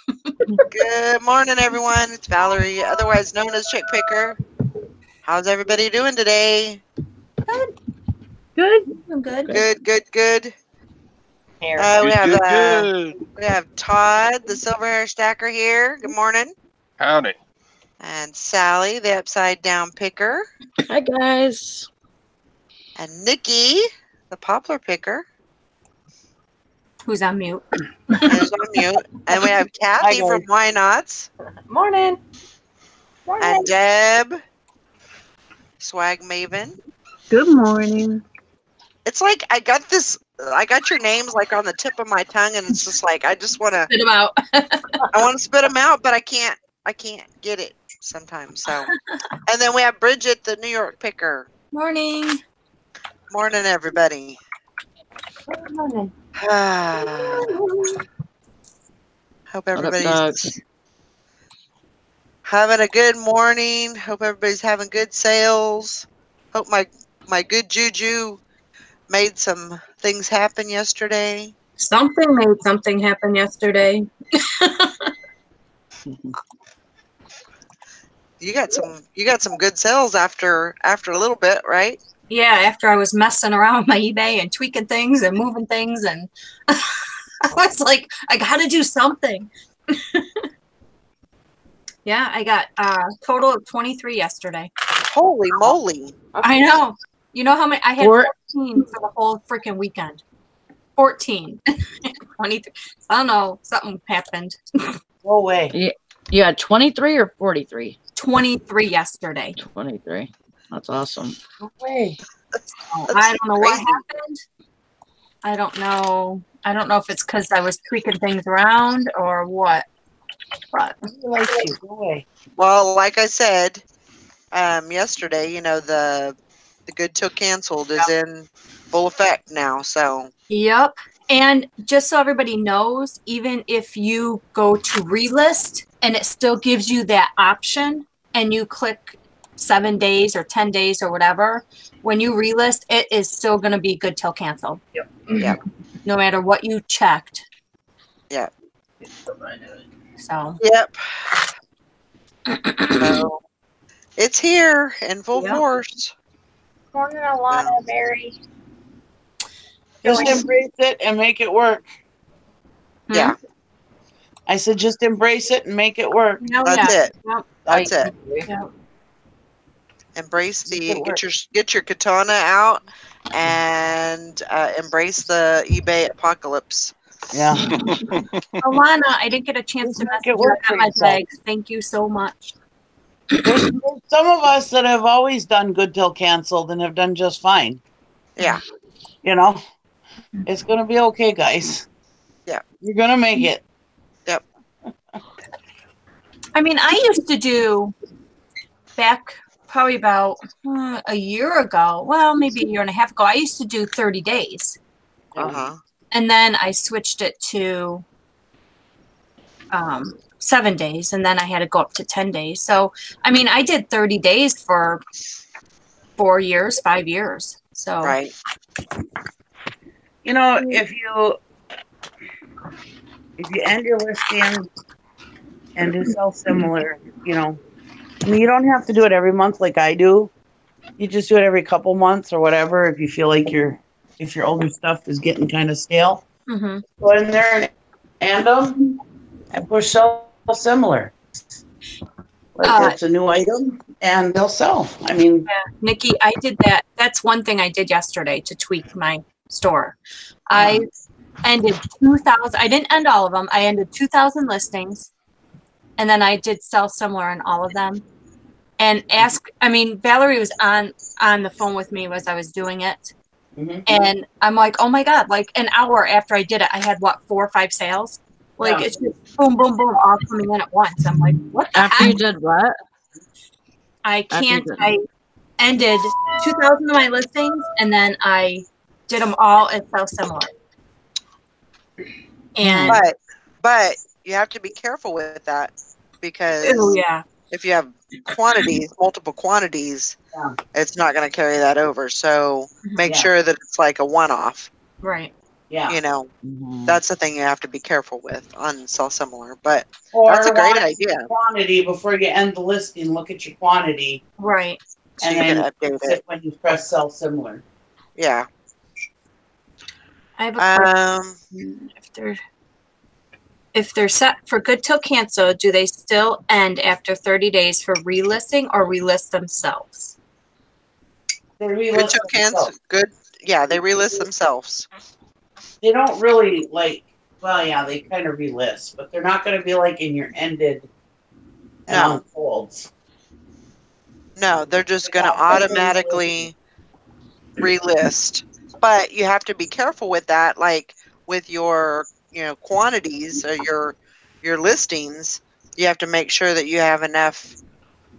Good morning, everyone. It's Valerie, otherwise known as Chick Picker. How's everybody doing today? Good. I'm good. Good. Here. We have Todd, the silver hair stacker here. Good morning. Howdy. And Sally, the upside down picker. Hi, guys. And Nikki, the poplar picker. Who's on mute? Who's on mute. And we have Kathy from Why Nots. Morning. And Deb, swag maven. Good morning. It's like I got your names like on the tip of my tongue, and it's just like I just want to Spit them out. I want to spit them out, but I can't get it sometimes. So, and then we have Bridget, the New York picker. Morning. Morning, everybody. Good morning. Hope everybody's having a good morning. Hope everybody's having good sales. Hope my good juju made some things happen yesterday. Something made something happen yesterday. You got some good sales after a little bit, right? Yeah, after I was messing around with my eBay and tweaking things and moving things, and I was like, I got to do something. Yeah, I got a total of 23 yesterday. Holy moly. I know. You know how many? I had 14 for the whole freaking weekend. 14. 23. I don't know. Something happened. No way. You had 23 or 43? 23 yesterday. 23. That's awesome. No way. I don't know what happened. I don't know. I don't know if it's because I was tweaking things around or what. But well, like I said yesterday, you know, the good till canceled is in full effect now. So yep. And just so everybody knows, even if you go to relist and it still gives you that option and you click 7 days or 10 days or whatever, when you relist, it is still going to be good till cancel. Yep. Yep. No matter what you checked. Yep. So. Yep. So it's here in full force. Morning, Alana, Mary. Just embrace it and make it work. Yeah. I said just embrace it and make it work. That's it. Yep. That's it. Yep. Embrace get your katana out and embrace the eBay apocalypse. Yeah. Alana, I didn't get a chance to message you at my bags. Thank you so much. There's some of us that have always done good till canceled and have done just fine. Yeah. You know, it's going to be okay, guys. Yeah. You're going to make it. Yep. I mean, I used to do back probably about a year ago. Well, maybe a year and a half ago. I used to do 30 days. Uh-huh. And then I switched it to 7 days, and then I had to go up to 10 days. So, I mean, I did 30 days for 4 years, 5 years. So, right. You know, if you end your listing and do similar, you know, I mean, you don't have to do it every month like I do. You just do it every couple months or whatever. If you feel like if your older stuff is getting kind of stale, go in there and them and push sell similar. Like it's a new item and they'll sell. I mean, Nikki, I did that. That's one thing I did yesterday to tweak my store. I ended 2,000. I didn't end all of them. I ended 2,000 listings, and then I did sell similar in all of them. And Valerie was on the phone with me as I was doing it. And I'm like, oh my God, like an hour after I did it, I had 4 or 5 sales. Like it's just boom, boom, boom, all coming in at once. I'm like, what the After heck? you did what? I ended 2,000 of my listings, and then I did them all at so similar. And but you have to be careful with that because if you have multiple quantities, it's not going to carry that over. So make sure that it's like a one-off. Right. Yeah. You know, Mhm. that's the thing you have to be careful with on sell similar. But Or that's a great watch idea. the quantity before you end the listing. Look at your quantity, Right. So and you can then update fix it. it when you press sell similar. Yeah. I have a question. If they're set for good till cancel, do they still end after 30 days for relisting or relist themselves? They Good relist tokens. themselves. Good. Yeah, they relist themselves. They don't really like. Well, yeah, they kind of relist, but they're not going to be like in your ended and No. unfolds. No, they're just going to automatically relist. But you have to be careful with that, like with your, quantities or your listings. You have to make sure that you have enough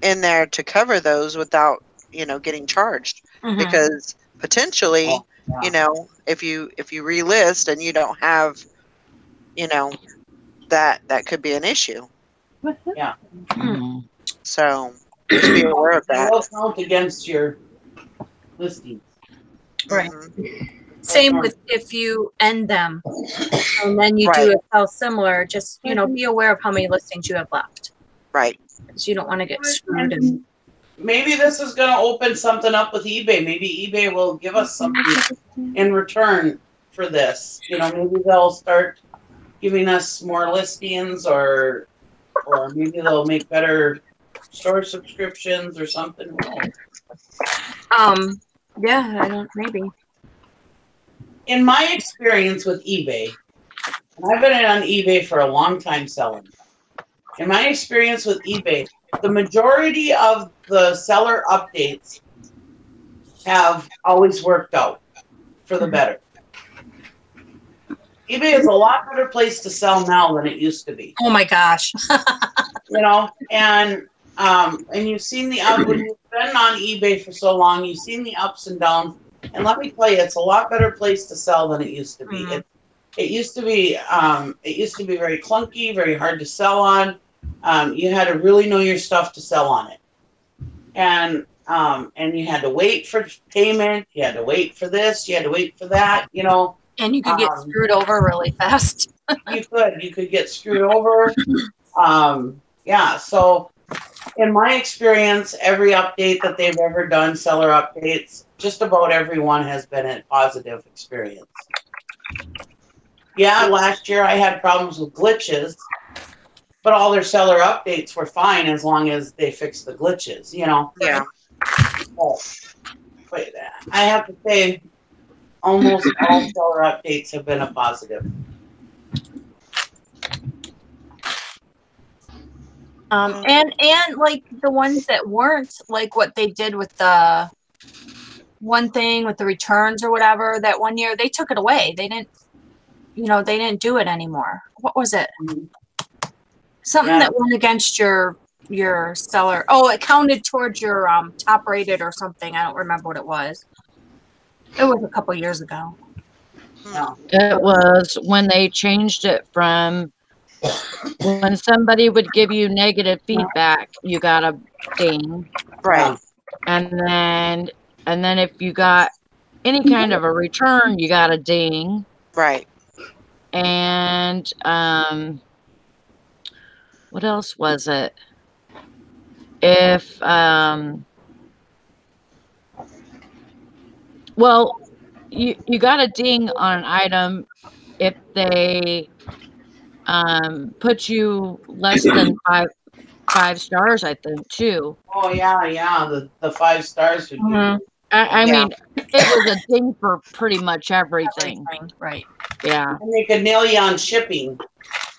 in there to cover those without, getting charged. Mhm. Because potentially, Oh, yeah. if you relist and you don't have, that could be an issue. Yeah. Mhm. So just be aware of They that. will count against your listings. Right. Mhm. Same with if you end them and then you do Right. a sell similar, just, be aware of how many listings you have left. Right. Because you don't want to get screwed. And maybe this is going to open something up with eBay. Maybe eBay will give us something in return for this. Maybe they'll start giving us more listings, or maybe they'll make better store subscriptions or something. Who knows? Yeah, I don't, maybe. In my experience with eBay, and I've been on eBay for a long time selling. In my experience with eBay, the majority of the seller updates have always worked out for the better. eBay is a lot better place to sell now than it used to be. Oh my gosh. And you've seen when you've been on eBay for so long, you've seen the ups and downs. And let me tell you, it's a lot better place to sell than it used to be. Mhm. It used to be very clunky, very hard to sell on. You had to really know your stuff to sell on it, and you had to wait for payment. You had to wait for this. You had to wait for that. And you could get screwed over really fast. You could get screwed over. Yeah. So, in my experience, every update that they've ever done, seller updates, just about everyone has been a positive experience. Yeah, last year I had problems with glitches, but all their seller updates were fine as long as they fixed the glitches, Yeah. But I have to say, almost all seller updates have been a positive. And like the ones that weren't, like what they did with the one thing with the returns or whatever, that one year they took it away. They didn't do it anymore. What was it? Something that went against your seller. Oh, it counted towards your top rated or something. I don't remember what it was. It was a couple years ago. No. It was when they changed it from when somebody would give you negative feedback, you got a ding. Right. And then if you got any kind of a return, you got a ding. Right. And what else was it? If well, you got a ding on an item if they put you less than five stars, I think, too. Oh yeah. The 5 stars would be. I mean, it was a ding for pretty much everything. Right. Yeah. And they could nail you on shipping.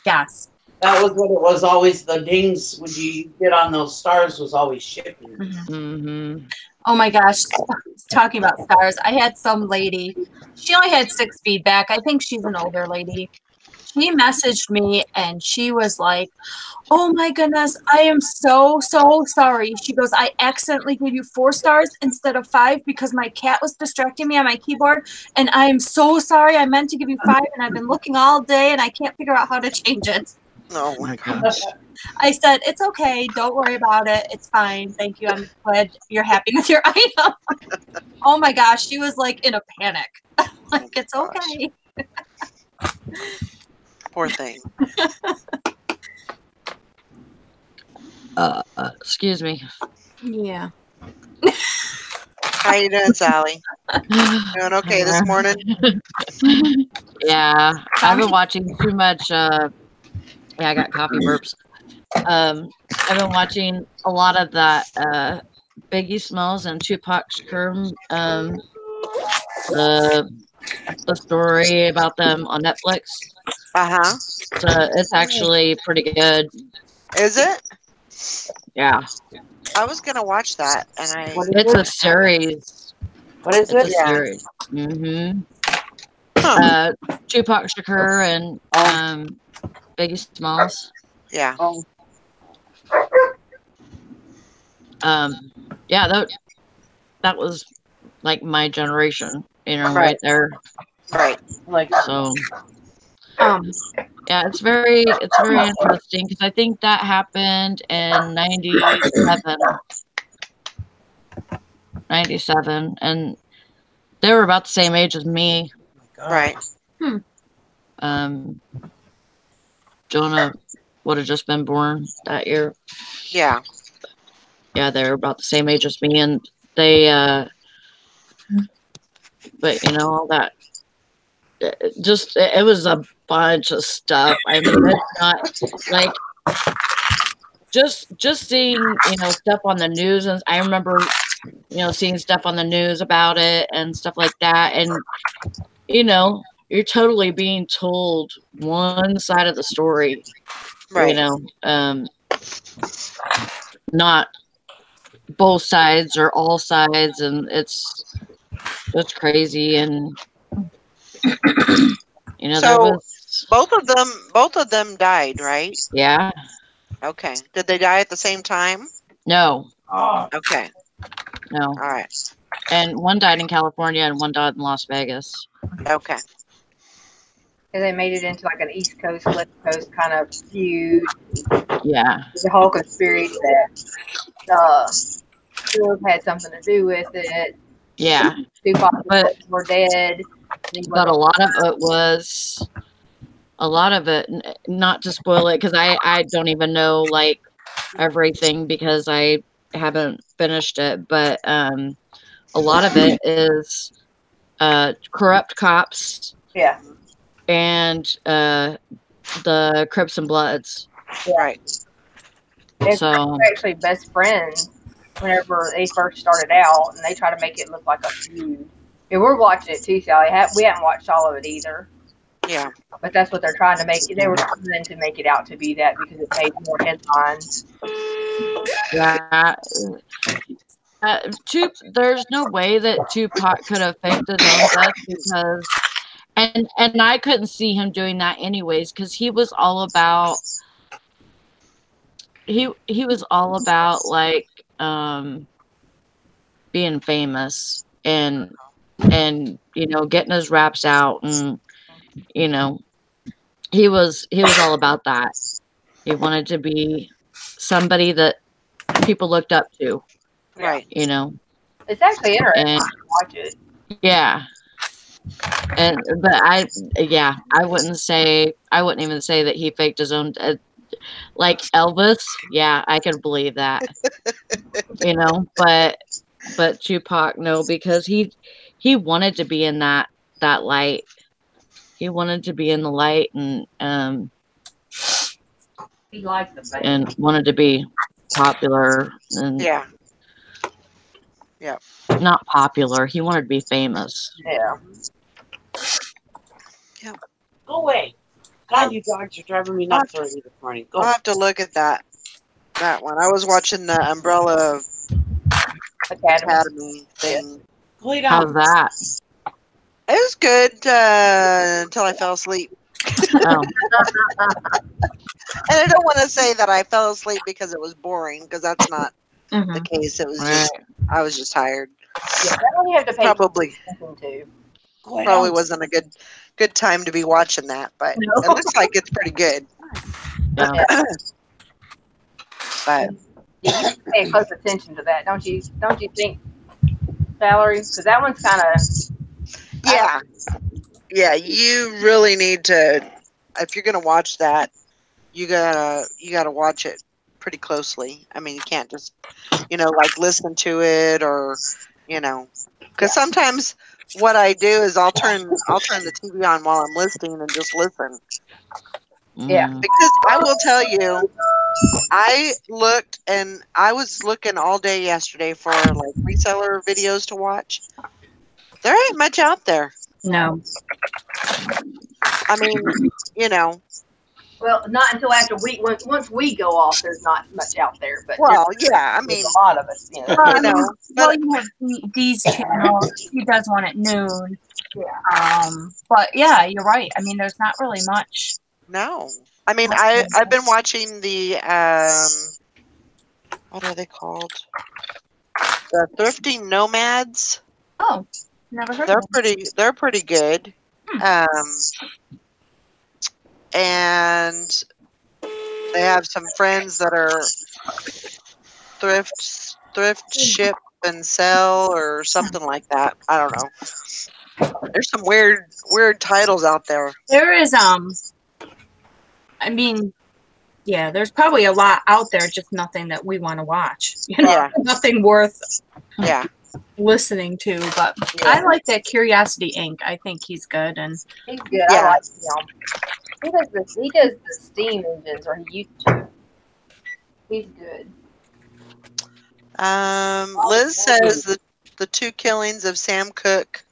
Yes. That was what it was. Always the dings when you get on those stars was always shipping. Mm-hmm. Oh my gosh, talking about stars. I had some lady, she only had 6 feedback. I think she's an older lady. She messaged me and she was like, oh my goodness, I am so sorry. She goes, I accidentally gave you 4 stars instead of 5 because my cat was distracting me on my keyboard. And I am so sorry. I meant to give you 5 and I've been looking all day and I can't figure out how to change it. Oh my gosh. I said, it's okay. Don't worry about it. It's fine. Thank you. I'm glad you're happy with your item. Oh my gosh. She was like in a panic. Like, it's okay. Poor thing. Excuse me. Yeah. How you doing, Sally? Doing okay this morning? Yeah, I've been watching too much. Yeah, I got coffee burps. I've been watching a lot of that Biggie Smalls and Tupac Shakur the story about them on Netflix. Uh-huh. So it's actually pretty good. Is it? Yeah, I was gonna watch that, and I What is it's it? a series. What is It's a it? Yeah. series. Mm-hmm. huh. Tupac Shakur and Oh, Biggie Smalls. Yeah. oh, Yeah, that was like my generation, right Right. there. Right. like So Um, yeah, it's very interesting because I think that happened in 97, and they were about the same age as me. Right. Um, Jonah would have just been born that year. Yeah. Yeah, they were about the same age as me, and they, but you know, all that, it was a bunch of stuff. I mean, it's not like just seeing, stuff on the news, and I remember, seeing stuff on the news about it and stuff like that, and you're totally being told one side of the story, Right. Not both sides or all sides, and it's crazy. And there So was, both of them died, right? yeah, Okay. Did they die at the same time? no, Okay. no, All right. and one died in California and one died in Las Vegas. Okay. And they made it into like an East Coast, West Coast kind of feud. Yeah, The whole conspiracy that Philip had something to do with it. yeah, Tupac but were dead. a lot of it was not to spoil it, because I don't even know like everything because I haven't finished it, but a lot of it is corrupt cops Yeah. and the Crips and Bloods. Right. They're So actually best friends whenever they first started out, and they try to make it look like a feud. Yeah, we're watching it too, Sally. We haven't watched all of it either, Yeah. but that's what they're trying to make it. They were trying to make it out to be that because it made more headlines. yeah, there's no way that Tupac could have faked his own death, because and I couldn't see him doing that anyways, because he was all about like being famous and getting his raps out, and he was all about that. He wanted to be somebody that people looked up to, Right. It's actually interesting and to watch it. yeah. But I wouldn't even say that he faked his own like Elvis. Yeah, I could believe that. But Tupac, no, because he wanted to be in that light. He wanted to be in the light, and He likes the fame. and wanted to be popular, and Yeah. Yeah. not popular. He wanted to be famous. Yeah. go away. God, you dogs are driving me nuts already this morning. Go. I'll have to look at that one. I was watching the Umbrella Academy thing. Go lay down. How's that? It was good until I fell asleep. Oh, And I don't want to say that I fell asleep because it was boring, because that's not the case. It was just I was just tired. Yeah, that one you have to pay Probably attention to. probably wasn't a good time to be watching that, but No. it looks like it's pretty good. yeah. But You have to pay close attention to that, don't you? Don't you think, Valerie? Because that one's kind of yeah, Yeah, you really need to. If you're gonna watch that, you gotta watch it pretty closely. I mean, you can't just like listen to it or because sometimes what I do is I'll turn the TV on while I'm listening and just listen Yeah. Mm. because I will tell you I looked and I was looking all day yesterday for like reseller videos to watch. There ain't much out there. No. I mean, you know, Well, not until after once we go off, there's not much out there. But well, yeah, I there's mean, a lot of us. Well, I you mean, know, well, but you have Dee's channel. He does one at noon. Yeah. But yeah, you're right. I mean, there's not really much. no. I mean, I've been watching the what are they called? The Thrifting Nomads. Oh, never heard They're of them. pretty good. Um and they have some friends that are thrift ship and sell or something like that. I don't know. There's some weird titles out there. There is I mean, yeah, there's probably a lot out there, just nothing that we want to watch. Yeah. Nothing worth Yeah. listening to. But Yeah. I like that Curiosity Inc. I think he's good, and He's good. Yeah. I like him. He does the steam engines, or he used to. He's good. Liz says the two killings of Sam Cooke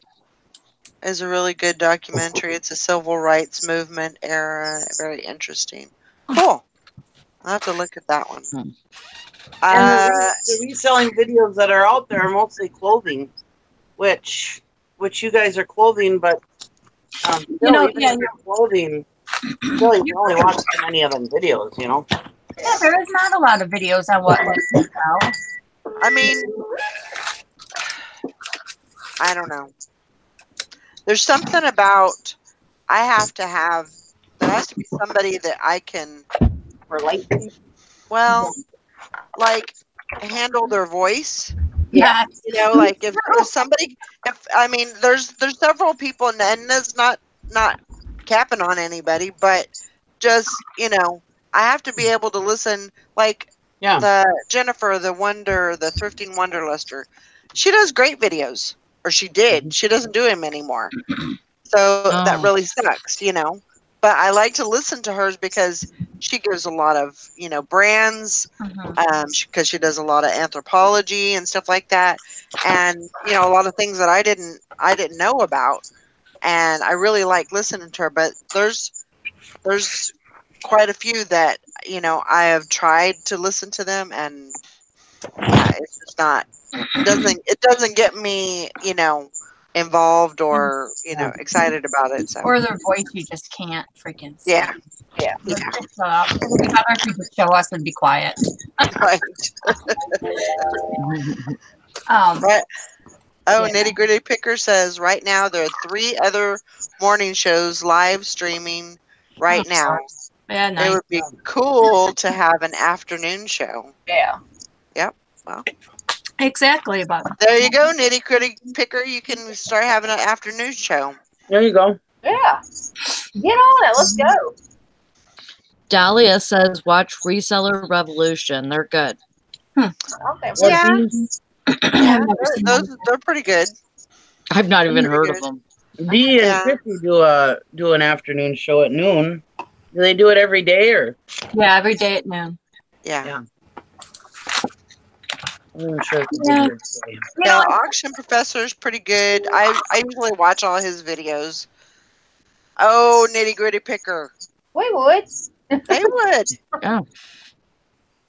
is a really good documentary. It's a civil rights movement era. Very interesting. Cool. I'll have to look at that one. And the reselling videos that are out there are mostly clothing, which you guys are clothing, but still, even if you're clothing, still you can only watch so many of them videos, yeah, there is not a lot of videos on what we sell. I mean, I don't know. There's something about there has to be somebody that I can Relate to. well, like handle their voice. Yeah. Like if somebody, I mean, there's several people, and that's not capping on anybody, but just I have to be able to listen. Like the Jennifer, the Thrifting Wonderluster, she does great videos, or she did. She doesn't do them anymore, so that really sucks, But I like to listen to hers because she gives a lot of brands, because she does a lot of anthropology and stuff like that, and a lot of things that I didn't know about, and I really like listening to her. But there's quite a few that I have tried to listen to them, and yeah, it's just not it doesn't get me involved or excited about it. So Or their voice, you just can't freaking stand. Yeah. Like, just shut up. It would be better if you just show us and be quiet. Right. Right. Oh, Yeah. Nitty Gritty Picker says right now there are 3 other morning shows live streaming right now. Yeah, It nice. would be cool to have an afternoon show. Yeah. Yep. Well, Exactly, but there you go, Nitty Gritty Picker. You can start having an afternoon show. There you go. Yeah. Get on it. Let's go. Dahlia says, watch Reseller Revolution. They're good. Okay. Yeah. Yeah, never seen they're pretty good. I've not even Pretty heard good. of them. Dee and Chrissy do an afternoon show at noon. Do they do it every day or? yeah, every day at noon. Yeah. I'm not sure if they Yeah. do it every day. Yeah, Auction Professor is pretty good. I usually watch all his videos. Oh, Nitty Gritty Picker. We would. They would.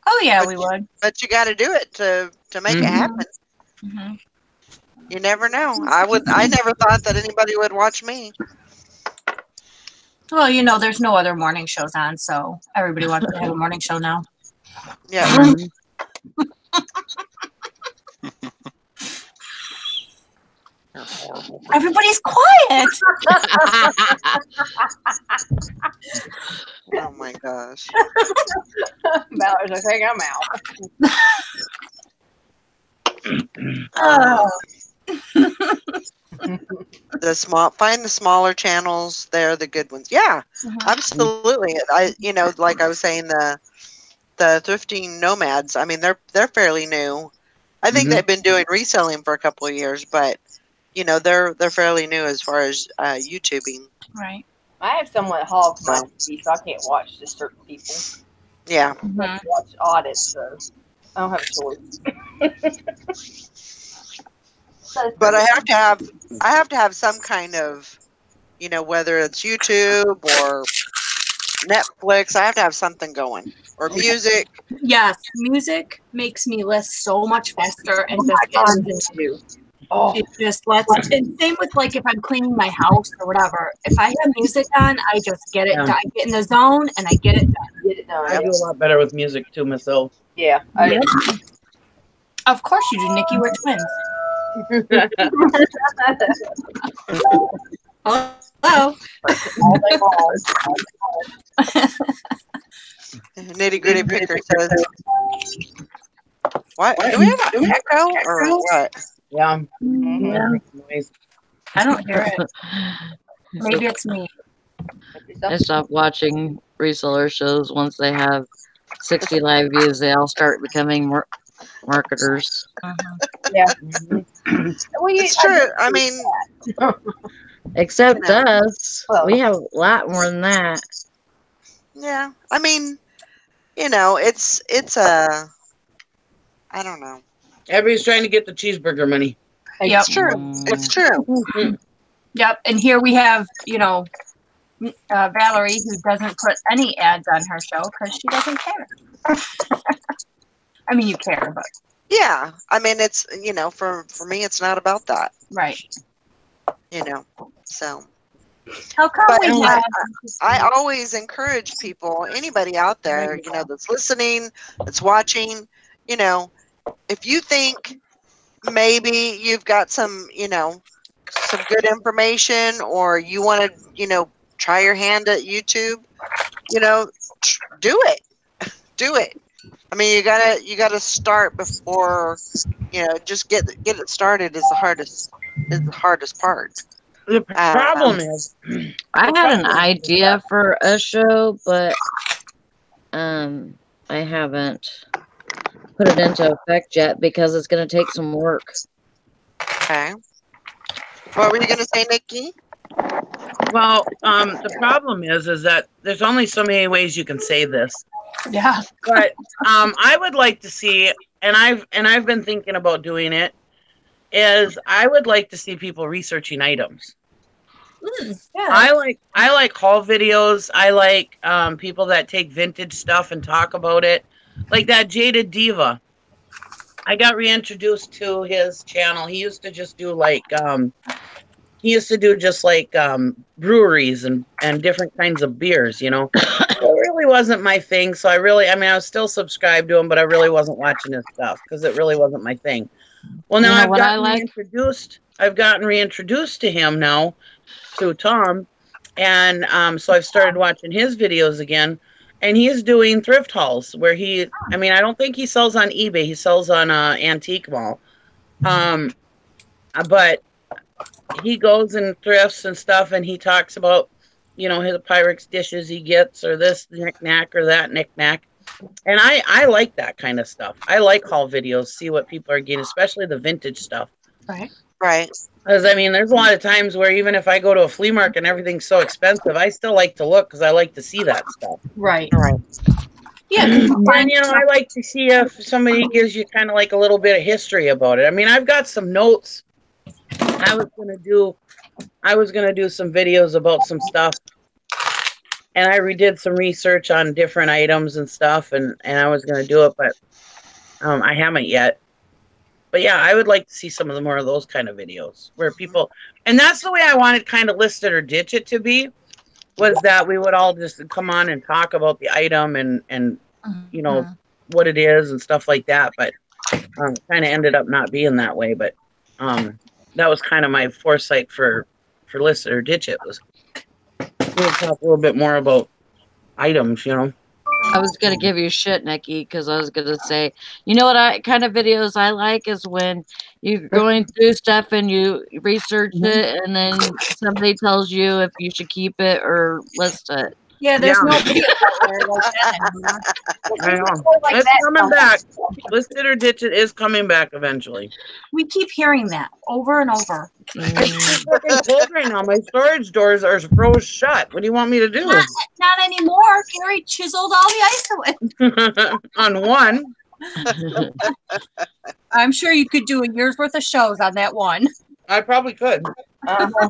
Oh yeah, we would. But you got to do it to make it happen. hmm You never know. I never thought that anybody would watch me. Well, there's no other morning shows on, so everybody wants to have a morning show now. Yeah. Everybody's quiet. Oh my gosh. Mallory's like, hey, I'm out. Find the smaller channels. They're the good ones. Yeah, absolutely. Like I was saying, the thrifting nomads. I mean, they're fairly new. I think they've been doing reselling for a couple of years, but they're fairly new as far as YouTubing. Right. I have someone that hogs my TV, so I can't watch just certain people. Yeah. I have to watch audits, so I don't have a choice. But I have to have some kind of, whether it's YouTube or Netflix, I have to have something going, or music. Yes, music makes me list so much faster and just God, gets me too. Oh, it just lets. And same with like if I'm cleaning my house or whatever. If I have music on, I just get it done. I get in the zone and I get it done. get it done. I do a lot better with music too myself. Yeah. Yep. Of course you do, Nikki. We're twins. Hello. Nitty Gritty Picker says, "What? Do we have an echo or what?" Yeah. Yeah. I don't hear it. Maybe it's me. I stopped watching reseller shows once they have 60 live views. They all start becoming marketers. Yeah. Well, it's true. I mean, except us, we have a lot more than that. Yeah, I mean, it's a, I don't know. Everybody's trying to get the cheeseburger money. Yep. It's true. It's true. Yep. And here we have, Valerie, who doesn't put any ads on her show because she doesn't care. I mean, you care, but yeah. I mean, it's for me, it's not about that. Right. So. How come I always encourage people, anybody out there, that's listening, that's watching, if you think maybe you've got some good information, or you want to, try your hand at YouTube, do it. Do it. I mean, you gotta start before, just get it started is the hardest part. The problem is, I had an idea for a show, but I haven't put it into effect yet because it's going to take some work. Okay. What were you going to say, Nikki? Well, the problem is that there's only so many ways you can say this. Yeah. But I would like to see, and I've been thinking about doing it, is I would like to see people researching items. Yeah. I like haul videos. I like people that take vintage stuff and talk about it. Like that Jaded Diva. I got reintroduced to his channel. He used to just do breweries and different kinds of beers, It really wasn't my thing. So I was still subscribed to him, but I really wasn't watching his stuff because it really wasn't my thing. Well, now I've gotten reintroduced to him now, to Tom, and so I've started watching his videos again, and he's doing thrift hauls where I don't think he sells on eBay. He sells on Antique Mall, but he goes and thrifts and stuff, and he talks about his Pyrex dishes he gets, or this knick-knack or that knick-knack. And I like that kind of stuff. I like haul videos, see what people are getting, especially the vintage stuff. Right. Right. Because, there's a lot of times where even if I go to a flea market and everything's so expensive, I still like to look because I like to see that stuff. Right. Right. Yeah. And, I like to see if somebody gives you kind of like a little bit of history about it. I've got some notes. I was going to do some videos about some stuff. And I redid some research on different items and stuff, and I was going to do it, but I haven't yet. But yeah, I would like to see some of the more of those kind of videos where people, and that's the way I wanted kind of List It or Ditch It to be, was that we would all just come on and talk about the item and what it is and stuff like that. But kind of ended up not being that way. But that was kind of my foresight for List It or Ditch It, was we'll talk a little bit more about items, I was gonna give you shit, Nikki, because I was gonna say, you know what I kind of videos I like is when you're going through stuff and you research it, and then somebody tells you if you should keep it or list it. Yeah, there's Yeah. no video out there like that anymore. I know. Like It's that coming stuff. back. List it or ditch it is coming back eventually. We keep hearing that over and over. It's too freaking cold right now. My storage doors are froze shut. What do you want me to do? Not anymore. Gary chiseled all the ice away. On one. I'm sure you could do a year's worth of shows on that one. I probably could. Uh-huh.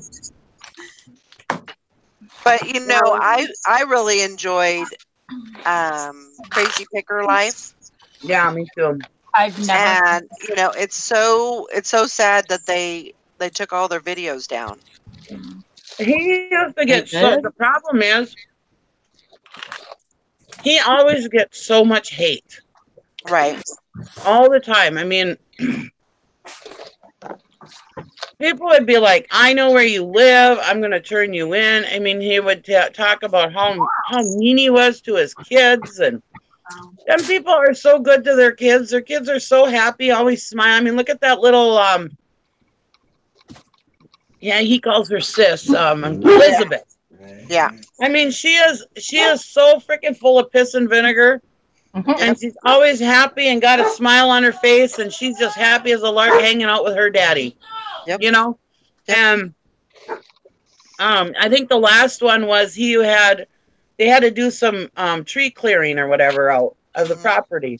But you know, I really enjoyed Crazy Picker Life. Yeah, me too. I've never. And you know, it's so sad that they took all their videos down. He used to get They so. did? The problem is, he always gets so much hate Right. all the time. I mean, people would be like, "I know where you live. I'm going to turn you in." I mean, he would talk about how mean he was to his kids, and some people are so good to their kids. Their kids are so happy, always smile. I mean, look at that little. Yeah, he calls her sis, Elizabeth. Yeah. I mean, she is so freaking full of piss and vinegar, and she's always happy and got a smile on her face, and she's just happy as a lark hanging out with her daddy. Yep. You know, and I think the last one was they had to do some tree clearing or whatever out of the property,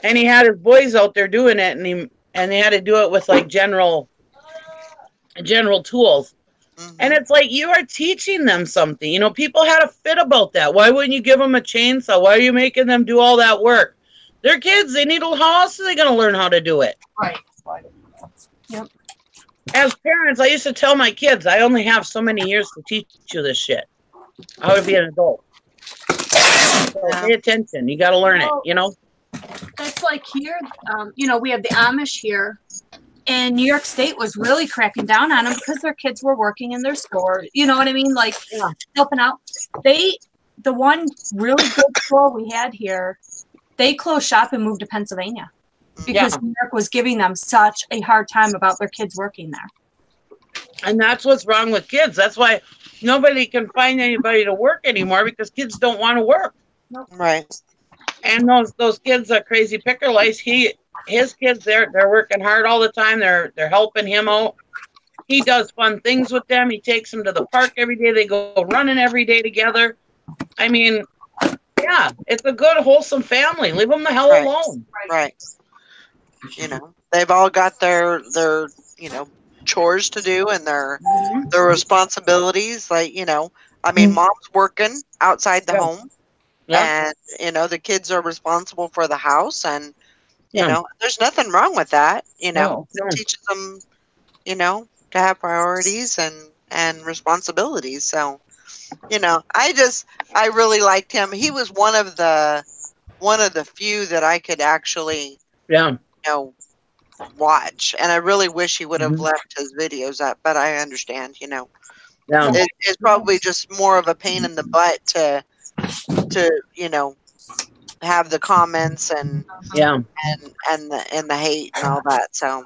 and he had his boys out there doing it, and they had to do it with like general tools. And it's like, you are teaching them something. You know, people had a fit about that. Why wouldn't you give them a chainsaw? Why are you making them do all that work? They're kids. They need how else are they going to learn how to do it? Right. Yep. As parents, I used to tell my kids, I only have so many years to teach you this shit. I would be an adult. So pay attention. You got to learn it, you know? That's like here, you know, we have the Amish here, and New York State was really cracking down on them because their kids were working in their store. You know what I mean? Like helping out. The one really good store we had here, they closed shop and moved to Pennsylvania because New York was giving them such a hard time about their kids working there. And that's what's wrong with kids. That's why nobody can find anybody to work anymore, because kids don't want to work. Right. And those kids are Crazy Picker Lice. His kids, they're working hard all the time. They're helping him out. He does fun things with them. He takes them to the park every day. They go running every day together. I mean, yeah, it's a good, wholesome family. Leave them the hell alone. Right. You know, they've all got their you know, chores to do and their responsibilities. Like, you know, I mean, mom's working outside the home. Yeah. And, you know, the kids are responsible for the house, and, you know, there's nothing wrong with that. You know, it teaches them, you know, to have priorities and responsibilities. So, you know, I really liked him. He was one of the few that I could actually, you know, watch. And I really wish he would have left his videos up, but I understand, you know, it's probably just more of a pain in the butt to you know, have the comments and the hate and all that. So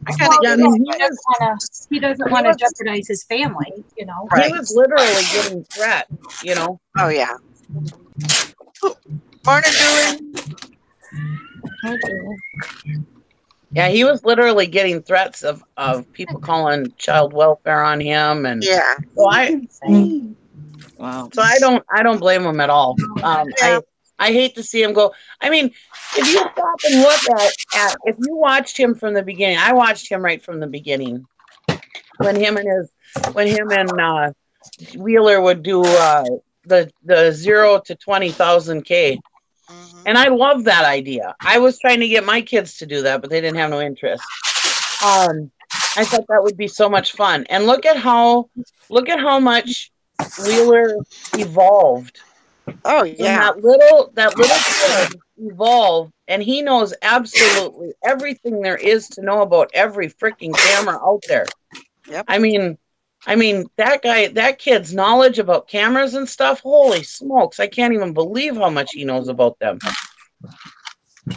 I kind of get it. He doesn't want to jeopardize his family, you know. He was literally getting threat, you know. Oh yeah. Morning, Julie. Yeah, he was literally getting threats of people calling child welfare on him, and Wow. So I don't blame him at all. I hate to see him go. I mean, if you stop and look at if you watched him from the beginning, I watched him right from the beginning when him and Wheeler would do the 0 to 20,000 K. And I love that idea. I was trying to get my kids to do that, but they didn't have no interest. I thought that would be so much fun. And look at how much Wheeler evolved. Oh yeah. And that little kid evolved, and he knows absolutely everything there is to know about every freaking camera out there. Yep. I mean, I mean, that kid's knowledge about cameras and stuff, holy smokes, I can't even believe how much he knows about them.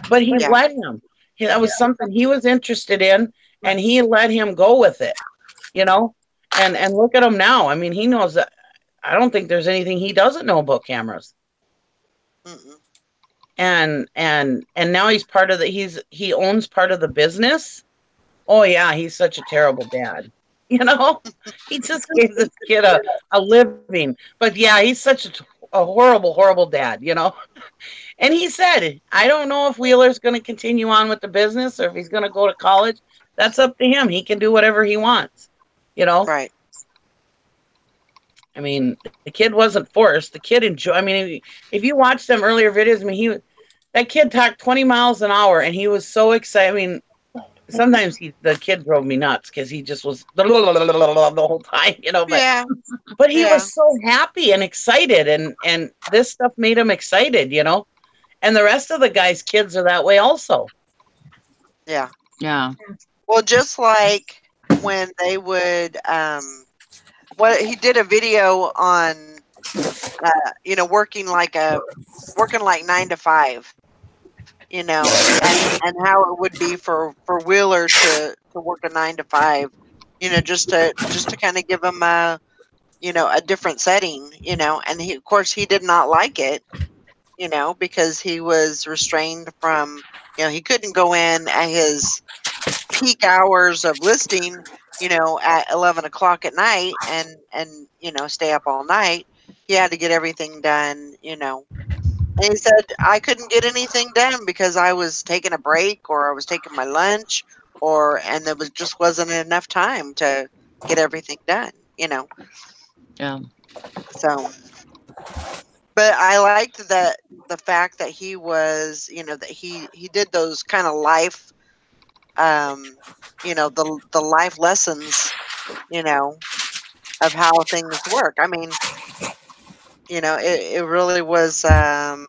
But he Yeah. let him. That was something he was interested in, and he let him go with it, you know? And look at him now. I mean, he knows that. I don't think there's anything he doesn't know about cameras. Mm-mm. And now he's part of he owns part of the business. Oh yeah, he's such a terrible dad. You know, he just gave this kid a living. But yeah, he's such a horrible, horrible dad, you know. And he said, I don't know if Wheeler's going to continue on with the business or if he's going to go to college. That's up to him. He can do whatever he wants, you know. Right. I mean, the kid wasn't forced. The kid enjoyed. I mean, if you watch them earlier videos, I mean, that kid talked 20 miles an hour, and he was so excited. I mean, sometimes the kid drove me nuts because he just was the whole time, you know. But he was so happy and excited, and this stuff made him excited, you know. And the rest of the guys' kids are that way also. Yeah. Yeah. Well, just like when they would, what he did a video on, you know, working like 9 to 5, you know, and how it would be for Wheeler to work a 9 to 5, you know, just to kind of give him a, you know, a different setting, you know, and he, of course, he did not like it, you know, because he was restrained from, you know, he couldn't go in at his peak hours of listing, you know, at 11 o'clock at night and, you know, stay up all night. He had to get everything done, you know. And he said, I couldn't get anything done because I was taking a break or I was taking my lunch and there just wasn't enough time to get everything done, you know. Yeah. So, but I liked that the fact that he was, you know, that he did those kind of life, you know, the life lessons, you know, of how things work. I mean, you know, it really was kind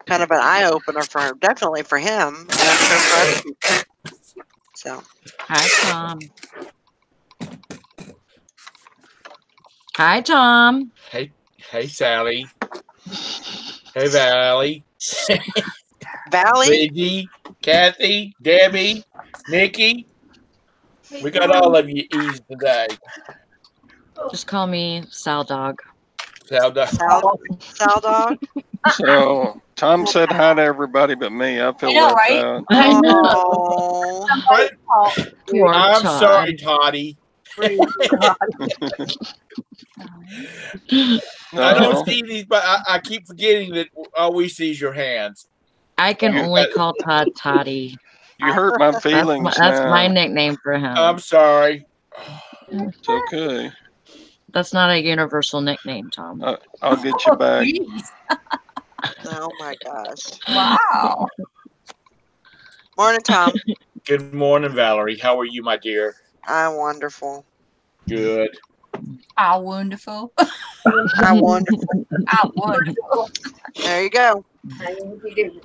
of an eye opener definitely for him, and I'm sure for other people. So, Hi, Tom. Hi, Tom. Hey, Sally. Hey, Valley. Valley, Reggie, Kathy, Debbie, Nikki. We got all of you easy today. Just call me Sal Dog. Sal Dog. Sal Dog. So Tom said hi to everybody but me. I feel I know, left right? out. I know. Oh, Somebody's fault. Poor I'm Todd. sorry, Toddy. I No, don't see these, but I keep forgetting that all we see is your hands. I can only call Todd Toddy. you hurt my feelings That's my now. nickname for him. I'm sorry. It's okay. That's not a universal nickname, Tom. I'll get you back. oh my gosh. Wow. Morning, Tom. Good morning, Valerie. How are you, my dear? I'm wonderful. Good. Ah, wonderful. I'm wonderful. Ah, wonderful. There you go.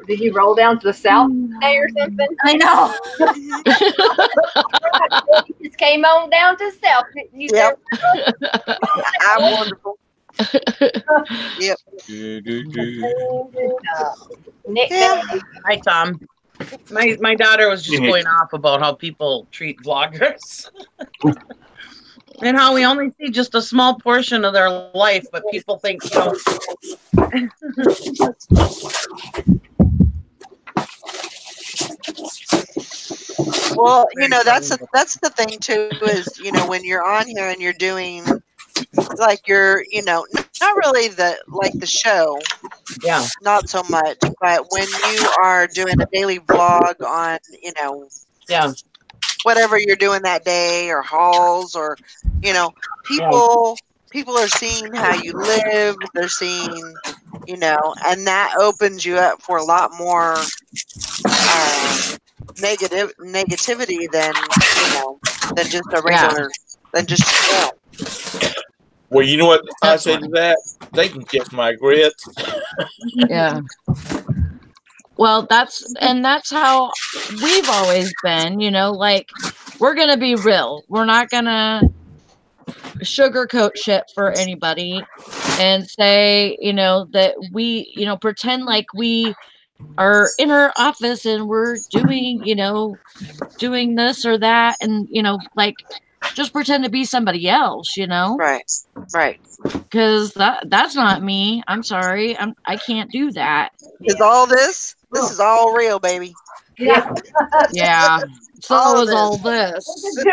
Did you roll down to the south today or something? I know. You just came on down to the south. Didn't you? Yep. I'm wonderful. Yep. Nick, Yeah. Hi, Tom. My daughter was just going off about how people treat vloggers. And how we only see just a small portion of their life, but people think, you know. Well, you know, that's the thing too, is, you know, when you're on here and you're doing like you're, you know, not really the show, Yeah. not so much, but when you are doing a daily vlog on, you know, Yeah. whatever you're doing that day or hauls or, you know, people are seeing how you live, they're seeing, you know, and that opens you up for a lot more negativity than, you know, than just a regular, than just a film. Well, you know what I say to that? They can kiss my grits. Yeah. Well, that's how we've always been, you know, like we're gonna be real. We're not gonna sugarcoat shit for anybody and say, that we, pretend like we are in our office and we're doing, doing this or that, and like just pretend to be somebody else, Right. Right. because that's not me. I'm sorry, I can't do that. Is all this is all real, baby. Yeah. Yeah, so All of is all this. this.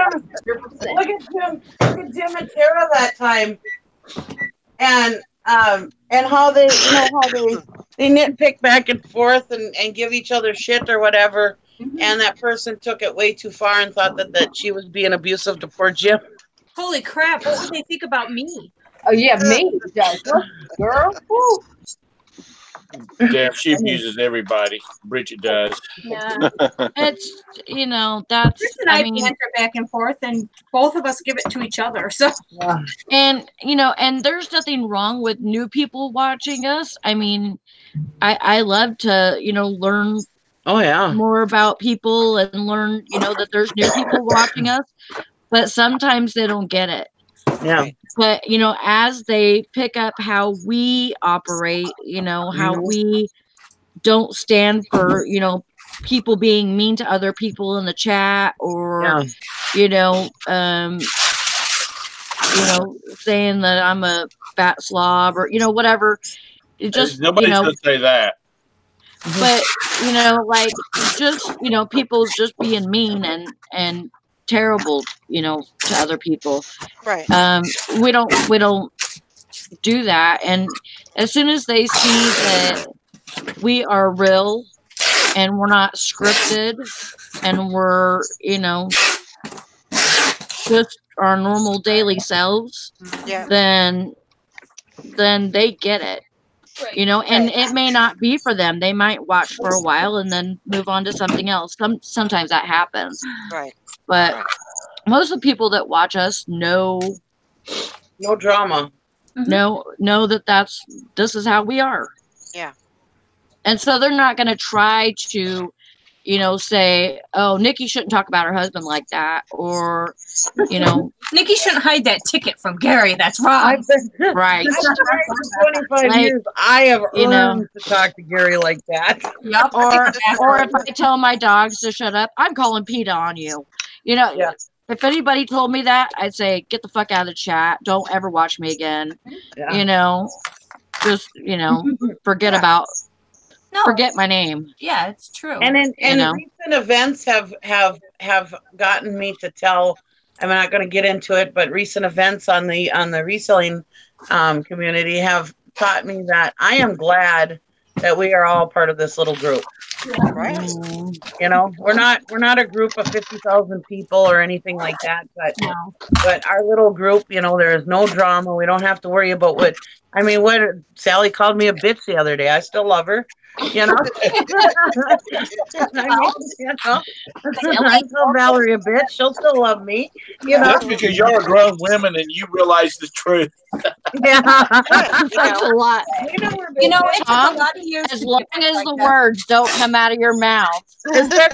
Look at Jim and Tara that time, and how they they nitpick back and forth and give each other shit or whatever, and that person took it way too far and thought that she was being abusive to poor Jim. Holy crap! What would they think about me? Oh yeah, me does. Look, girl. Woo. Damn, she abuses everybody. Bridget does. Yeah, It's that's Chris and I banter back and forth, and both of us give it to each other. So, and and there's nothing wrong with new people watching us. I mean, I love to learn Oh yeah. more about people and learn that there's new people watching us, but sometimes they don't get it. Yeah. But as they pick up how we operate, how we don't stand for people being mean to other people in the chat, or saying that I'm a fat slob, or whatever. It just Nobody's gonna say that. but like just people just being mean and terrible to other people. Right. We don't do that, and as soon as they see that we are real and we're not scripted and we're just our normal daily selves, Yeah. then they get it. And it may not be for them. They might watch for a while and then move on to something else. Sometimes that happens. Right. But most of the people that watch us know No drama. know that this is how we are. Yeah. And so they're not going to try to say, oh, Nikki shouldn't talk about her husband like that, or Nikki shouldn't hide that ticket from Gary. That's wrong. right. I've been married for 25 Like, years. I have earned to talk to Gary like that. Yep. or if I tell my dogs to shut up, I'm calling PETA on you. Yeah. If anybody told me that, I'd say, get the fuck out of the chat. Don't ever watch me again. Yeah. Just forget about. No. Forget my name. Yeah, it's true. And recent events have gotten me to tell. I'm not going to get into it, but recent events on the reselling community have taught me that I am glad that we are all part of this little group. Right. We're not a group of 50,000 people or anything like that, but our little group, there is no drama. We don't have to worry about what Sally called me a bitch the other day. I still love her. I tell Valerie a bitch, she'll still love me. That's because y'all are grown women and you realize the truth. Yeah, that's a lot. It took a lot of years. As long as the words don't come out of your mouth,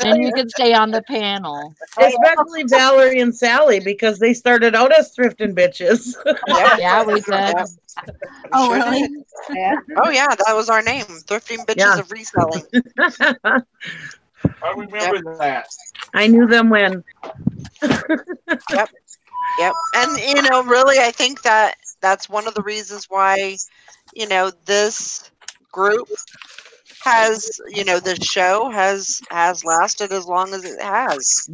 then you can stay on the panel. Especially Valerie and Sally, because they started out as thrifting bitches. Yeah, we did. Oh, really? Yeah. Oh yeah, that was our name. Thrifting Bitches of Reselling. I remember that. I knew them when. Yep. And really, I think that's one of the reasons why this group has this show has lasted as long as it has.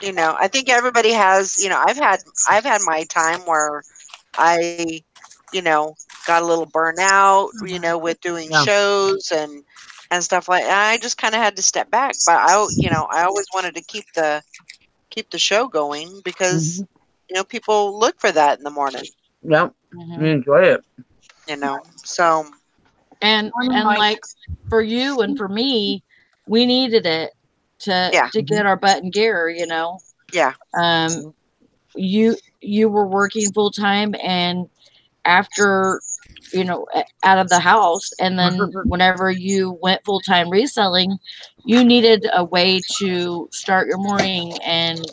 I think everybody has. I've had my time where I got a little burnout, with doing shows and stuff like that. I just kind of had to step back, but I always wanted to keep the show going because people look for that in the morning. Yep, we enjoy it. So and like for you and for me, we needed it to get our butt in gear. Yeah. You were working full time, and after out of the house, and then whenever you went full time reselling, you needed a way to start your morning and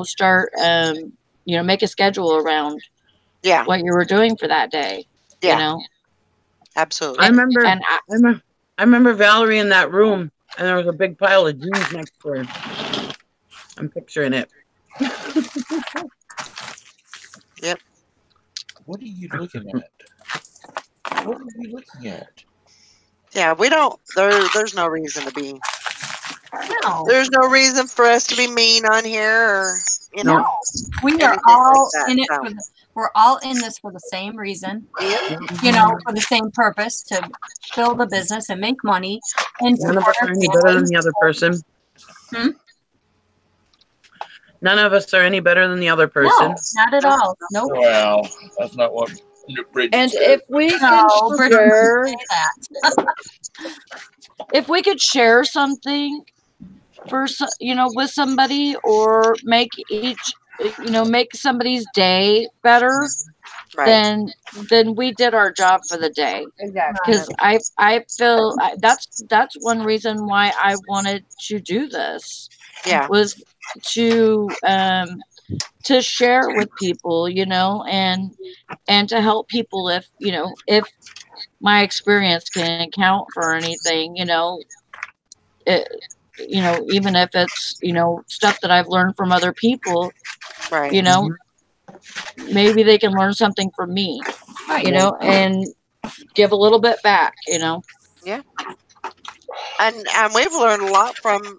start, make a schedule around Yeah. what you were doing for that day. Yeah. Absolutely. I remember. And I remember Valerie in that room, and there was a big pile of jeans next to her. I'm picturing it. Yep. What are you looking at? What are you looking at? Yeah, we don't. There's no reason to be. No, There's no reason for us to be mean on here, or no. We are anything all like that, in it so. for we're all in this for the same reason. Yep. For the same purpose, to build a business and make money and None of support us our are any better than families. the other person. Hmm? None of us are any better than the other person. No, not at all. Nope. Well, that's not what Bridget And said. if we No, can Bridget share, didn't say that. if we could share something with somebody, or make make somebody's day better, Right. then we did our job for the day. Exactly. Because I feel that's one reason why I wanted to do this, Yeah. was to share with people, and to help people, if my experience can account for anything, it, even if it's, stuff that I've learned from other people, Right. maybe they can learn something from me, Right. and give a little bit back, Yeah. And we've learned a lot from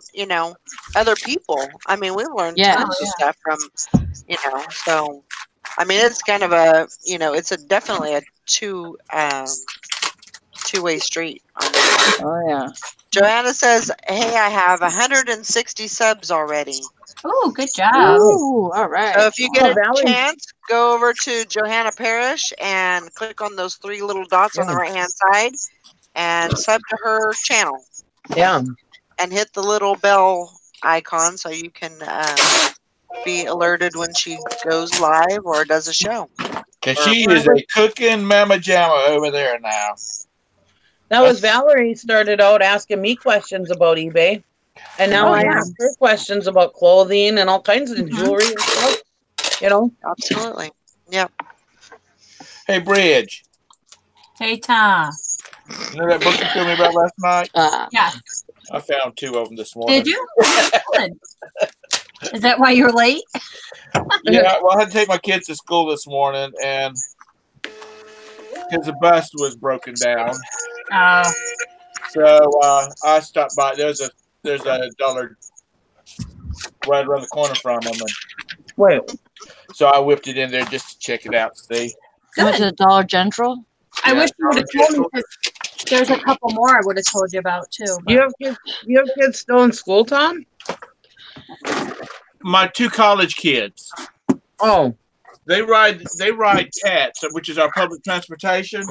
other people. I mean, we've learned Yes. tons of stuff from So I mean, it's kind of a it's definitely a two-way street on that. Oh yeah. Joanna says, "Hey, I have 160 subs already. Oh, good job. Ooh, all right. So if you get a Valerie. chance, go over to Johanna Parrish and click on those 3 little dots on the Yeah. right-hand side and sub to her channel Yeah. and hit the little bell icon so you can be alerted when she goes live or does a show." Because she is a cooking mama jamma over there now. That was Valerie started out asking me questions about eBay, and now I ask her questions about clothing and all kinds of jewelry and stuff. Absolutely. Yep. Hey, Bridge. Hey, Tom. You know that book you told me about last night? Yeah. I found 2 of them this morning. Did you? Good. Is that why you're late? Yeah, well, I had to take my kids to school this morning, and because the bus was broken down. So I stopped by. There's a dollar right around the corner from them. Wait. So I whipped it in there just to check it out. See? You went to the Dollar General? I wish you would have told me, because there's a couple more I would have told you about too. You have kids still in school, Tom? My 2 college kids. Oh. They ride CATS, which is our public transportation.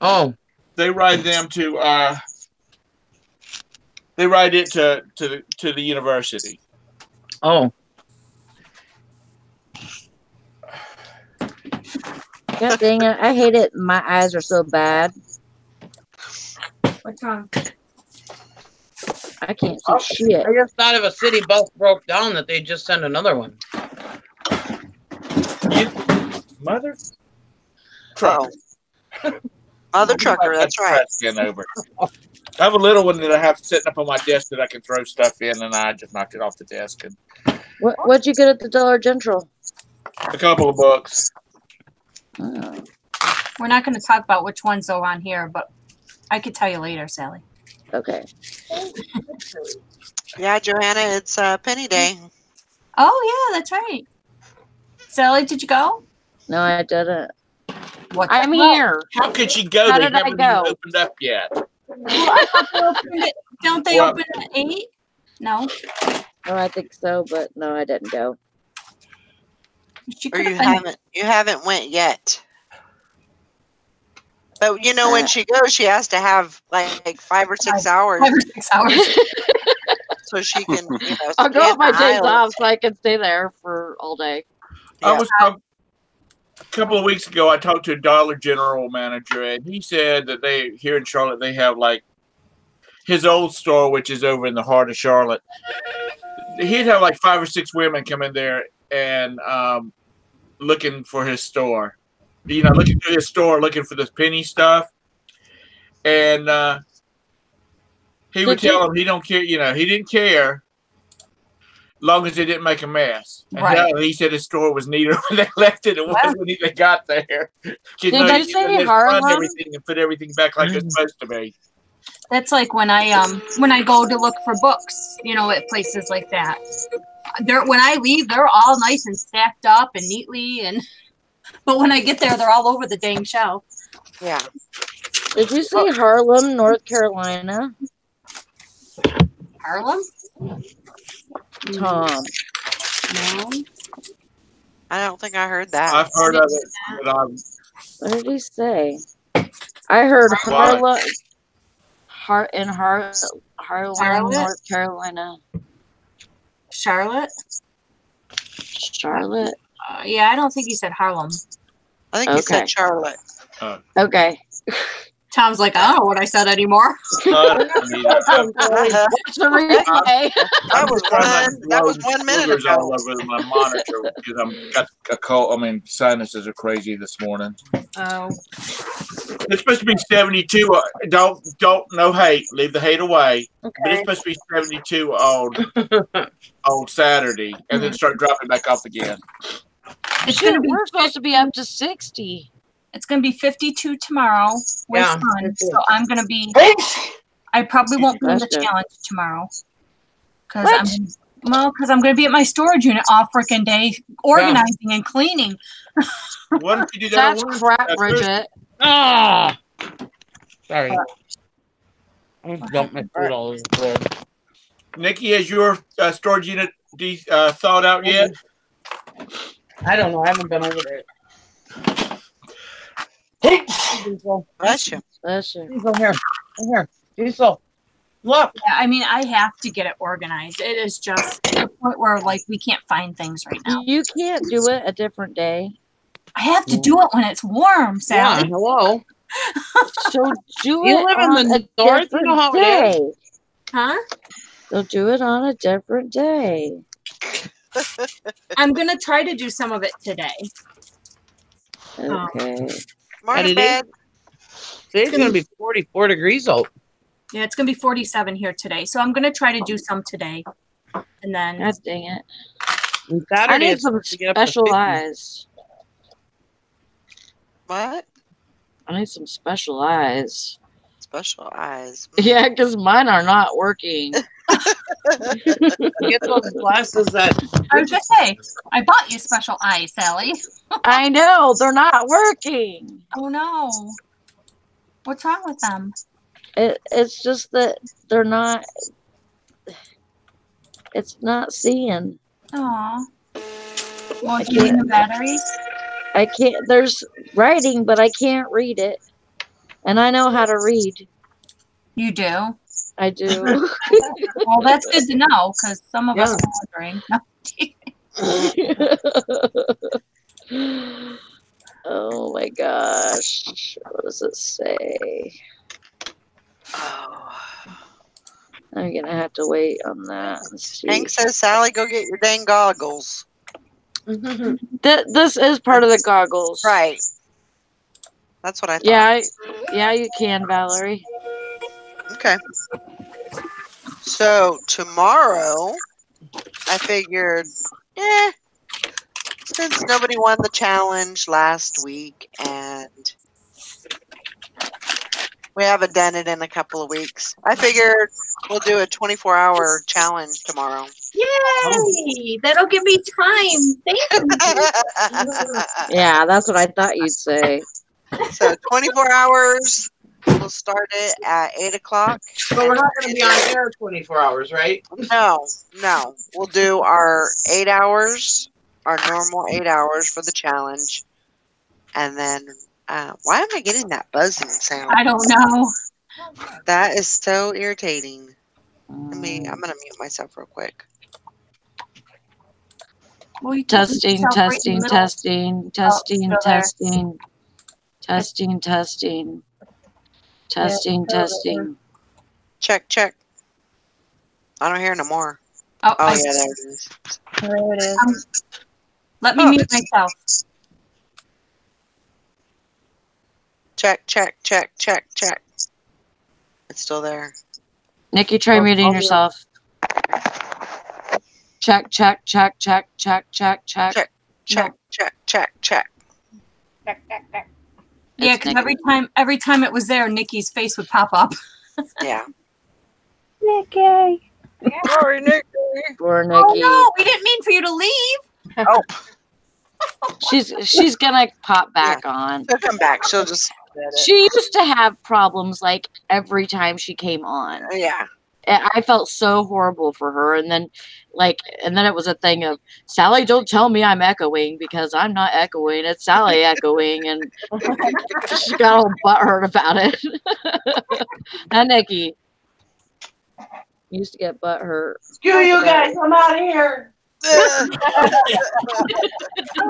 Oh. They ride them to they ride it to the university. Oh. God dang it. I hate it. My eyes are so bad. What's wrong? I can't see shit. I just thought if a city bus broke down that they'd just send another one. Mother trucker. Mother trucker, that's right. Over. I have a little one that I have sitting up on my desk that I can throw stuff in, and I just knocked it off the desk. And What'd you get at the Dollar General? a couple of books. Oh. We're not going to talk about which ones are on here, but I could tell you later, Sally. Okay. Yeah, Joanna, it's Penny Day. Oh, yeah, that's right. Sally, did you go? No, I didn't. What? I'm here. How could she go? How They did I haven't go? even opened up yet. Don't they open at 8? No. Oh, I think so, but no, I didn't go. Or you haven't went yet. But when she goes, she has to have like 5 or 6 hours. 5 or 6 hours. So she can, I'll go scan on my the days aisles. off so I can stay there for all day. I was a couple of weeks ago. I talked to a Dollar General manager, and he said that they here in Charlotte they have like his old store, which is over in the heart of Charlotte. he'd have like 5 or 6 women come in there and looking for his store. Looking through his store, looking for this penny stuff. And he would tell them he don't care. He didn't care, long as they didn't make a mess. And Right. he said his store was neater when they left it. It was when they got there. Did you say Harlem? Everything and put everything back like it's supposed to be. That's like when I go to look for books, at places like that. When I leave, they're all nice and stacked up and neatly, but when I get there, they're all over the dang shelf. Yeah. Did you say Harlem, North Carolina? Harlem? Tom. No. I don't think I heard that. I've heard of it. But What did he say? I heard Harlem. Harlem, Charlotte? North Carolina. Charlotte? Charlotte? Yeah, I don't think he said Harlem. I think he said Charlotte. Okay. Tom's like, I don't know what I said anymore. That was 1 minute ago. All over my monitor because I'm got a cold. Sinuses are crazy this morning. Oh. It's supposed to be 72. Don't no hate. Leave the hate away. Okay. But it's supposed to be 72 on Saturday, and then start dropping back off again. We're supposed to be up to 60. It's going to be 52 tomorrow with sun, so I'm going to be. I probably won't be in the challenge tomorrow because I'm going to be at my storage unit all freaking day organizing and cleaning. Why don't you do that? That's crap, Bridget. Sorry. I just dumped my food all over the floor. Nikki, has your storage unit thawed out yet? I don't know. I haven't been over there. Bless you. Diesel, here. Diesel, look. Yeah, I have to get it organized. It is just to the point where we can't find things right now. You can't do it a different day. I have to do it when it's warm, Sally. Yeah, hello. So do You it live on in the a north, you know how different it is. day. Huh? So do it on a different day. I'm going to try to do some of it today. Okay. Morning, bed. Today's going to be 44 degrees out. Yeah, it's going to be 47 here today. So I'm going to try to do some today. And then. God dang it. And I Saturday need it's some supposed to get up to 50. special eyes. What? I need some special eyes. Special eyes. Yeah, because mine are not working. Get those glasses that. I was going to say, I bought you special eyes, Sally. I know, they're not working. Oh, no. What's wrong with them? It's just that they're not. It's not seeing. Aw. Well, do you need the batteries? I can't. There's writing, but I can't read it. And I know how to read. You do? I do. Well, that's good to know because some of us are wondering. Oh my gosh. What does it say? Oh. I'm going to have to wait on that and see. Hank says, Sally, go get your dang goggles. This is part of the goggles. Right. That's what I thought. Yeah, you can, Valerie. Okay. So tomorrow, I figured, since nobody won the challenge last week and we haven't done it in a couple of weeks, I figured we'll do a 24-hour challenge tomorrow. Yay! That'll give me time. Thank you. Yeah, that's what I thought you'd say. So 24 hours. We'll start it at 8 o'clock. But we're not going to be on air 24 hours, right? No. We'll do our 8 hours, our normal 8 hours for the challenge. And then, why am I getting that buzzing sound? I don't know. That is so irritating. I'm going to mute myself real quick. Well, you Testing. Still there. Check. I don't hear no more. Oh, Oh, yeah, there it is. There it is. let me Oh. mute myself. Check, check, check, check, check. It's still there. Nikki, try muting I'll do it. yourself. Check, check, check, check, check, check, check. Check, check, check, check, check. Yeah, It's because Nikki. every time it was there, Nikki's face would pop up. Yeah. Nikki. Sorry, Nick. Poor Oh Nikki. no, we didn't mean for you to leave. Oh, She's gonna pop back on. she'll come back. She'll just. She used to have problems like every time she came on. Yeah. And I felt so horrible for her. And then it was a thing of, Sally, don't tell me I'm echoing, because I'm not echoing. It's Sally echoing. And she got all butthurt about it. Hi, Nikki. Used to get butthurt. Screw you guys, I'm out of here. I'm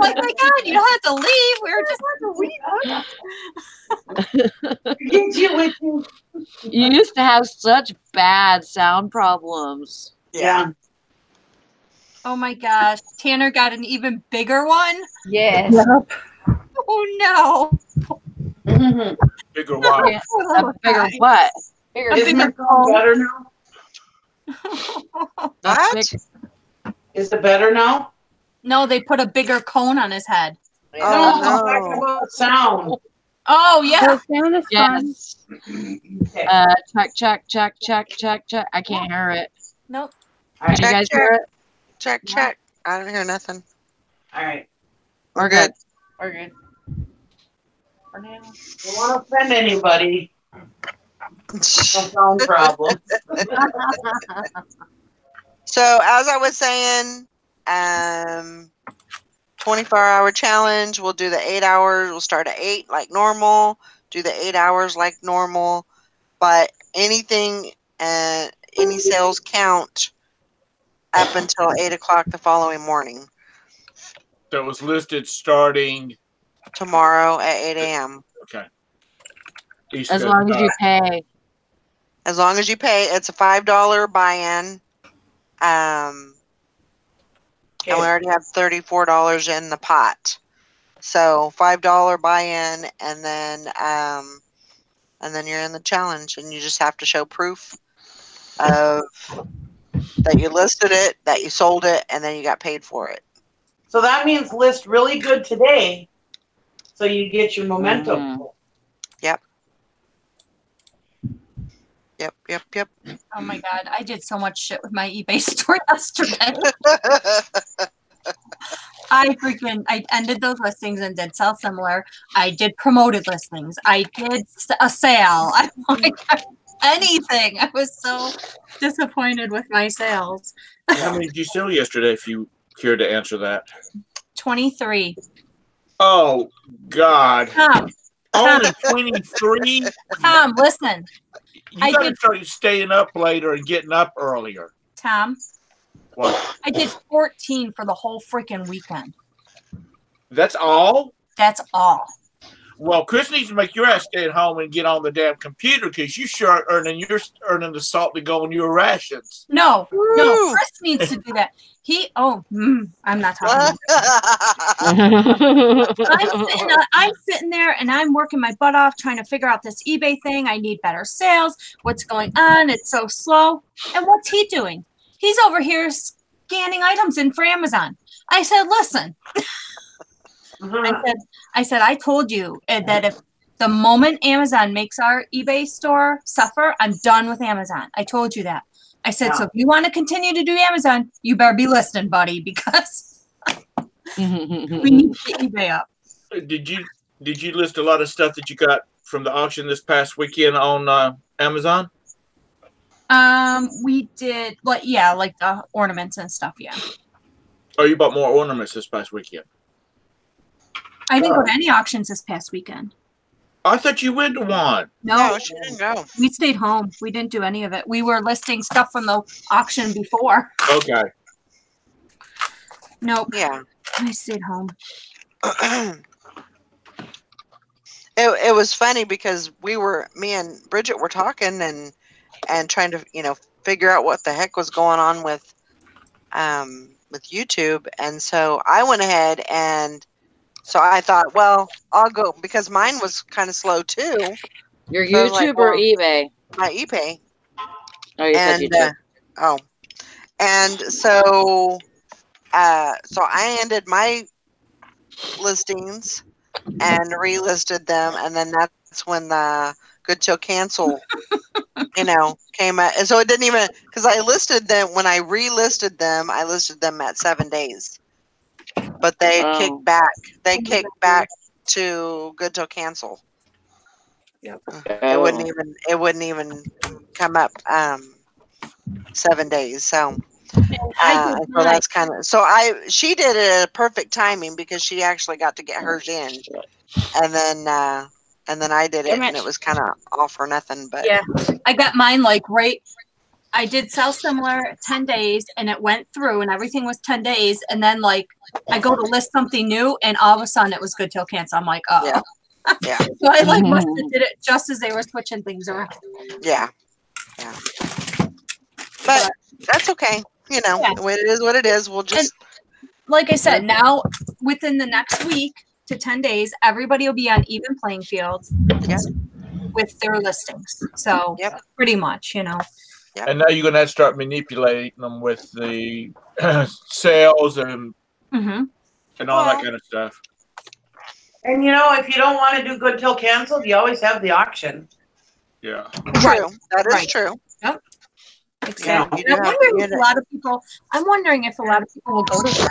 like, my God, you don't have to leave. We were just Get you with you. You used to have such bad sound problems. Yeah. Oh my gosh, Tanner got an even bigger one. Yes. Oh no. Bigger one. A bigger what? Bigger. Is my phone better now? A What? big- Is it better now? No, they put a bigger cone on his head. Oh, I'm talking no. about sound. Oh yeah. Sound is fun. yes. Check, check, check, check, check, check. I can't hear it. Nope. All right. Can you guys Check, hear it? Check, check. I don't hear nothing. All right. We're good. We're good. For now. Don't want to offend anybody. No sound problem. So, as I was saying, 24-hour challenge. We'll do the 8 hours. We'll start at 8 like normal. Do the 8 hours like normal. But anything, any sales count up until 8 o'clock the following morning. That was listed starting. Tomorrow at 8 a.m. Okay. East As Coast long as you time. pay. As long as you pay, it's a $5 buy-in. And we already have $34 in the pot. So $5 buy-in, and then you're in the challenge, and you just have to show proof of that you listed it, that you sold it, and then you got paid for it. So that means list really good today, so you get your momentum. Yep. Oh my God, I did so much shit with my eBay store yesterday. I ended those listings and did sell similar. I did promoted listings. I did a sale. I like anything. I was so disappointed with my sales. How many did you sell yesterday, if you care to answer that? 23. Oh, God. Tom, Only 23? Tom, listen. You got to start staying up later and getting up earlier. Tom, What? I did 14 for the whole freaking weekend. That's all? That's all. Well, Chris needs to make your ass stay at home and get on the damn computer, because you're earning the salt to go in your rations. No, Woo! Chris needs to do that. I'm not talking. I'm sitting there and I'm working my butt off trying to figure out this eBay thing. I need better sales. What's going on? It's so slow. And what's he doing? He's over here scanning items in for Amazon. I said, listen. I said, I told you that if the moment Amazon makes our eBay store suffer, I'm done with Amazon. I told you that. I said, so if you want to continue to do Amazon, you better be listening, buddy, because we need to get eBay up. Did you list a lot of stuff that you got from the auction this past weekend on Amazon? We did, like the ornaments and stuff, yeah. Oh, you bought more ornaments this past weekend? I didn't go to any auctions this past weekend. I thought you went to one. No, she didn't go. we stayed home. We didn't do any of it. We were listing stuff from the auction before. Okay. Nope. Yeah. I stayed home. It was funny because me and Bridget were talking and trying to, figure out what the heck was going on with with YouTube, and so I went ahead and so I thought, well, I'll go because mine was kind of slow too. Your So I was like, YouTube or well, eBay? my ePay, Oh, you said and YouTube. oh, and so I ended my listings and relisted them, and then that's when the good till cancel, came out. And so it didn't even because I listed them when I relisted them, I listed them at 7 days, but they Oh. kicked back. They kicked back to good till cancel. Yep. It wouldn't even come up 7 days. So I did so that's kind of she did it at perfect timing because she actually got to get hers in, and then I did it, and it was kind of all for nothing. But yeah, I got mine like right. I did sell similar 10 days and it went through and everything was 10 days. And then like I go to list something new and all of a sudden it was good till cancel. I'm like, oh. Yeah. So I like must have did it just as they were switching things around. Yeah. But that's okay. The way it is what it is. We'll just like I said, now within the next week to 10 days, everybody will be on even playing fields with their listings. So pretty much, And now you're going to have to start manipulating them with the sales and all that kind of stuff. And if you don't want to do good till canceled, you always have the auction. Yeah. True. That is true. Yep. Exactly. Yeah, I'm wondering if a lot of people will go to that.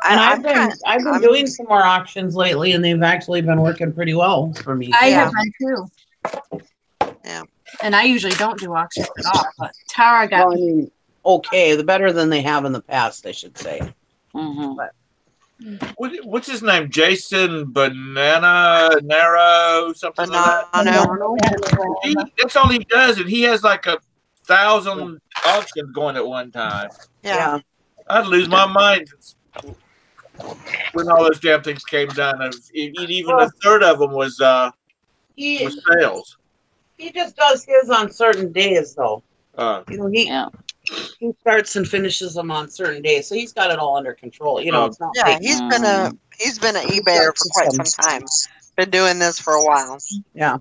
And I've been doing some more auctions lately, and they've actually been working pretty well for me. I have been too. Yeah. And I usually don't do auctions at all, but Tara got okay, the better than they have in the past, I should say. But what's his name? Jason Naro, something like that. That's all he does, and he has like 1,000 auctions going at one time. Yeah. I'd lose my mind when all those damn things came down. Even a third of them was sales. He just does his on certain days, though. He starts and finishes them on certain days, so he's got it all under control. It's not. Yeah, he's been an eBayer for quite some time. Been doing this for a while. Yeah,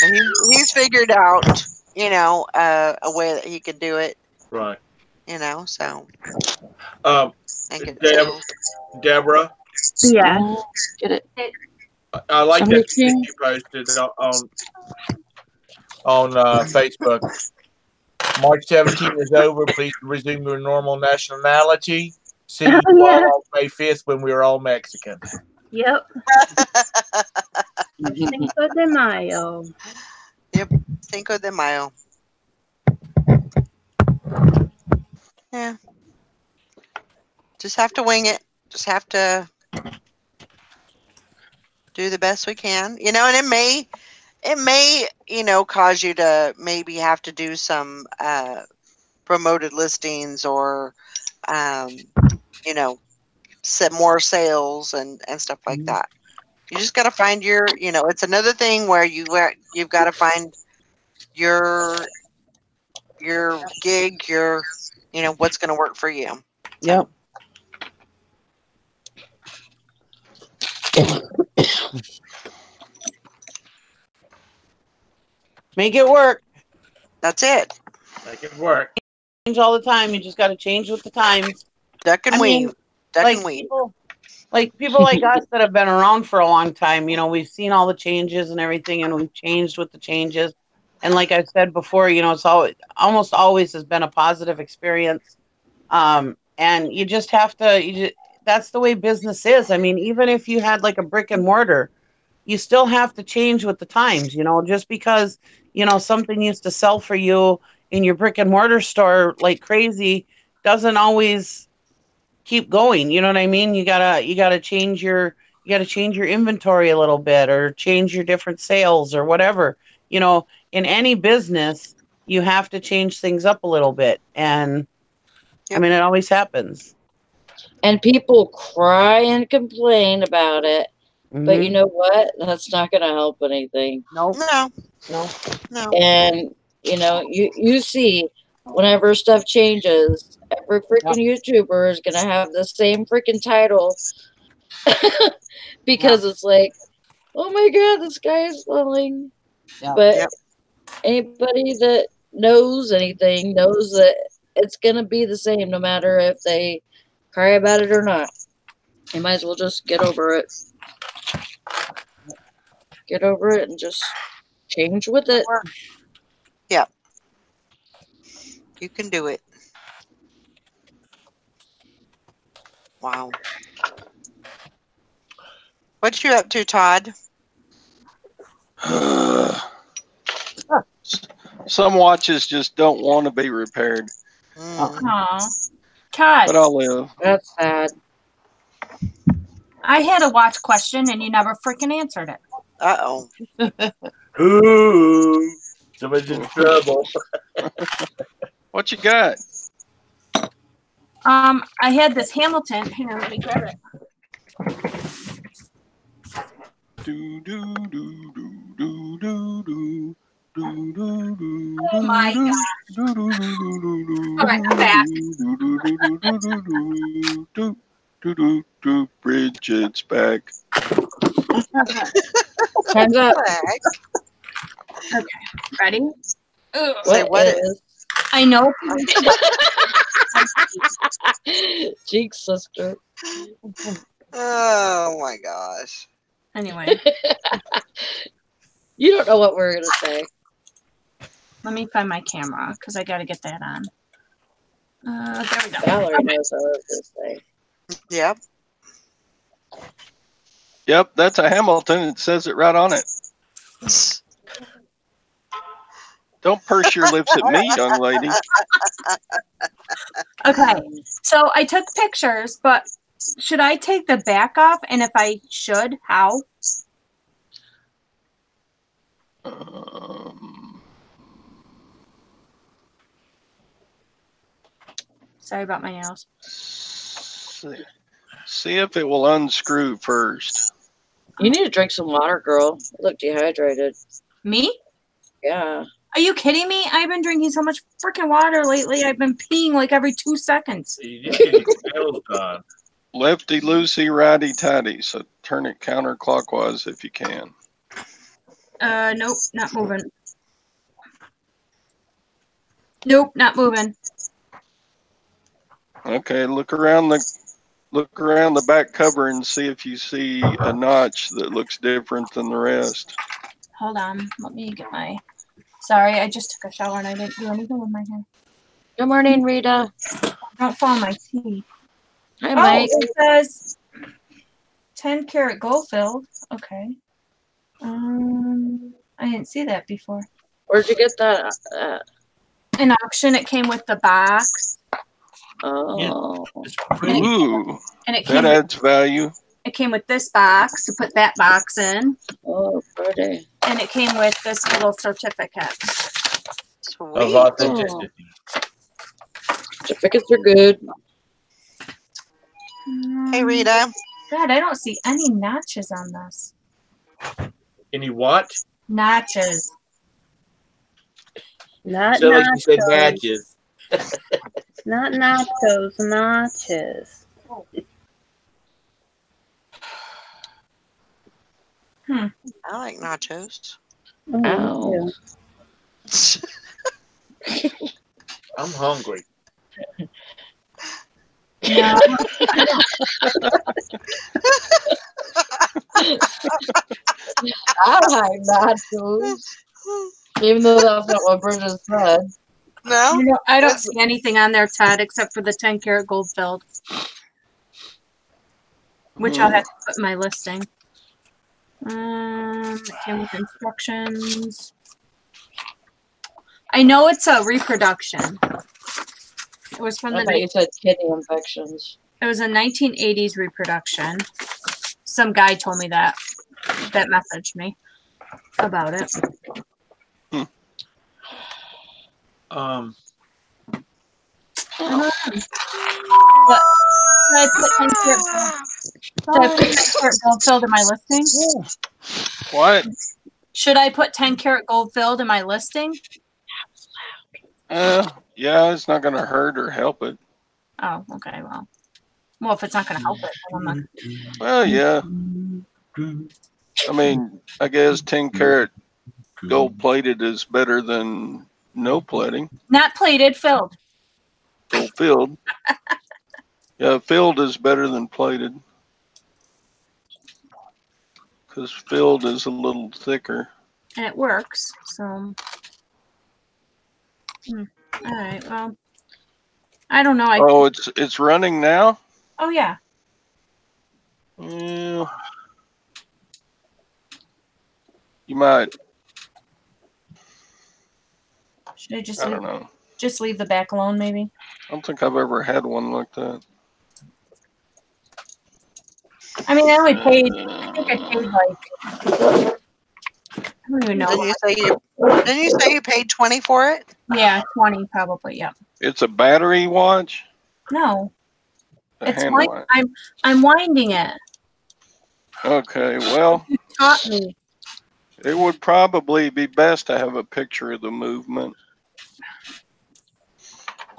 and he's figured out, a way that he could do it. Right. So. Deborah. Yeah. Get it. I like that thing you posted on Facebook. March 17th is over. Please resume your normal nationality. See you all on May 5th when we're all Mexican. Yep. Cinco de Mayo. Yep. Cinco de Mayo. Yeah. Just have to wing it. Just have to do the best we can. And it may, cause you to maybe have to do some promoted listings or, set more sales and stuff like that. You just got to find your, it's another thing where you've got to find your gig, what's going to work for you. Yep. Make it work. That's it. Make it work. Change all the time. You just got to change with the times. Duck and weave. People like us that have been around for a long time, we've seen all the changes and everything, and we've changed with the changes. And like I said before, it's almost always has been a positive experience. And you just have to, that's the way business is. I mean, even if you had like a brick and mortar, you still have to change with the times, just because, something used to sell for you in your brick and mortar store like crazy doesn't always keep going. You know what I mean? You gotta change your inventory a little bit, or change your different sales or whatever. In any business, you have to change things up a little bit. And I mean, it always happens. And people cry and complain about it. But you know what? That's not going to help anything. No. And, you see, whenever stuff changes, every freaking YouTuber is gonna have the same freaking title because it's like, oh my god, the sky is falling. But Yep. anybody that knows anything knows that it's gonna be the same no matter if they cry about it or not. You might as well just get over it. Get over it and just change with it. Yep. You can do it. Wow. What you up to, Todd? Some watches just don't want to be repaired, Aw. Todd, but I'll live. That's sad. I had a watch question and you never freaking answered it. Uh-oh. Ooh, somebody's in trouble. What you got? I had this Hamilton. Hang on, let me grab it. Do do do do do do do. Oh my God. All right, I'm back. Bridget's back. Time's up. Okay, ready? Ugh. Say what it is? I know. Cheeks, sister. Oh my gosh. Anyway, You don't know what we're gonna say. let me find my camera because I got to get that on. There we go. Valerie knows what I was gonna say. Yep. Yep, that's a Hamilton. It says it right on it. Don't purse your lips at me, young lady. Okay, so I took pictures, but should I take the back off? And if I should, how? Sorry about my nails. See if it will unscrew first. You need to drink some water, girl. You look dehydrated. Me? Yeah. Are you kidding me? I've been drinking so much freaking water lately. I've been peeing like every 2 seconds. You need to get your nails done. Lefty loosey, righty tighty. So turn it counterclockwise if you can. Nope, not moving. Nope, not moving. Okay, look around the back cover and see if you see a notch that looks different than the rest. Hold on. Let me get my... Sorry, I just took a shower and I didn't do anything with my hair. Good morning, Rita. Don't fall on my teeth. Hi, Oh, Mike. it says 10 karat gold filled. Okay. I didn't see that before. Where'd you get that? In auction, it came with the box. Oh. It's pretty. Ooh, And it came that adds value. it came with this box to put that box in. Oh, pretty. And it came with this little certificate. Of Sweet. authenticity. Certificates are good. Hey, Rita. God, I don't see any notches on this. Any what? Notches. Not So like you said, nachos. matches. Not nachos, notches. I like nachos. Ow. I'm hungry. No. I like nachos. Even though that's not what Bridget said. No? I don't see anything on there, Todd, except for the 10 karat gold filled. Which I'll have to put in my listing. It came with instructions. I know it's a reproduction. It was from I the thought you said kidney infections. It was a 1980s reproduction. Some guy told me that messaged me about it. What? Should I put 10 karat gold filled in my listing? What? Should I put 10 karat gold filled in my listing? Yeah, it's not going to hurt or help it. Oh, okay. Well, if it's not going to help it, then I'm not. Well, yeah. I mean, I guess 10 karat gold plated is better than no plating. Not plated, filled. Gold filled. Yeah, filled is better than plated. Because filled is a little thicker. And it works. So, all right. Well, I don't know. Oh, it's running now? Oh, yeah. Yeah. You might. Should I I don't know. just leave the back alone, maybe? I don't think I've ever had one like that. I mean, I only paid. I think I paid like. I don't even know. Didn't you say you paid 20 for it? Yeah, 20 probably. Yeah. It's a battery watch? No, A it's hand like watch. I'm winding it. Okay, well, You taught me. it would probably be best to have a picture of the movement.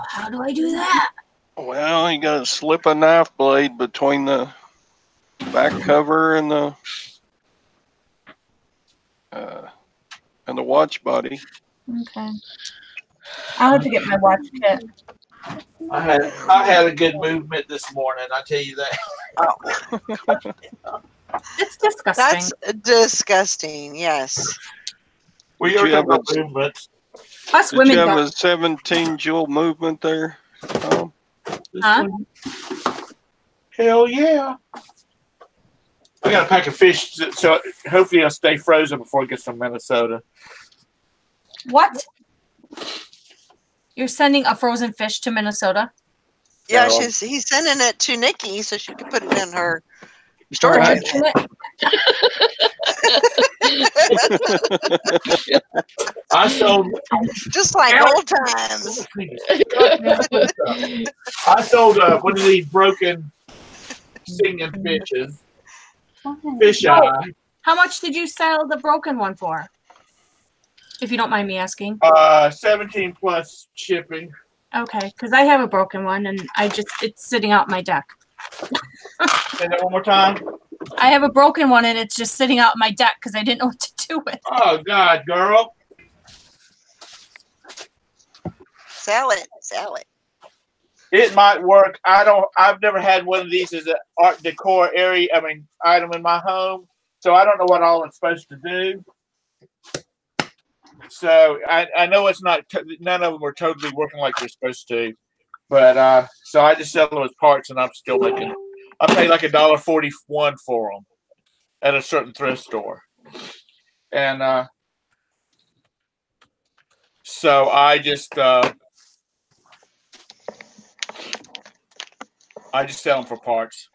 How do I do that? Well, you gotta slip a knife blade between the back cover and the watch body. Okay. I'll have to get my watch kit. I had a good movement this morning. I tell you that. It's disgusting. That's disgusting. Yes. We Did are you talking have about movements. Us Did women you have don't. a 17 jewel movement there, Tom? Huh? Hell yeah. I got a pack of fish, so hopefully it'll stay frozen before it gets to Minnesota. What? You're sending a frozen fish to Minnesota? Yeah, No. he's sending it to Nikki so she can put it in her Garage. storage unit. I sold Just like old times. I sold one of these broken singing fishes. Fish eye. How much did you sell the broken one for? If you don't mind me asking. 17 plus shipping. Okay, because I have a broken one and it's sitting out my deck. Say that one more time. I have a broken one and it's just sitting out my deck because I didn't know what to do with it. Oh God, girl. Sell it. Sell it. It might work. I've never had one of these as an art decor item in my home. So I don't know what all it's supposed to do. So I know it's not, none of them are totally working like they're supposed to. But so I just sell them as parts and I'm still making, I pay like $1.41 for them at a certain thrift store. And so I just sell them for parts.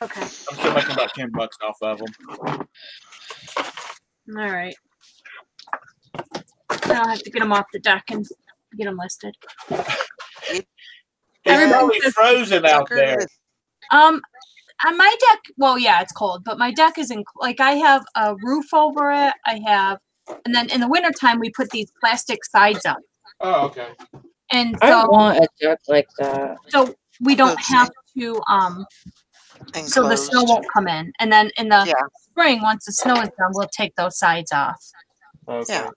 Okay. I'm still making about $10 off of them. All right. I'll have to get them off the deck and get them listed. It's Everybody probably says- frozen out there. On my deck, well, yeah, it's cold, but my deck is like I have a roof over it. And then in the wintertime, we put these plastic sides up. Oh, okay. And I so, want a deck like that. so we don't Let's have to, so the snow Enclosed. won't come in. And then in the Yeah. spring, once the snow is done, we'll take those sides off. Okay. Yeah.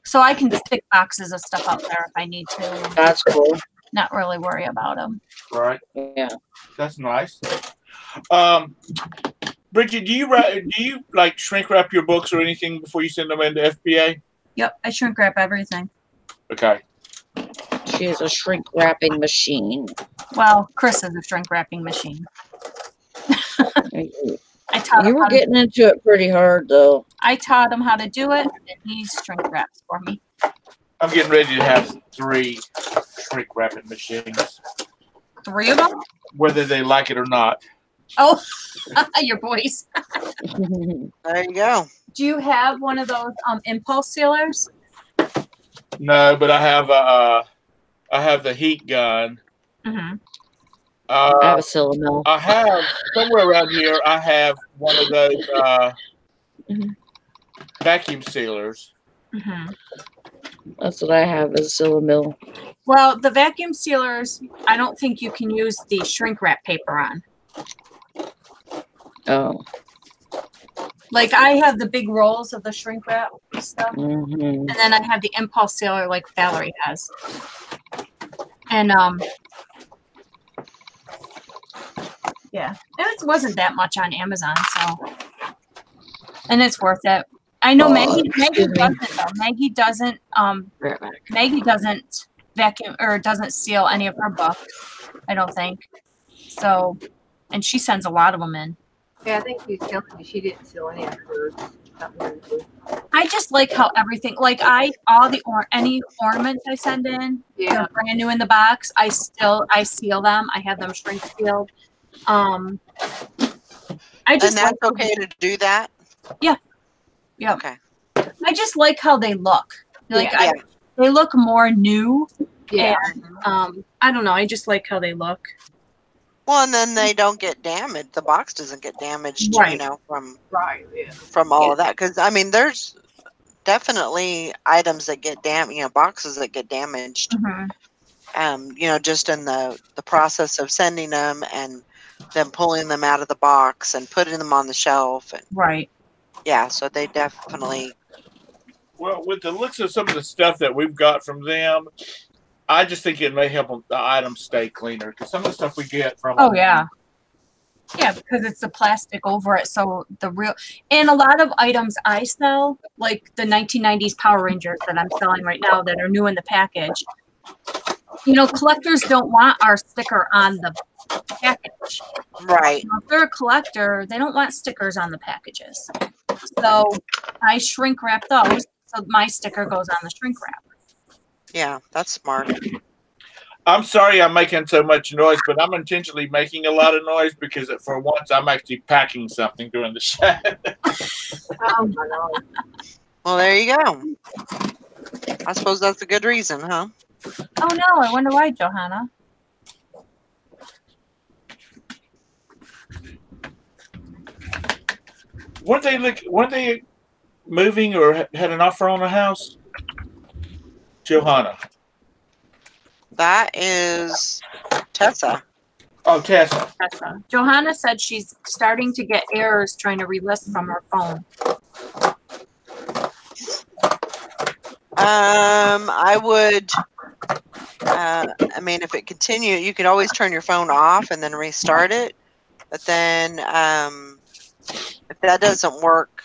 So I can stick boxes of stuff out there if I need to. And That's cool. not really worry about them. Right. Yeah. That's nice. Bridget, do you like shrink wrap your books or anything before you send them into FBA? Yep, I shrink wrap everything. Okay. She is a shrink wrapping machine. Well, Chris is a shrink wrapping machine. You I taught him were getting into it pretty hard, though. I taught him how to do it, and he shrink wraps for me. I'm getting ready to have 3 shrink wrapping machines, 3 of them? whether they like it or not. Oh, your boys. There you go. Do you have one of those impulse sealers? No, but I have the heat gun. Mm-hmm. I have a Sillamel. I have somewhere around here. I have one of those Mhm. vacuum sealers. Mm-hmm. That's what I have is Sillamil. Well, the vacuum sealers, I don't think you can use the shrink wrap paper on. Oh. Like I have the big rolls of the shrink wrap stuff, Mm-hmm. and then I have the impulse sealer like Valerie has. And yeah, it wasn't that much on Amazon, so and it's worth it. I know Maggie doesn't though. Maggie doesn't Maggie doesn't vacuum or doesn't seal any of her books, I don't think. So, and she sends a lot of them in. Yeah, I think she was telling me she didn't seal any of hers. I just like how everything, like any ornaments I send in, they're brand new in the box. I seal them. I have them shrink sealed. I just and that's okay to do that. Yeah. Yeah. Okay. I just like how they look. Like Yeah. they look more new. Yeah. And, I don't know. I just like how they look. Well, and then they don't get damaged. The box doesn't get damaged, Right. you know, from Yeah. from all of that. Because I mean, there's definitely items that get damaged. You know, boxes that get damaged. Mm-hmm. You know, just in the process of sending them and then pulling them out of the box and putting them on the shelf. And, Right. yeah, so they definitely. Well, with the looks of some of the stuff that we've got from them, I just think it may help the items stay cleaner. Because some of the stuff we get from Oh yeah. Yeah, because it's the plastic over it. So and a lot of items I sell, like the 1990s Power Rangers that I'm selling right now that are new in the package. You know, collectors don't want our sticker on the package. Right. You know, if they're a collector, they don't want stickers on the packages. So I shrink wrap those, so my sticker goes on the shrink wrap. Yeah, that's smart. I'm sorry I'm making so much noise, but I'm intentionally making a lot of noise because for once I'm actually packing something during the show. Oh my God. Well, there you go. I suppose that's a good reason, huh? Oh no, I wonder why, Johanna. Weren't they moving or had an offer on a house? Johanna. That is Tessa. Oh, Tessa. Tessa. Johanna said she's starting to get errors trying to relist from her phone. I would. I mean, if it continues, you could always turn your phone off and then restart it. But then, if that doesn't work,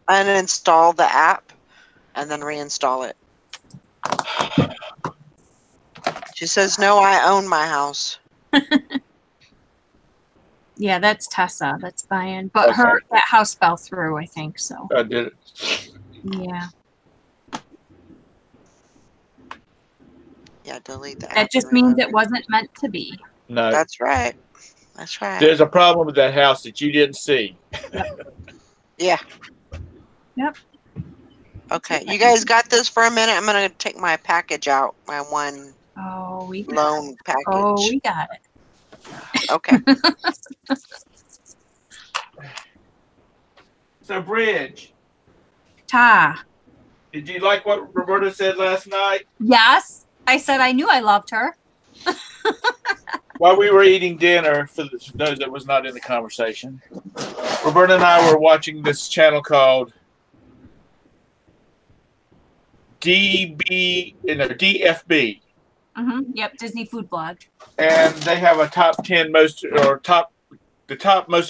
uninstall the app and then reinstall it. She says, "No, I own my house." Yeah, that's Tessa. That's buying, but that house fell through. I think so. I did it. Yeah. Yeah, delete the app. That just means it wasn't meant to be. No. That's right. That's right. There's a problem with that house that you didn't see. Yeah. Yep. Okay, you guys got this for a minute. I'm gonna take my package out. My one loan package. Oh, we got it. Okay. So, Bridge. Ta. Did you like what Roberta said last night? Yes. I said I knew I loved her. While we were eating dinner, for those that was not in the conversation, Roberta and I were watching this channel called DFB. Mm-hmm. Yep, Disney Food Blog. And they have a top 10 most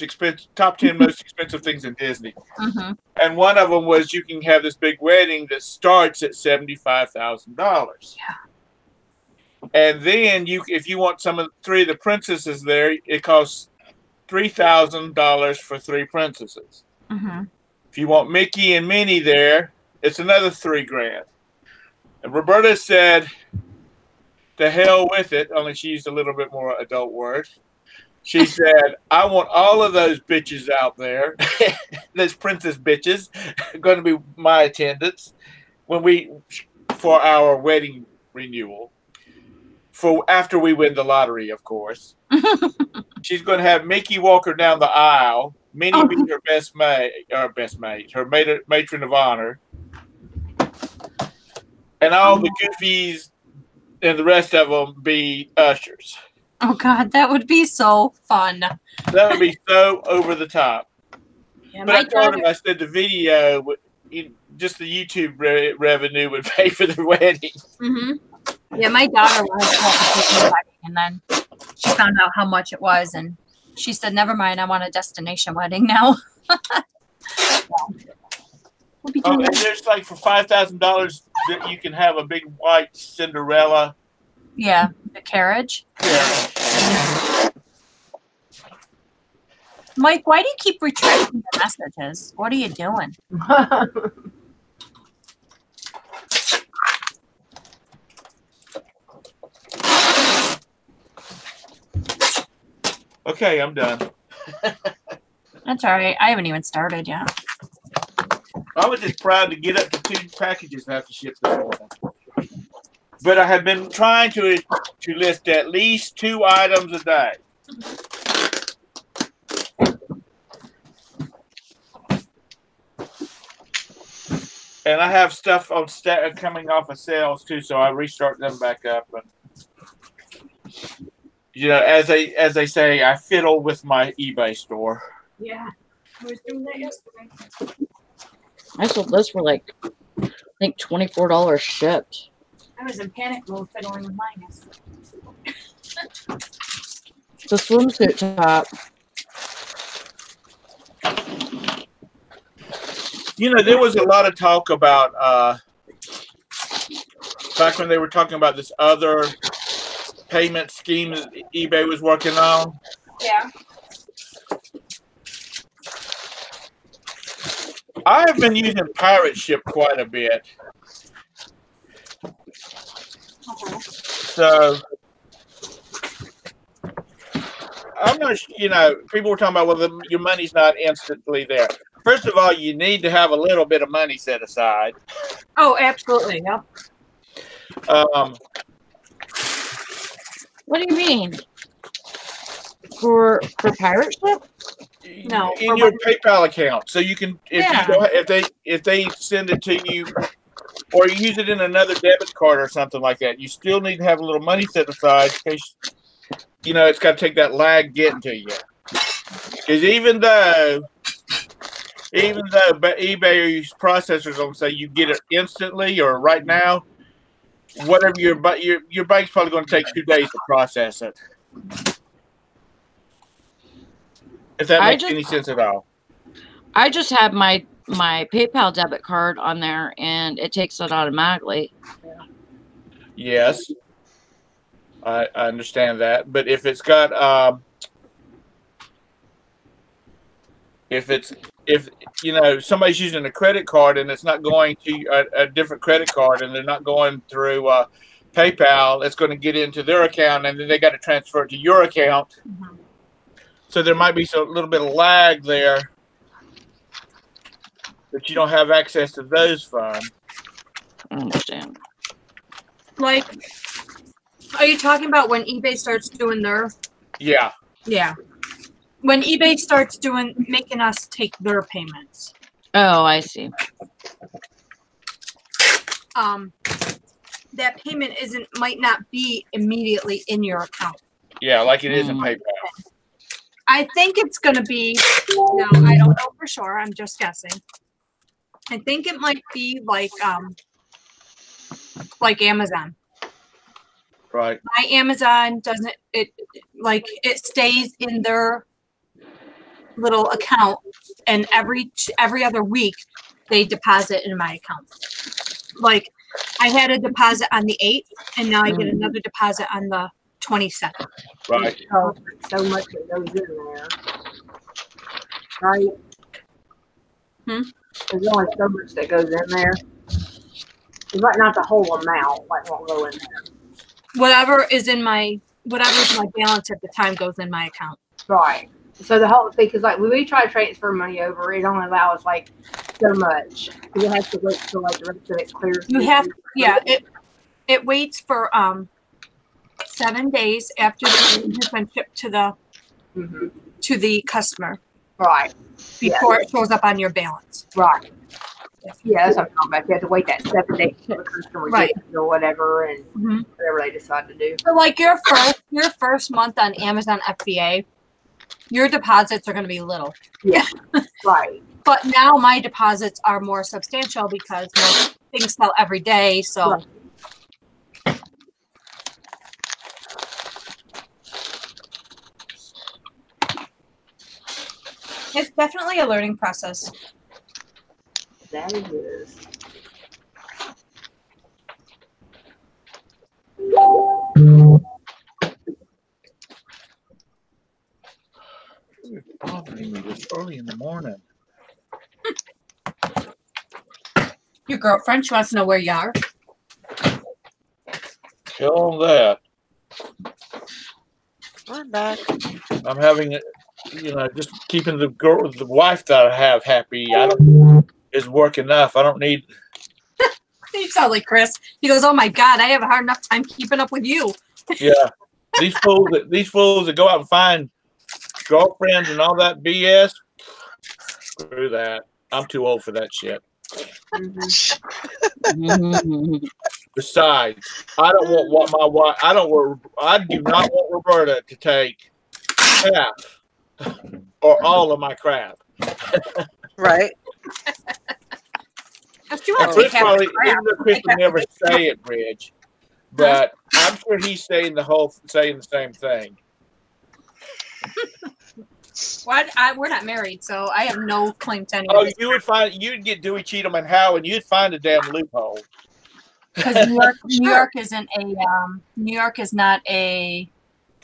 expensive things in Disney. Mm-hmm. And one of them was you can have this big wedding that starts at $75,000. Yeah. And then if you want three of the princesses there, it costs $3,000 for 3 princesses. Mm-hmm. If you want Mickey and Minnie there, it's another $3,000. And Roberta said, "The hell with it." Only she used a little bit more adult word. She said, "I want all of those bitches out there, those princess bitches, going to be my attendants for our wedding renewal. For after we win the lottery, of course." She's going to have Mickey walk her down the aisle, Minnie be her matron of honor, and all the goofies and the rest of them be ushers. Oh God, that would be so fun. That would be so over the top. Yeah, But I told him, I said the video, just the YouTube revenue would pay for the wedding. Mm-hmm. Yeah, my daughter wanted to have a wedding, and then she found out how much it was, and she said, "Never mind, I want a destination wedding now." We'll be doing and there's like for $5,000 that you can have a big white Cinderella. Yeah, the carriage. Yeah. Mike, why do you keep retracting the messages? What are you doing? Okay, I'm done. That's all right. I haven't even started yet. I was just proud to get up to 2 packages I have to ship this morning. But I have been trying to list at least 2 items a day. And I have stuff on coming off of sales too, so I restart them back up. And as they say, I fiddle with my eBay store. Yeah, I was doing that yesterday. I sold this for like, I think $24 shipped. I was in panic mode fiddling with mine yesterday. It's a swimsuit top. There was a lot of talk about back when they were talking about this other payment scheme that eBay was working on. Yeah. I have been using Pirate Ship quite a bit. So I'm not, people were talking about, well, your money's not instantly there. First of all, you need to have a little bit of money set aside. Oh, absolutely. Yep. What do you mean? For Pirate Ship? No. In your PayPal account, so you can, if they send it to you, or you use it in another debit card or something like that, you still need to have a little money set aside because it's got to take that lag getting to you. Because even though eBay processors will say you get it instantly or right now, whatever your bank's probably going to take 2 days to process it. If that makes any sense at all. I just have my PayPal debit card on there, and it takes it automatically. Yes, I understand that. But if it's got if somebody's using a credit card and it's not going to a different credit card and they're not going through PayPal, it's going to get into their account and then they got to transfer it to your account. Mm-hmm. So there might be a little bit of lag there that you don't have access to those funds. I understand. Like, are you talking about when eBay starts doing their? Yeah. Yeah. When eBay starts making us take their payments. Oh, I see. That payment might not be immediately in your account. Yeah, like it is in PayPal. I think it's going to be, no, I don't know for sure. I'm just guessing. I think it might be like Amazon. Right. My Amazon doesn't, it stays in their little account, and every other week they deposit in my account. Like, I had a deposit on the 8th, and now I get another deposit on the 27th. Right. So much that goes in there. Right? There's only so much that goes in there. It's like not the whole amount, like won't go in there. Whatever's my balance at the time goes in my account. Right. So the whole thing, because like when we try to transfer money over, it only allows like so much. You have to wait till like the rest of it clears. It waits for 7 days after the payment has been shipped to the customer. Right. Before it shows up on your balance. Right. Yeah, that's what I'm talking about. You have to wait that 7 days till the customer Right. gets it or whatever, and Mhm. whatever they decide to do. So like your first month on Amazon FBA, your deposits are going to be little. Yeah, right. But now my deposits are more substantial because more things sell every day. So Right. it's definitely a learning process. That it is. It's bothering me this early in the morning. Your girlfriend, she wants to know where you are. Tell them that. I'm back. I'm having it, just keeping the wife that I have happy. I don't is work enough. I don't need. You sound like Chris. He goes, "Oh my God, I have a hard enough time keeping up with you." Yeah, these fools that go out and find girlfriends and all that BS. Screw that. I'm too old for that shit. Besides, I don't want what my wife. I do not want Roberta to take half or all of my crap. Right. She And wants to Chris take half probably, the crap. even though Chris would never say it, Bridge, but I'm sure he's saying the same thing. Well, we're not married, so I have no claim to any Oh, of you'd get Dewey, Cheatham, and Howe, and you'd find a damn loophole. because New York isn't a New York is not a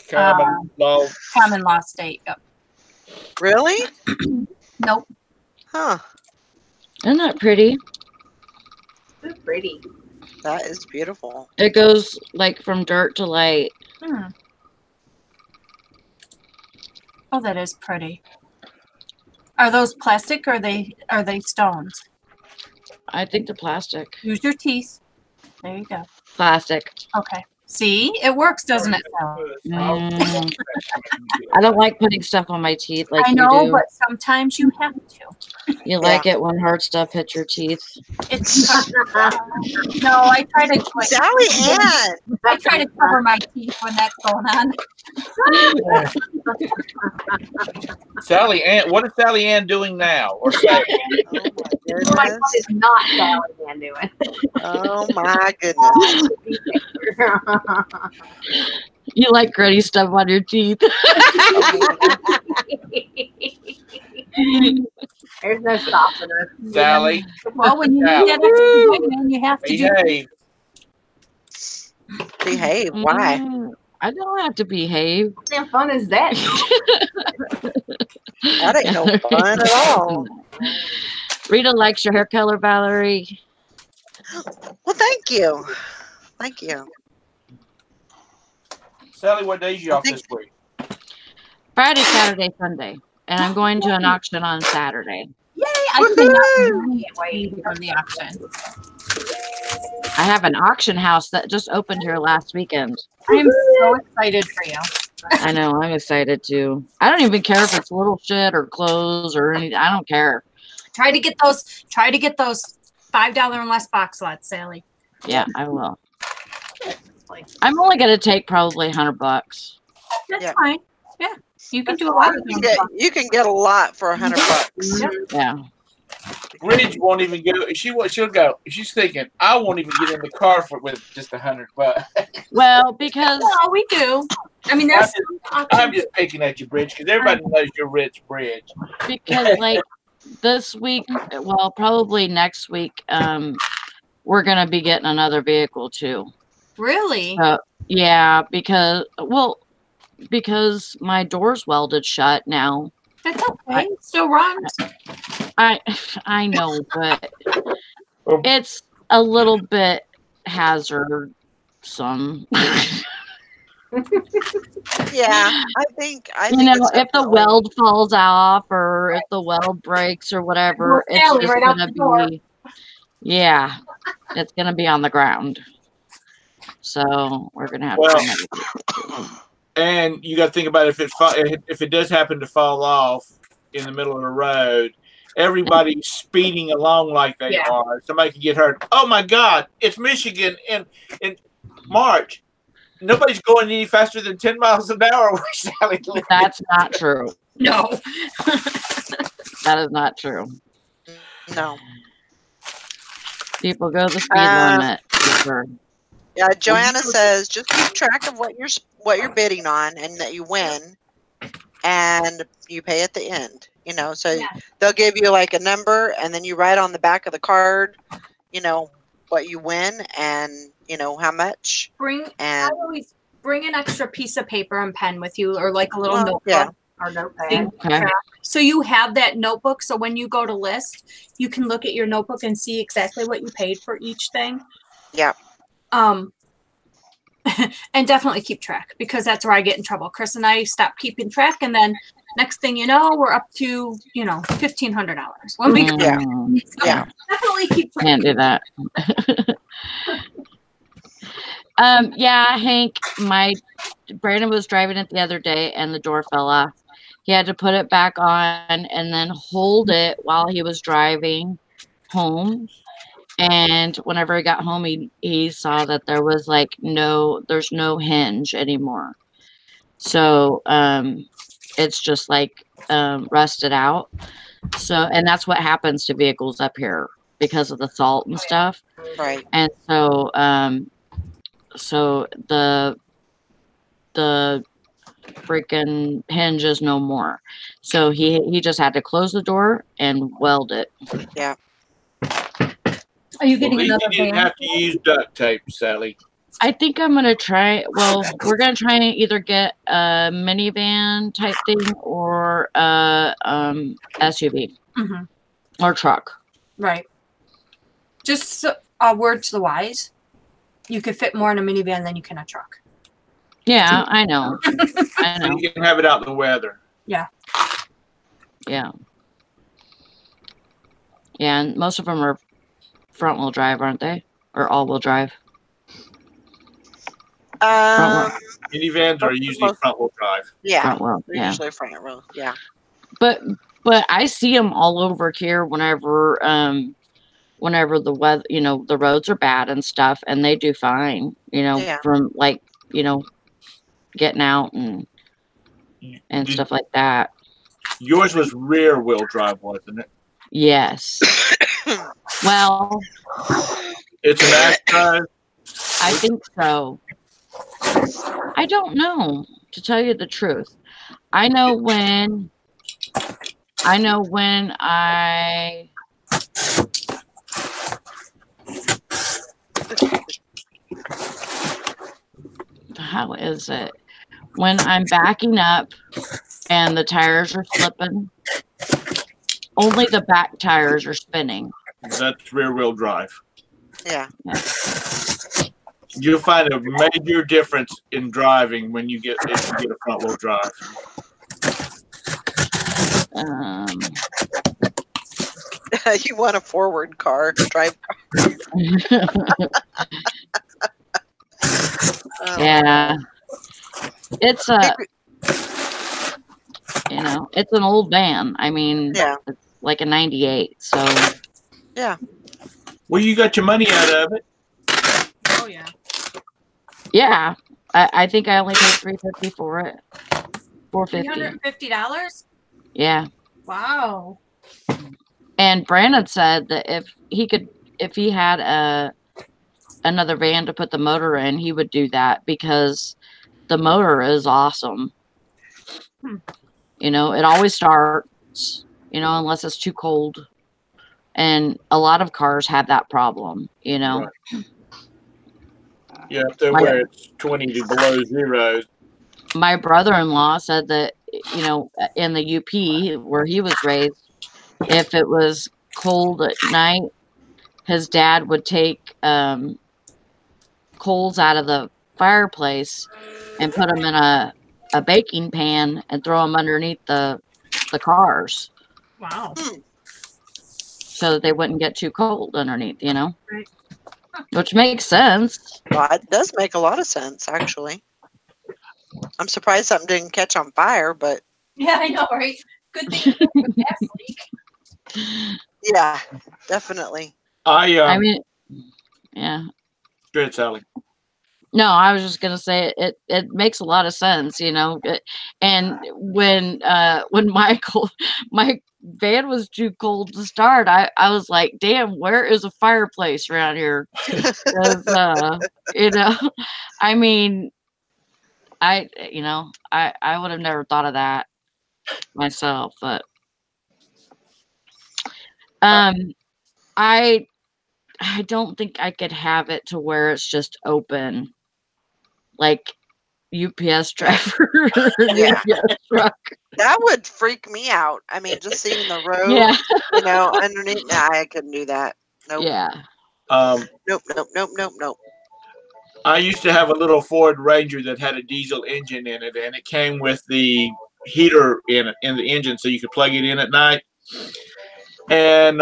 Common law. common law state. Yep. Really? Nope. Huh. Isn't that pretty? So pretty. That is beautiful. It goes like from dirt to light. Oh, that is pretty. Are those plastic or are they stones? I think the plastic. Use your teeth. There you go. Plastic. Okay. See, it works, doesn't it, Sal? Mm. I don't like putting stuff on my teeth like I know, you do. but sometimes you have to. You like it when hard stuff hits your teeth. It's no, I try to Sally Ann. I try to cover my teeth when that's going on. Sally Ann, what is Sally Ann doing now? Or saying? Oh What my goodness. is not Sally Ann doing? Oh my goodness. You like gritty stuff on your teeth. There's no stopping her. Sally, Well, when you need that extra vitamin, you have to do. behave. Behave. Why? I don't have to behave. What damn fun is that? That ain't no fun at all. Rita likes your hair color, Valerie. Well, thank you. Thank you. Sally, what days you off this week? Friday, Saturday, Sunday. And I'm going to an auction on Saturday. Yay! I cannot wait for the auction. I have an auction house that just opened here last weekend. I am so excited for you. I know, I'm excited too. I don't even care if it's little shit or clothes or anything. I don't care. Try to get those $5 and less box lots, Sally. Yeah, I will. I'm only going to take probably $100. That's Yeah. fine. Yeah. You can do a lot of things. You can get a lot for $100. Yep. Yeah. Bridge won't even go. She'll go. She's thinking, I won't even get in the car with just $100. Well, because No, we do. I mean, that's I'm just picking at you, Bridge, because everybody knows you're rich, Bridge. like this week, well, probably next week, we're going to be getting another vehicle too. really. Yeah, because my door's welded shut now. That's okay. It still runs. I know, but it's a little bit hazard. Yeah, I think You know, it's if the definitely- weld falls off or if the weld breaks or whatever, Well, it's Sally, just right out gonna the door. be, yeah, it's gonna be on the ground. So we're gonna have Well, to find another. And you got to think about if it does happen to fall off in the middle of the road, everybody's speeding along like they Yeah. are. Somebody could get hurt. Oh my God! It's Michigan in March. Nobody's going any faster than 10 miles an hour where Sally lives. That's not true. No. That is not true. No. People go the speed limit. For sure. Yeah, Joanna says just keep track of what you're bidding on and that you win, and you pay at the end. You know, so Yeah. they'll give you like a number, and then you write on the back of the card, you know, what you win and you know how much. I And always bring an extra piece of paper and pen with you, or like a little notebook. yeah, Or notepad. thing to Okay. track. So you have that notebook. So when you go to list, you can look at your notebook and see exactly what you paid for each thing. yeah, And definitely keep track, because that's where I get in trouble. Chris and I stopped keeping track, and then next thing you know, we're up to $1,500 when we go. Yeah. So yeah. definitely keep track. Can't do that. Yeah, Hank, Brandon was driving it the other day and the door fell off. He had to put it back on and then hold it while he was driving home. And whenever he got home, he saw that there was there's no hinge anymore. So it's just rusted out. So, and that's what happens to vehicles up here because of the salt and stuff. Right. And so so the freaking hinge is no more. So he just had to close the door and weld it. Yeah. Are you Well, getting at least another you didn't van? have to use duct tape, Sally. I think I'm gonna try. Well, we're gonna try and either get a minivan type thing or a SUV Mhm. or truck. Right. Just a word to the wise. You could fit more in a minivan than you can a truck. Yeah, I know. I So know. you can have it out in the weather. Yeah. Yeah, and most of them are front wheel drive, aren't they? Or all wheel drive? Um, Minivans are usually front wheel drive. yeah, Front wheel. they're Yeah. usually front row. Yeah. But I see them all over here whenever the weather, the roads are bad and stuff, and they do fine, Yeah. from getting out and stuff like that. Yours was rear wheel drive, wasn't it? Yes. Well, It's an Astra. I think so. I don't know, to tell you the truth. I know when I how is it? When I'm backing up and the tires are slipping, only the back tires are spinning. That's rear wheel drive. Yeah. You'll find a major difference in driving when you get a front wheel drive. You want a forward car, drive car. Yeah. It's it's an old van. I mean, Yeah. it's like a 98. So Yeah. Well, you got your money out of it. Oh yeah. yeah, I think I only paid $350 for it. $450. $350? Yeah. Wow. And Brandon said that if he had another van to put the motor in, he would do that because the motor is awesome. It always starts, unless it's too cold. And a lot of cars have that problem, Right. Yeah, if they're where it's 20 to below zero. My brother-in-law said that, in the UP where he was raised, if it was cold at night, his dad would take coals out of the fireplace and put them in a baking pan and throw them underneath the cars. Wow. So that they wouldn't get too cold underneath, Right. Which makes sense. Well, it does make a lot of sense, actually. I'm surprised something didn't catch on fire, but Yeah, I know, right? Good thing it was a gas leak. Yeah, definitely. I mean, yeah. Go ahead, Sally. No, I was just gonna say it makes a lot of sense, you know. And when Michael my van was too cold to start, I was like, damn, where is a fireplace around here? 'Cause, you know, I mean, I would have never thought of that myself, but um, I I don't think I could have it to where it's just open, like UPS driver or Yeah, UPS truck. that would freak me out. I mean, just seeing the road, Yeah, underneath. Nah, I couldn't do that. Nope. yeah. Nope. Nope. Nope. Nope. Nope. I used to have a little Ford Ranger that had a diesel engine in it, and it came with the heater in the engine, so you could plug it in at night. And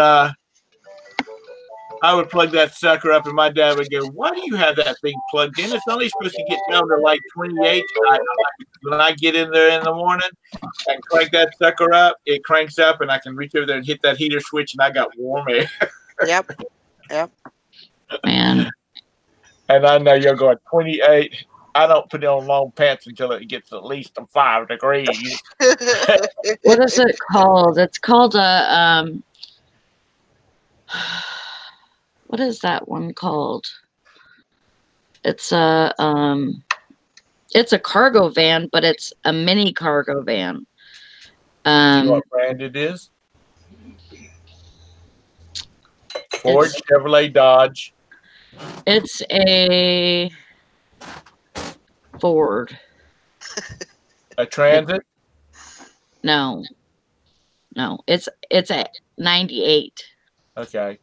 I would plug that sucker up, and my dad would go, "Why do you have that thing plugged in? It's only supposed to get down to like 28." When I get in there in the morning and crank that sucker up, it cranks up, and I can reach over there and hit that heater switch, and I got warm air. Yep. Yep. Man. And I know you're going 28. I don't put on long pants until it gets at least 5 degrees. What is it called? It's called a what is that one called? It's a cargo van, but it's a mini cargo van. Do you know what brand it is? Ford, Chevrolet, Dodge. It's a Ford. A Transit? No. It's a 98. Okay.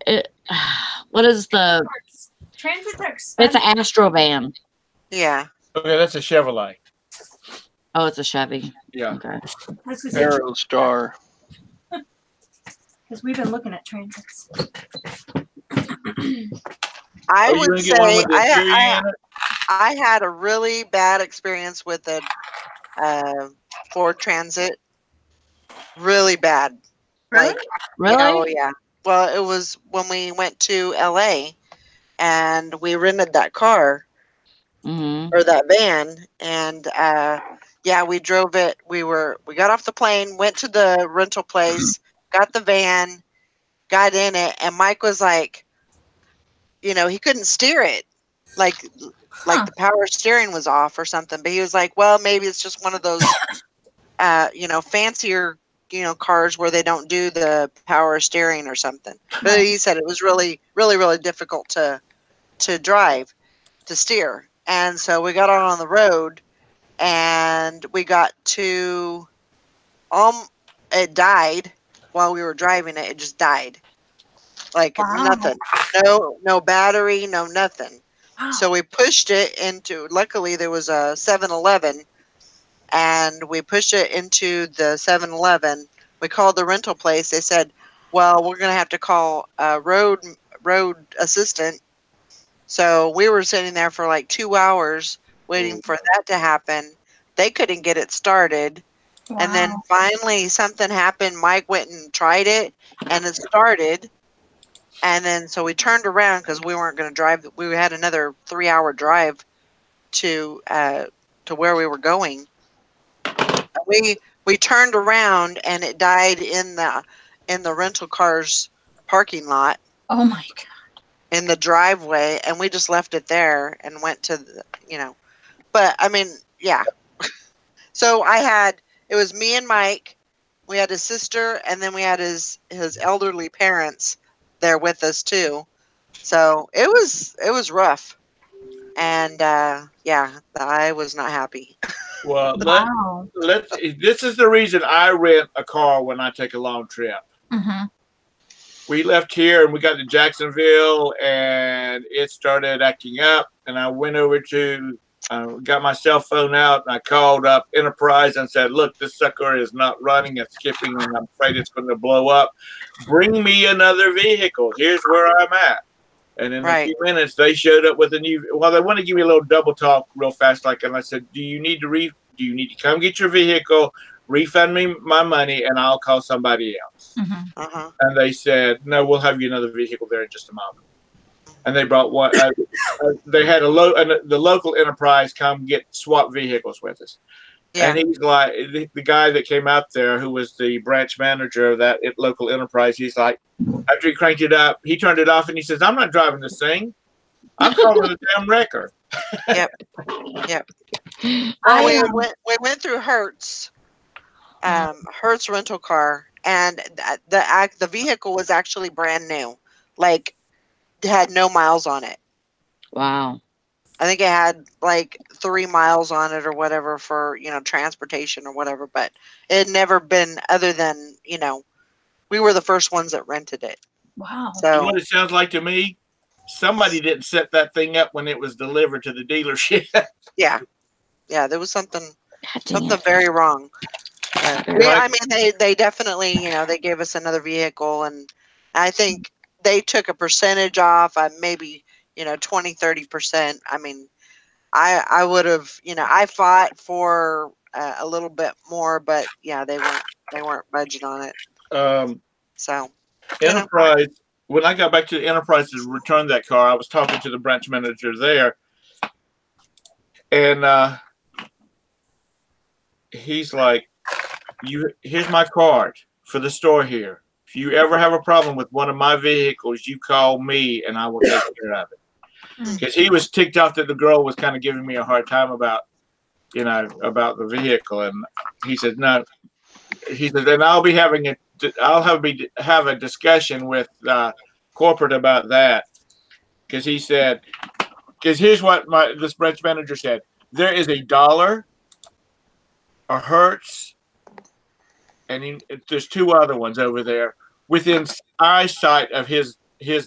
It what is the Transits are expensive. it's an Astro van. Yeah. Okay, that's a Chevrolet. Oh, it's a Chevy. Yeah. Okay. Aerostar. Because we've been looking at transits. I Oh, you would gonna get one say with the interior in it? I had a really bad experience with a Ford Transit. Really bad. Really? Like, Really? yeah, oh yeah. Well, it was when we went to LA and we rented that car Mm-hmm. or that van, and yeah, we drove it. We got off the plane, went to the rental place, got the van, got in it, and Mike was like, he couldn't steer it. Like Huh. the power steering was off or something. But he was like, well, maybe it's just one of those fancier, cars where they don't do the power steering or something. But he said it was really, really, really difficult to drive, to steer. And so we got on the road and we got to it died while we were driving it. It just died. Like nothing. No battery, no nothing. Wow. So we pushed it into, luckily there was a 7-Eleven, and we pushed it into the 7-Eleven. We called the rental place. They said, well, we're going to have to call a road assistant. So we were sitting there for like 2 hours waiting for that to happen. They couldn't get it started. Wow. And then finally something happened. Mike went and tried it and it started. And then so we turned around because we weren't going to drive. We had another 3-hour drive to where we were going. We turned around and it died in the rental car's parking lot Oh my god. in the driveway, and we just left it there and went to But I mean, yeah. So it was me and Mike. We had his sister, and then we had his elderly parents there with us too. So it was rough, and yeah, I was not happy. Well, Wow. this is the reason I rent a car when I take a long trip. Mm-hmm. We left here and we got to Jacksonville and it started acting up. And I went over to, got my cell phone out and I called up Enterprise and said, look, this sucker is not running, it's skipping, and I'm afraid it's going to blow up. Bring me another vehicle. Here's where I'm at. And in a few minutes, they showed up with a new. Well, they want to give me a little double talk real fast, and I said, "Do you need to Do you need to come get your vehicle, refund me my money, and I'll call somebody else? Uh-huh. And they said, no, we'll have you another vehicle there in just a moment. And they brought one. They had the local enterprise come get swap vehicles with us. Yeah. And he's like, the guy that came out there, who was the branch manager of that local enterprise, he's like, after he cranked it up, he turned it off and he says, I'm not driving this thing. I'm calling the damn wrecker. Yep. Yep. We went through Hertz, Hertz rental car, and the vehicle was actually brand new. Like, it had no miles on it. Wow. I think it had like 3 miles on it or whatever for, transportation or whatever, but it had never been other than, we were the first ones that rented it. Wow. You know So, what it sounds like to me? Somebody didn't set that thing up when it was delivered to the dealership. yeah. Yeah, there was something God dang it. very wrong. Right. I mean, they definitely, they gave us another vehicle, and I think they took a percentage off, maybe, 20, 30%. I mean, I would have, I fought for a little bit more, but yeah, they weren't budging on it. So, Enterprise, when I got back to the Enterprise to return that car, I was talking to the branch manager there, and he's like, here's my card for the store here. If you ever have a problem with one of my vehicles, you call me and I will take care of it. Because he was ticked off that the girl was kind of giving me a hard time about the vehicle, and he said no. He said, and I'll have a discussion with corporate about that, because he said, because here's what this branch manager said: there is a Dollar, a Hertz, and there's 2 other ones over there within eyesight of his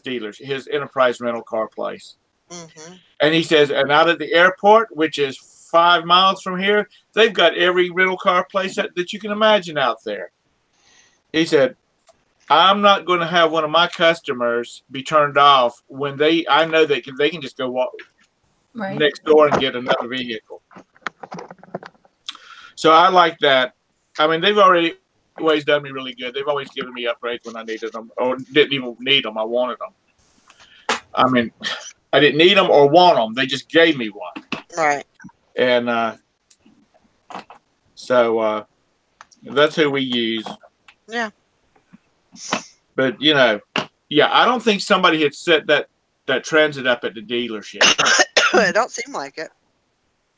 dealers, his enterprise rental car place. Mm-hmm. And he says, and out at the airport, which is 5 miles from here, they've got every rental car place that you can imagine out there. He said, I'm not going to have one of my customers be turned off when I know they can just go walk next door and get another vehicle. So I like that. I mean, they've always done me really good. They've always given me upgrades when I needed them, or didn't even need them. I wanted them. I mean, I didn't need them or want them. They just gave me one. Right. And so that's who we use. Yeah. But yeah, I don't think somebody had set that transit up at the dealership. It don't seem like it.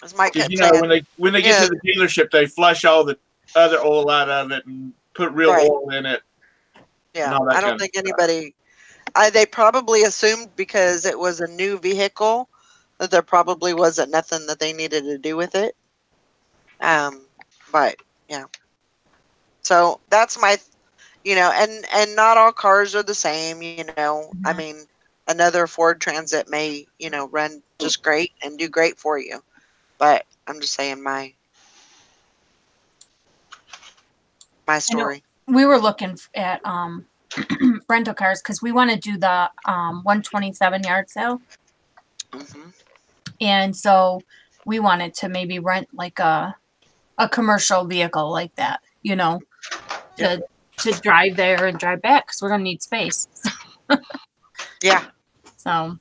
As Mike kept You know, saying, when they get to the dealership, they flush all the other oil out of it and put real oil in it. Yeah, I don't think anybody. They probably assumed because it was a new vehicle that there probably wasn't nothing that they needed to do with it. But yeah. So that's my, and not all cars are the same. I mean, another Ford Transit may, run just great and do great for you. But I'm just saying my story. We were looking at rental cars because we want to do the 127 yard sale. Mm-hmm. And so we wanted to maybe rent like a commercial vehicle like that, to drive there and drive back because we're going to need space. Yeah. So.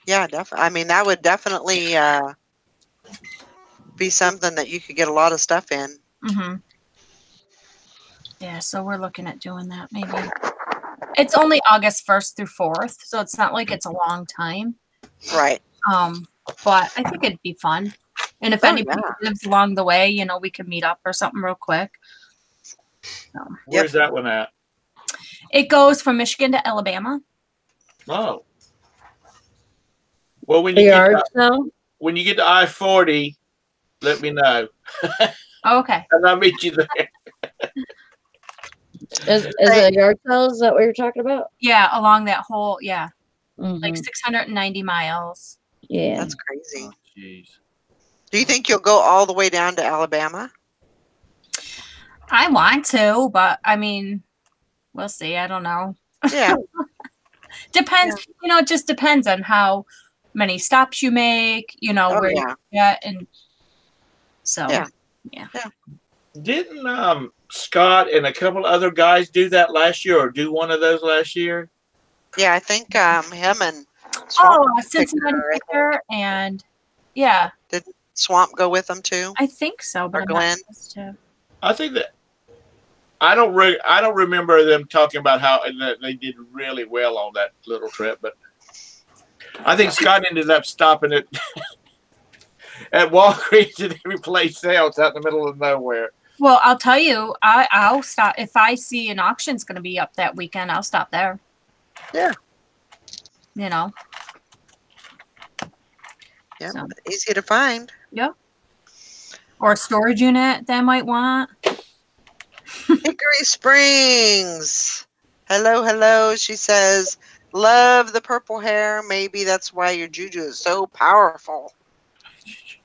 Yeah, definitely. I mean, that would definitely be something that you could get a lot of stuff in. Mm-hmm. Yeah, so we're looking at doing that maybe. It's only August 1st through 4th, so it's not like it's a long time. Right. But I think it'd be fun. And if anybody lives along the way, we could meet up or something real quick. So. Where's that one at? It goes from Michigan to Alabama. Oh. Well, when you get to I-40, let me know. Oh, okay. And I'll meet you there. Is it a yard sale? Is that what you're talking about? Yeah, along that whole, Mm-hmm. like 690 miles. Yeah. That's crazy. Oh, jeez. Do you think you'll go all the way down to Alabama? I want to, but I mean, we'll see. I don't know. Yeah. Depends. Yeah. It just depends on how many stops you make, where you get, and so. Yeah. Didn't Scott and a couple other guys do that last year, or do one of those last year? Yeah, I think him and Swamp, Cincinnati Picker, Picker, and yeah, did Swamp go with them too? I think so. But Or I'm not Glenn? positive. I think that I don't remember them talking about how that they did really well on that little trip, but I think Scott ended up stopping it at Walgreens and every place else out in the middle of nowhere. Well, I'll tell you, I'll stop if I see an auction's going to be up that weekend. I'll stop there. Yeah. You know. Yeah, So. easy to find. Yep. Or a storage unit they might want. Hickory Springs. Hello, hello. She says, love the purple hair. Maybe that's why your juju is so powerful.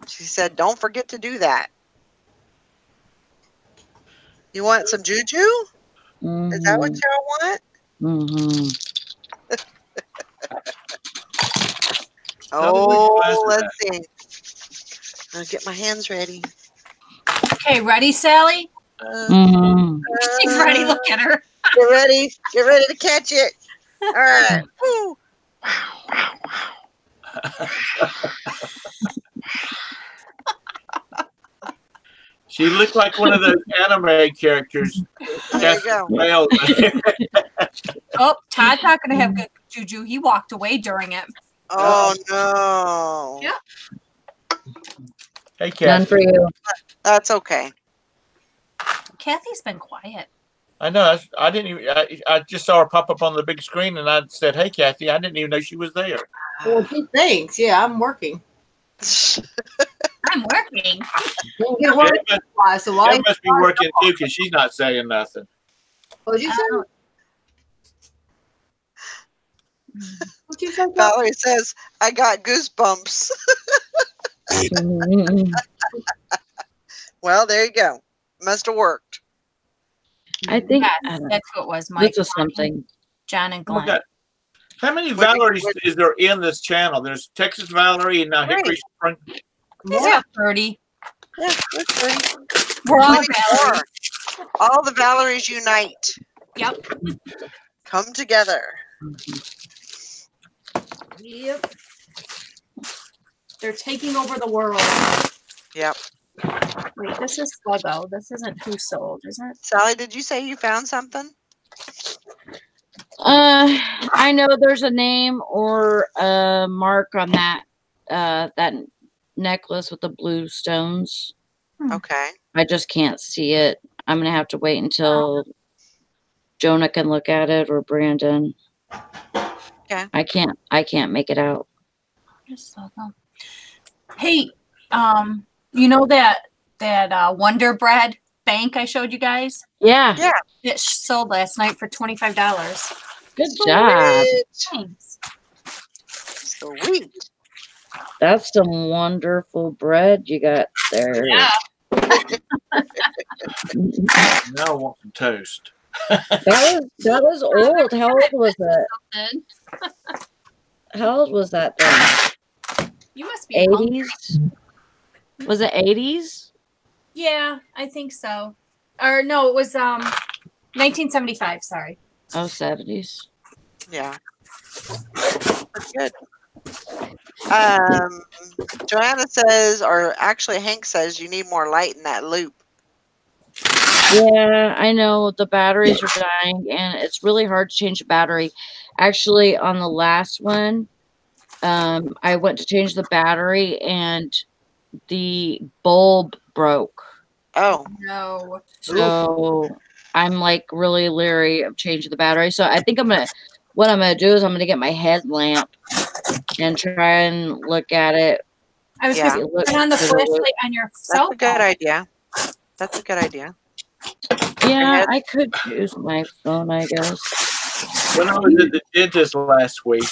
She said, don't forget to do that. You want some juju? Is that what y'all want? Mm-hmm. Oh, let's see. I'll get my hands ready. Okay, ready, Sally? She's ready. Look at her. Get ready. Get ready to catch it. All right. Woo. Wow, wow, She looked like one of those anime characters. There you go. Oh, Todd's not going to have good juju. He walked away during it. Oh, no. Yep. Hey, Kathy. None for you. That's okay. Kathy's been quiet. I know. I didn't even. I just saw her pop up on the big screen, and I said, "Hey, Kathy." I didn't even know she was there. Well, gee, thanks. Yeah, I'm working. I'm working. Didn't get work. So why? She must be working too, because she's not saying nothing. What'd you say? What'd you say? Valerie says, I got goosebumps. Well, there you go. Must have worked. I think Yes, that's what it was. Mike, this was something. John, and Oh my Glenn. God. How many Valeries is there in this channel? There's Texas Valerie and now Hickory Spring. These are 30. Yeah, that's pretty. We're all 24. All the Valeries unite. Yep. Come together. Yep. They're taking over the world. Yep. Wait, this is Sluggo. This isn't Who Sold, is it? Sally, did you say you found something? I know there's a name or a mark on that that necklace with the blue stones. Okay. I just can't see it. I'm gonna have to wait until Jonah can look at it or Brandon. Okay. I can't make it out. Just Sluggo. Hey, you know that Wonder Bread bank I showed you guys? Yeah. Yeah. It sold last night for $25. Good job. Thanks. Sweet. That's some wonderful bread you got there. Yeah. Now I want some toast. That was old. How old was it? How old was that thing? You must be hungry. 80s? Was it 80s? Yeah, I think so. Or no, it was 1975. Sorry. Oh, 70s. Yeah. That's good. Joanna says, or actually Hank says, you need more light in that loop. Yeah, I know the batteries are dying and it's really hard to change the battery. Actually, on the last one, I went to change the battery and the bulb broke. Oh. No. So I'm like really leery of changing the battery. So I think what I'm gonna do is I'm gonna get my headlamp and try and look at it. I was Yeah. going to turn on the flashlight on your cell That's a good phone. idea. That's a good idea. Yeah, I could use my phone, I guess. When I was at the dentist last week,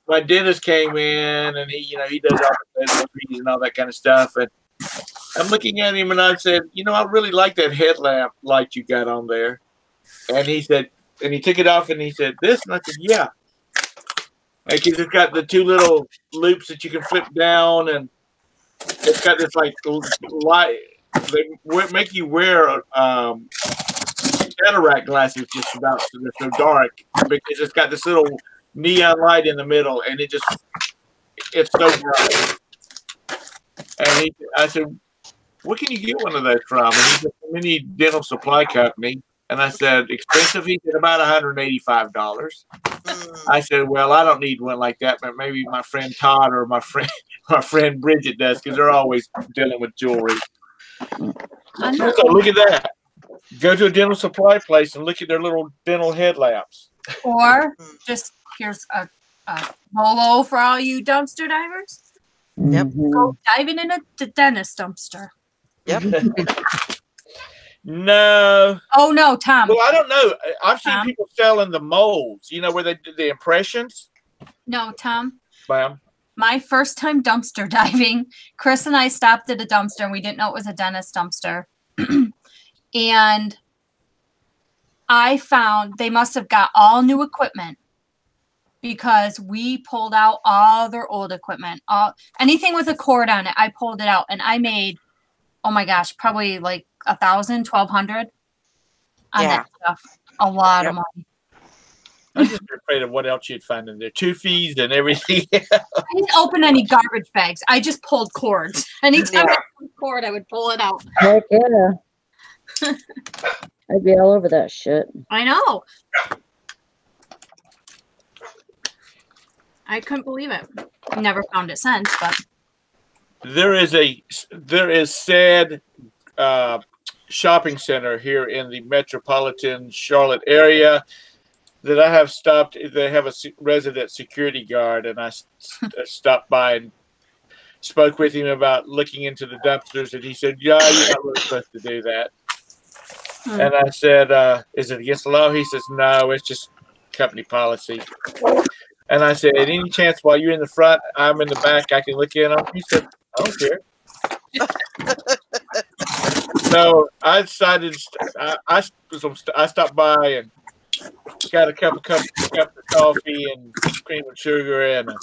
my dentist came in and he does all the surgeries and all that kind of stuff. And I'm looking at him and I said, I really like that headlamp light you got on there. And he said, and he took it off and he said, this? And I said, yeah. Because it's got the two little loops that you can flip down. And It's got this like light. They make you wear cataract glasses just about so they're so dark because it's got this little neon light in the middle, and it's so bright. And I said, "Where can you get one of those from?" And he said, "From any dental supply company." And I said, "Expensive?" He said, "About $185." I said, "Well, I don't need one like that, but maybe my friend Todd or my friend Bridget does, because they're always dealing with jewelry." So look at that. Go to a dental supply place and look at their little dental headlamps. Or just here's a bolo for all you dumpster divers. Yep. Go diving in a dentist dumpster. Yep. No. Oh no, Tom. Well, I don't know. I've seen Tom? people selling the molds, where they did the impressions. No, Tom. Ma'am. My first time dumpster diving, Chris and I stopped at a dumpster and we didn't know it was a dentist dumpster. And I found they must have got all new equipment because we pulled out all their old equipment. Anything with a cord on it, I pulled it out and I made, oh my gosh, probably like 1,000, 1,200 on that stuff. A lot of money. I'm just afraid of what else you'd find in there. Toofies and everything. I didn't open any garbage bags. I just pulled cords. Anytime I pulled a cord, I would pull it out. Heck yeah. I'd be all over that shit. I know. I couldn't believe it. Never found it since, but there is said shopping center here in the metropolitan Charlotte area that I have stopped. They have a resident security guard, and I stopped by and spoke with him about looking into the dumpsters, and he said, "Yeah, you're not really supposed to do that." And I said, "Is it against the law?" He says, "No, it's just company policy." And I said, "At any chance while you're in the front, I'm in the back, I can look in on?" He said, "I don't care." So I decided I stopped by and got a cup of coffee and cream and sugar and a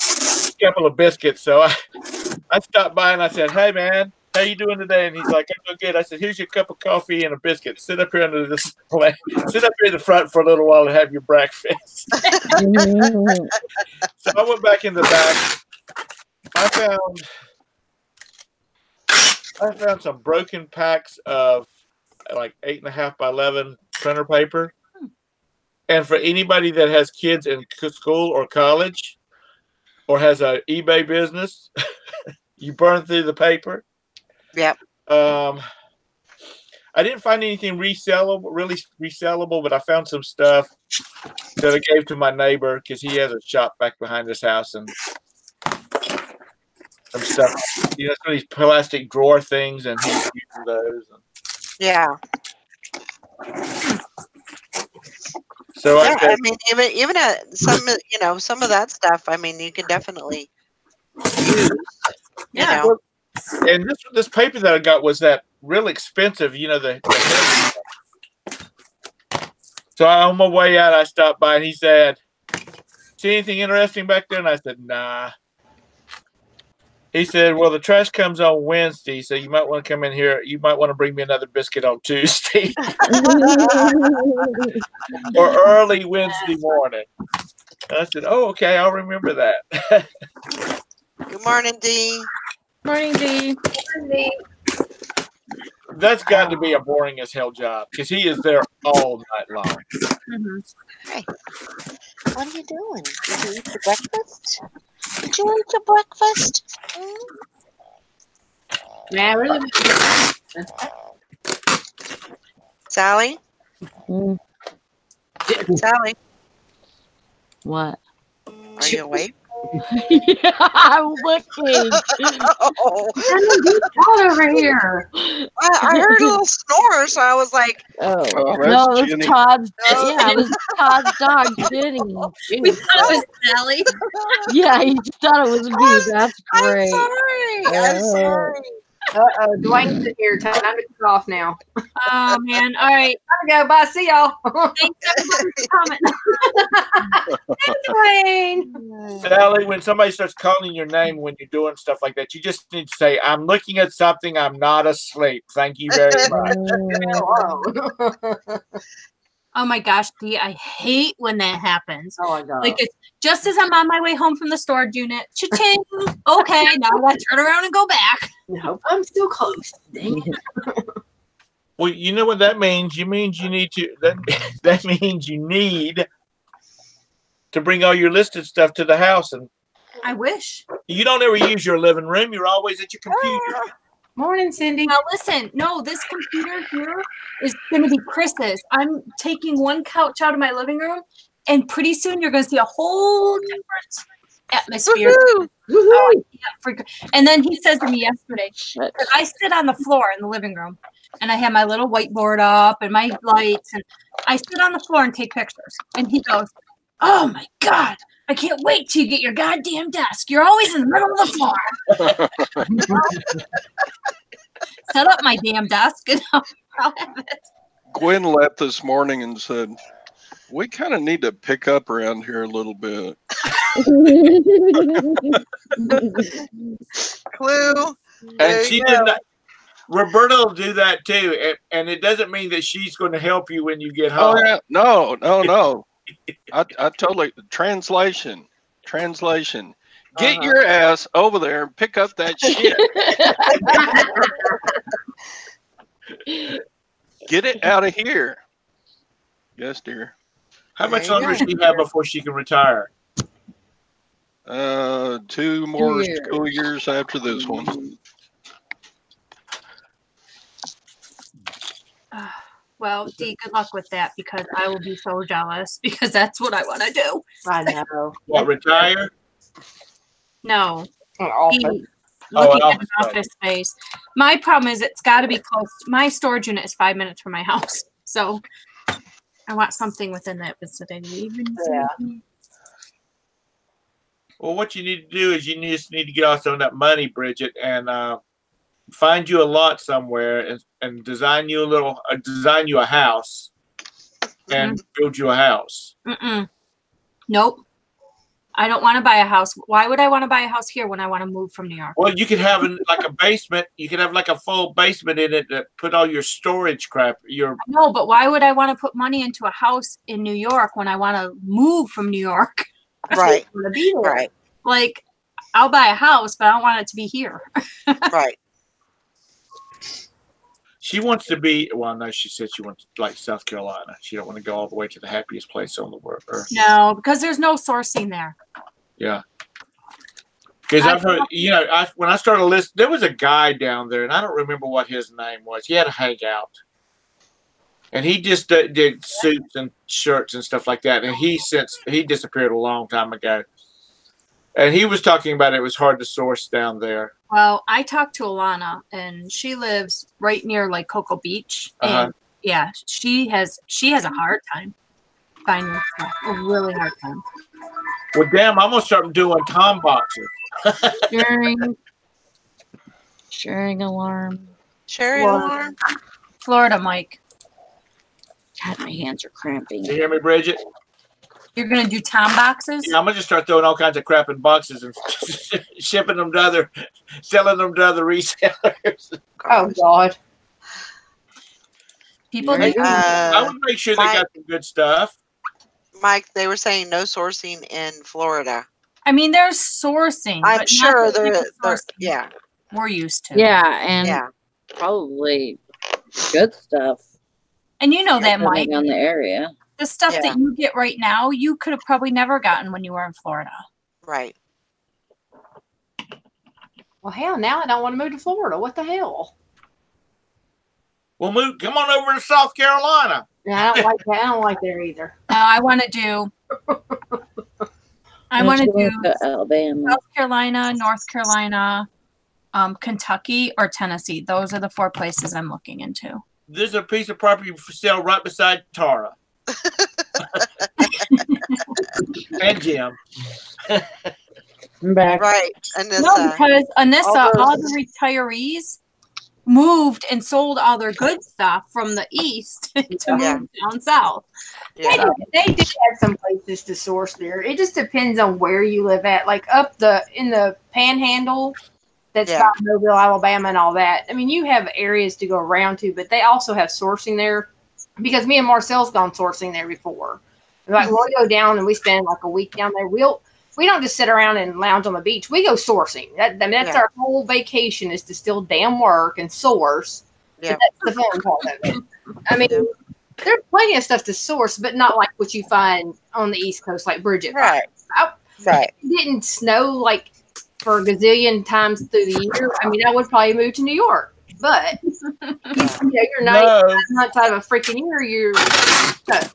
couple of biscuits. So I stopped by and I said, "Hey man, how you doing today?" And he's like, "I'm doing good." I said, "Here's your cup of coffee and a biscuit. Sit up here under this plant. Sit up here in the front for a little while and have your breakfast." So I went back in the back. I found some broken packs of like 8.5 by 11 printer paper. And for anybody that has kids in school or college or has an eBay business, you burn through the paper. Yep. I didn't find anything really resellable, but I found some stuff that I gave to my neighbor because he has a shop back behind his house and some stuff. Some of these plastic drawer things, and he's using those. Yeah. So yeah, I mean, even some some of that stuff. I mean, you can definitely use. Yeah. Well, and this paper that I got was that real expensive. So on my way out, I stopped by and he said, "See anything interesting back there?" And I said, "Nah." He said, "Well, the trash comes on Wednesday, so you might want to come in here. You might want to bring me another biscuit on Tuesday or early Wednesday morning." And I said, "Oh, okay, I'll remember that." Good morning, Dee. Morning, Dee. That's got to be a boring as hell job because he is there all night long. Hey, what are you doing? Did you eat your breakfast? Did you eat your breakfast? Yeah, really. Sally? Sally, What? are you awake? Yeah, I'm looking. Oh, Over here. I heard a little snore, so I was like, Oh, Oh, no, that's it was Jenny. Todd's. No. Yeah, it was Todd's dog, Jenny. We thought it was Sally. Yeah, he thought it was me. That's I'm great. sorry. I'm sorry. Dwayne's in here. Time to get off now. Oh man! All right. Time to go. Bye. See y'all. Thanks everybody for coming. Dwayne. Sally, when somebody starts calling your name when you're doing stuff like that, you just need to say, "I'm looking at something. I'm not asleep. Thank you very much." Oh my gosh, Dee, I hate when that happens. Oh my god. Like it's just as I'm on my way home from the storage unit. Cha-ching. Okay, now I gotta turn around and go back. Nope, I'm still close. Dang it. Well, you know what that means. You means you need to. That means you need to bring all your listed stuff to the house, and I wish. you don't ever use your living room. You're always at your computer. Morning, Cindy. Now listen, no, this computer here is going to be Chris's. I'm taking one couch out of my living room, and pretty soon you're going to see a whole different atmosphere. Woohoo. And then he said to me yesterday, 'cause I sit on the floor in the living room, and I have my little whiteboard up and my lights, and I sit on the floor and take pictures. And he goes, "Oh my God, I can't wait till you get your goddamn desk. You're always in the middle of the floor." Set up my damn desk and I'll have it. Gwen left this morning and said, "We kind of need to pick up around here a little bit." Clue. And There she you did go. not. Roberta will do that too, and it doesn't mean that she's going to help you when you get home. Oh yeah, no. I totally translation. Get your ass over there and pick up that shit. Get it out of here. Yes, dear. How much There you longer does she have before she can retire? 2 more years. school years after this one. Well, Dee, good luck with that because I will be so jealous because that's what I want to do. I know. What, retire? No, Oh, be Oh, looking an at an office space. My problem is it's got to be close. My storage unit is 5 minutes from my house, so I want something within that vicinity. Yeah. Well, what you need to do is you just need to get off some of that money, Bridget, and find you a lot somewhere and design you a house and build you a house. Nope. I don't want to buy a house. Why would I want to buy a house here when I want to move from New York? Well, you could have like a basement. You could have like a full basement in it that put all your storage crap. No, but why would I want to put money into a house in New York when I want to move from New York? Right. want to be there. Right. Like, I'll buy a house, but I don't want it to be here. Right. She wants to be. Well, no, she said she wants like South Carolina. She don't want to go all the way to the happiest place on the world. No, because there's no sourcing there. Yeah. Because I've heard, when I started listening, there was a guy down there, and I don't remember what his name was. He had a hangout, and he just did suits and shirts and stuff like that. And he disappeared a long time ago. And he was talking about it was hard to source down there. Well, I talked to Alana, and she lives right near like Cocoa Beach, and yeah, she has a hard time finding stuff. A really hard time. Well, damn, I'm gonna start doing Tom boxes. Sharing alarm. Cherry alarm. Florida, Mike. God, my hands are cramping. You hear me, Bridget? You're gonna do Tom boxes? Yeah, I'm gonna just start throwing all kinds of crap in boxes and shipping them to selling them to other resellers. Oh God. People need I would make sure they got some good stuff. Mike, they were saying no sourcing in Florida. I mean, there's sourcing. I'm but sure not the there type is. of sourcing Yeah. we're used to. Yeah, and Yeah. probably good stuff. And you know that, Mike. Depending on the area. The stuff Yeah. that you get right now, you could have probably never gotten when you were in Florida. Right. Well, hell, now I don't want to move to Florida. What the hell? Well, come on over to South Carolina. Yeah, I don't like that. I don't like there either. No, I want to do. I want to do Alabama. South Carolina, North Carolina, Kentucky, or Tennessee. Those are the 4 places I'm looking into. There's a piece of property for sale right beside Tara. And Jim. I'm back. Right. And this, No, because Anissa, all all those- the retirees moved and sold all their good stuff from the east to Yeah. move down south. Yeah. They do have some places to source there. It just depends on where you live at. Like in the Panhandle, that's Yeah. by Mobile, Alabama, and all that. I mean, you have areas to go around to, but they also have sourcing there. Because me and Marcel's gone sourcing there before. Like we'll go down and we spend like a week down there. We don't just sit around and lounge on the beach. We go sourcing. That's Yeah. our whole vacation is to still damn work and source. Yeah. That's the fun part of it. I mean, Yeah. there's plenty of stuff to source, but not like what you find on the East Coast, like Bridget. Right. Right. It didn't snow like for a gazillion times through the year. I mean, I would probably move to New York, but you're 99 months out of a freaking year. You're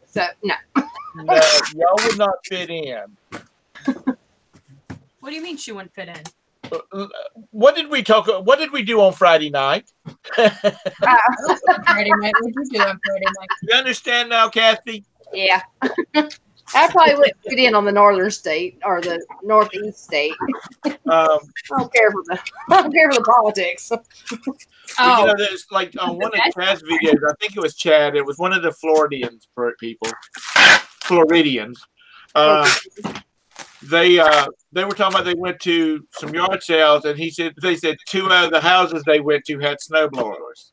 so no. No, y'all would not fit in. What do you mean she wouldn't fit in? What did we do on Friday night? Friday night. What did you do on Friday night? You understand now, Kathy? Yeah. I probably wouldn't fit in on the northern state or the northeast state. I don't care for the politics. Well, you know, there's like on one of Chad's videos, I think it was Chad. It was one of the Floridians people, Floridians. They were talking about they went to some yard sales, and they said 2 out of the houses they went to had snow blowers.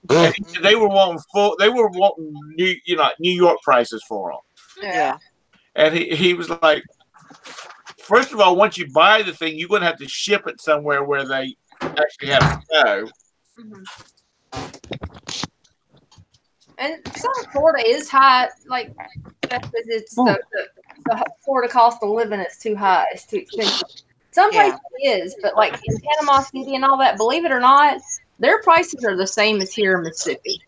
And they were wanting New York prices for them. Yeah. And he was like, first of all, once you buy the thing, you're going to have to ship it somewhere where they actually have snow. And South Florida is high. Like it's the Florida cost of living is too high. It's too expensive. Some places it is, but like in Panama City and all that, believe it or not, their prices are the same as here in Mississippi.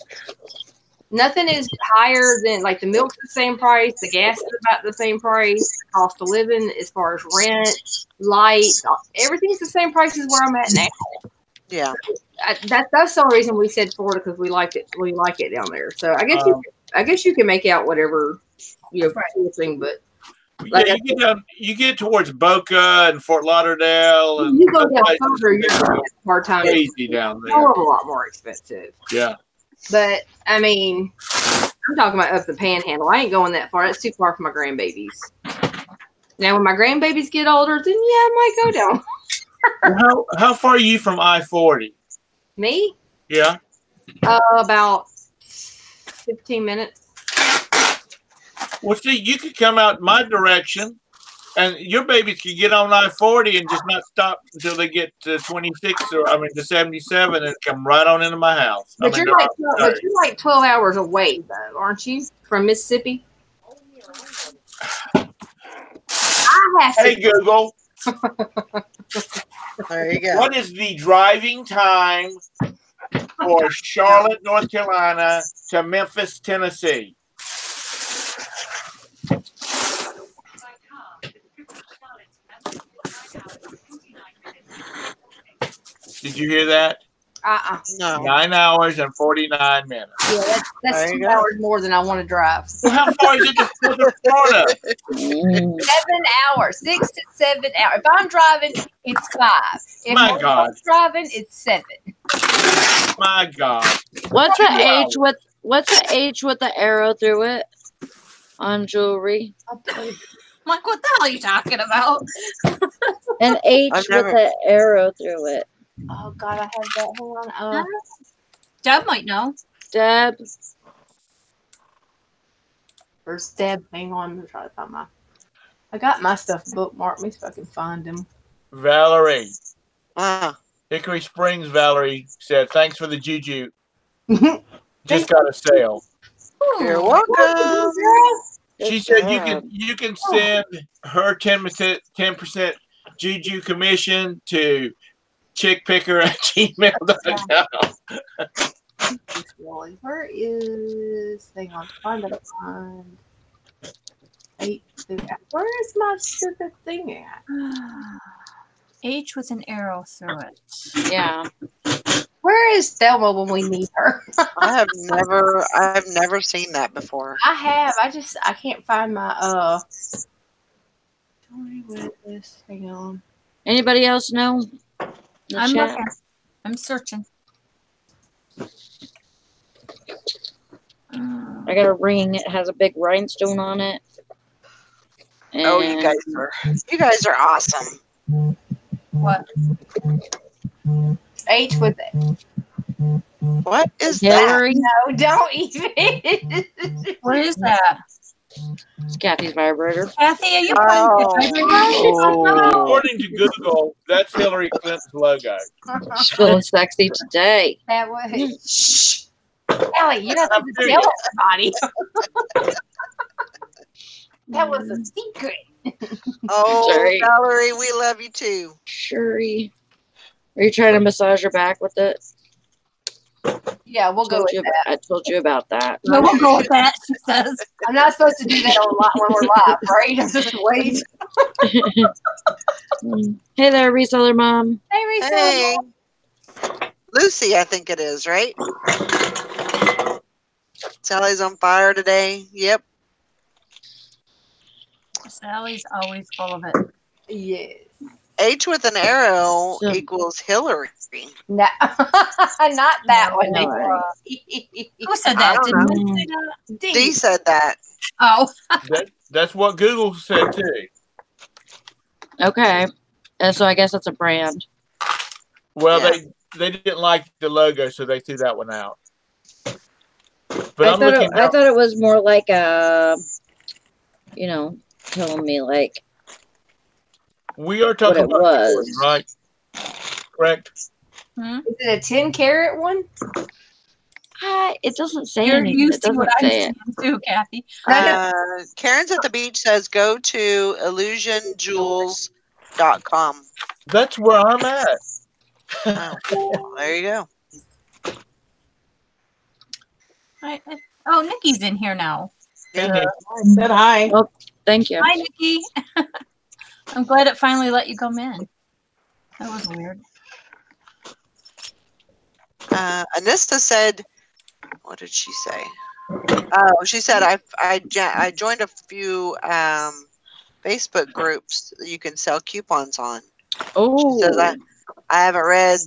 Nothing is higher than like the milk's the same price, the gas is about the same price, cost of living as far as rent, light, everything's the same price as where I'm at now. Yeah. That's the only reason we said Florida, because we like it. We like it down there. So I guess you can make out whatever thing, but like you get towards Boca and Fort Lauderdale, and you go down further, you're going to have a hard time. Crazy down there. A lot more expensive. Yeah. But I mean, I'm talking about up the Panhandle. I ain't going that far. That's too far for my grandbabies. Now, when my grandbabies get older, then I might go down. How far are you from I-40? Me? Yeah. About 15 minutes. Well, see, you could come out my direction, and your babies could get on I-40 and just not stop until they get to 26 to 77 and come right on into my house. But you're like 12 hours away, though, aren't you, from Mississippi? Hey, Google. There you go. What is the driving time for Charlotte, North Carolina to Memphis, Tennessee? Did you hear that? No. 9 hours and 49 minutes. Yeah, that's 2 hours more than I want to drive. Well, how far is it to Florida? 7 hours, 6 to 7 hours. If I'm driving, it's 5. If I'm driving, it's 7. My God. What's the H with the arrow through it on jewelry? Like, what the hell are you talking about? An H with an arrow through it. Oh God, I have that. Hold on. Deb might know. Deb. Where's Deb? Hang on, I'm gonna try to find I got my stuff bookmarked. Let me see if I can find them. Valerie. Hickory Springs, Valerie said, thanks for the juju. Just got a sale. You're welcome. She said you can send her 10% juju commission to chickpicker@gmail.com. Where is? Hang on, find. Where is my stupid thing at? H with an arrow through it. Yeah. Where is Thelma when we need her? I've never seen that before. I have. I can't find my Where is this? Hang on. Anybody else know? I'm looking. I'm searching. I got a ring. It has a big rhinestone on it. Oh, And you guys are awesome. What? H with it. What is Hillary. No, don't even. What is that? It's Kathy's vibrator. Kathy, are you Oh. playing the vibrator? According to Google, that's Hillary Clinton's logo. She's feeling sexy today. That was. Shh. Ellie, you don't have to I'm tell everybody. That was a secret. Oh, Sorry. Valerie, we love you too. Shuri. Are you trying to massage her back with it? Yeah, we'll go with that. I told you about that. No, we'll go with that, she says. I'm not supposed to do that when we're live, right? I'm just wait. Hey there, reseller mom. Hey, Reseller. Hey. Lucy, I think it is, right? Sally's on fire today. Yep. Sally's always full of it. Yes. H with an arrow So- equals Hillary. No, not that one. No. Who said I that? don't Did know. you say that? D said that. Oh, That's what Google said too. Okay. And so I guess it's a brand. Well, Yeah. they didn't like the logo, so they threw that one out. But I I'm thought looking. I thought it was more like a, telling me like We are talking what it about was. Jordan, right? Correct. Is it a 10-carat one? It doesn't say you're anything. used It to doesn't what I'm say saying it. too, Kathy. Karen's at the beach says go to illusionjewels.com. That's where I'm at. Oh, well, there you go. Oh, Nikki's in here now. Hey, Nick. I said hi. Thank you. Hi, Nikki. I'm glad it finally let you come in. That was weird. Anissa said, what did she say? Oh, she said I joined a few Facebook groups that you can sell coupons on. Oh, She says I haven't read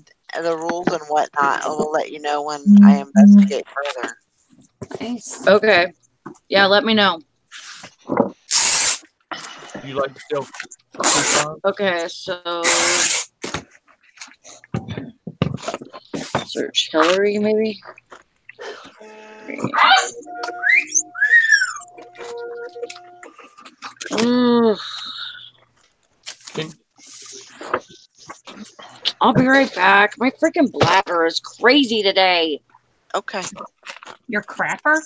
the rules and whatnot. I will let you know when I investigate further. Nice. okay. Yeah, let me know. You like to sell coupons? Okay, so search Hillary maybe. Ugh. Can- I'll be right back. My freaking bladder is crazy today. Okay. Your crapper?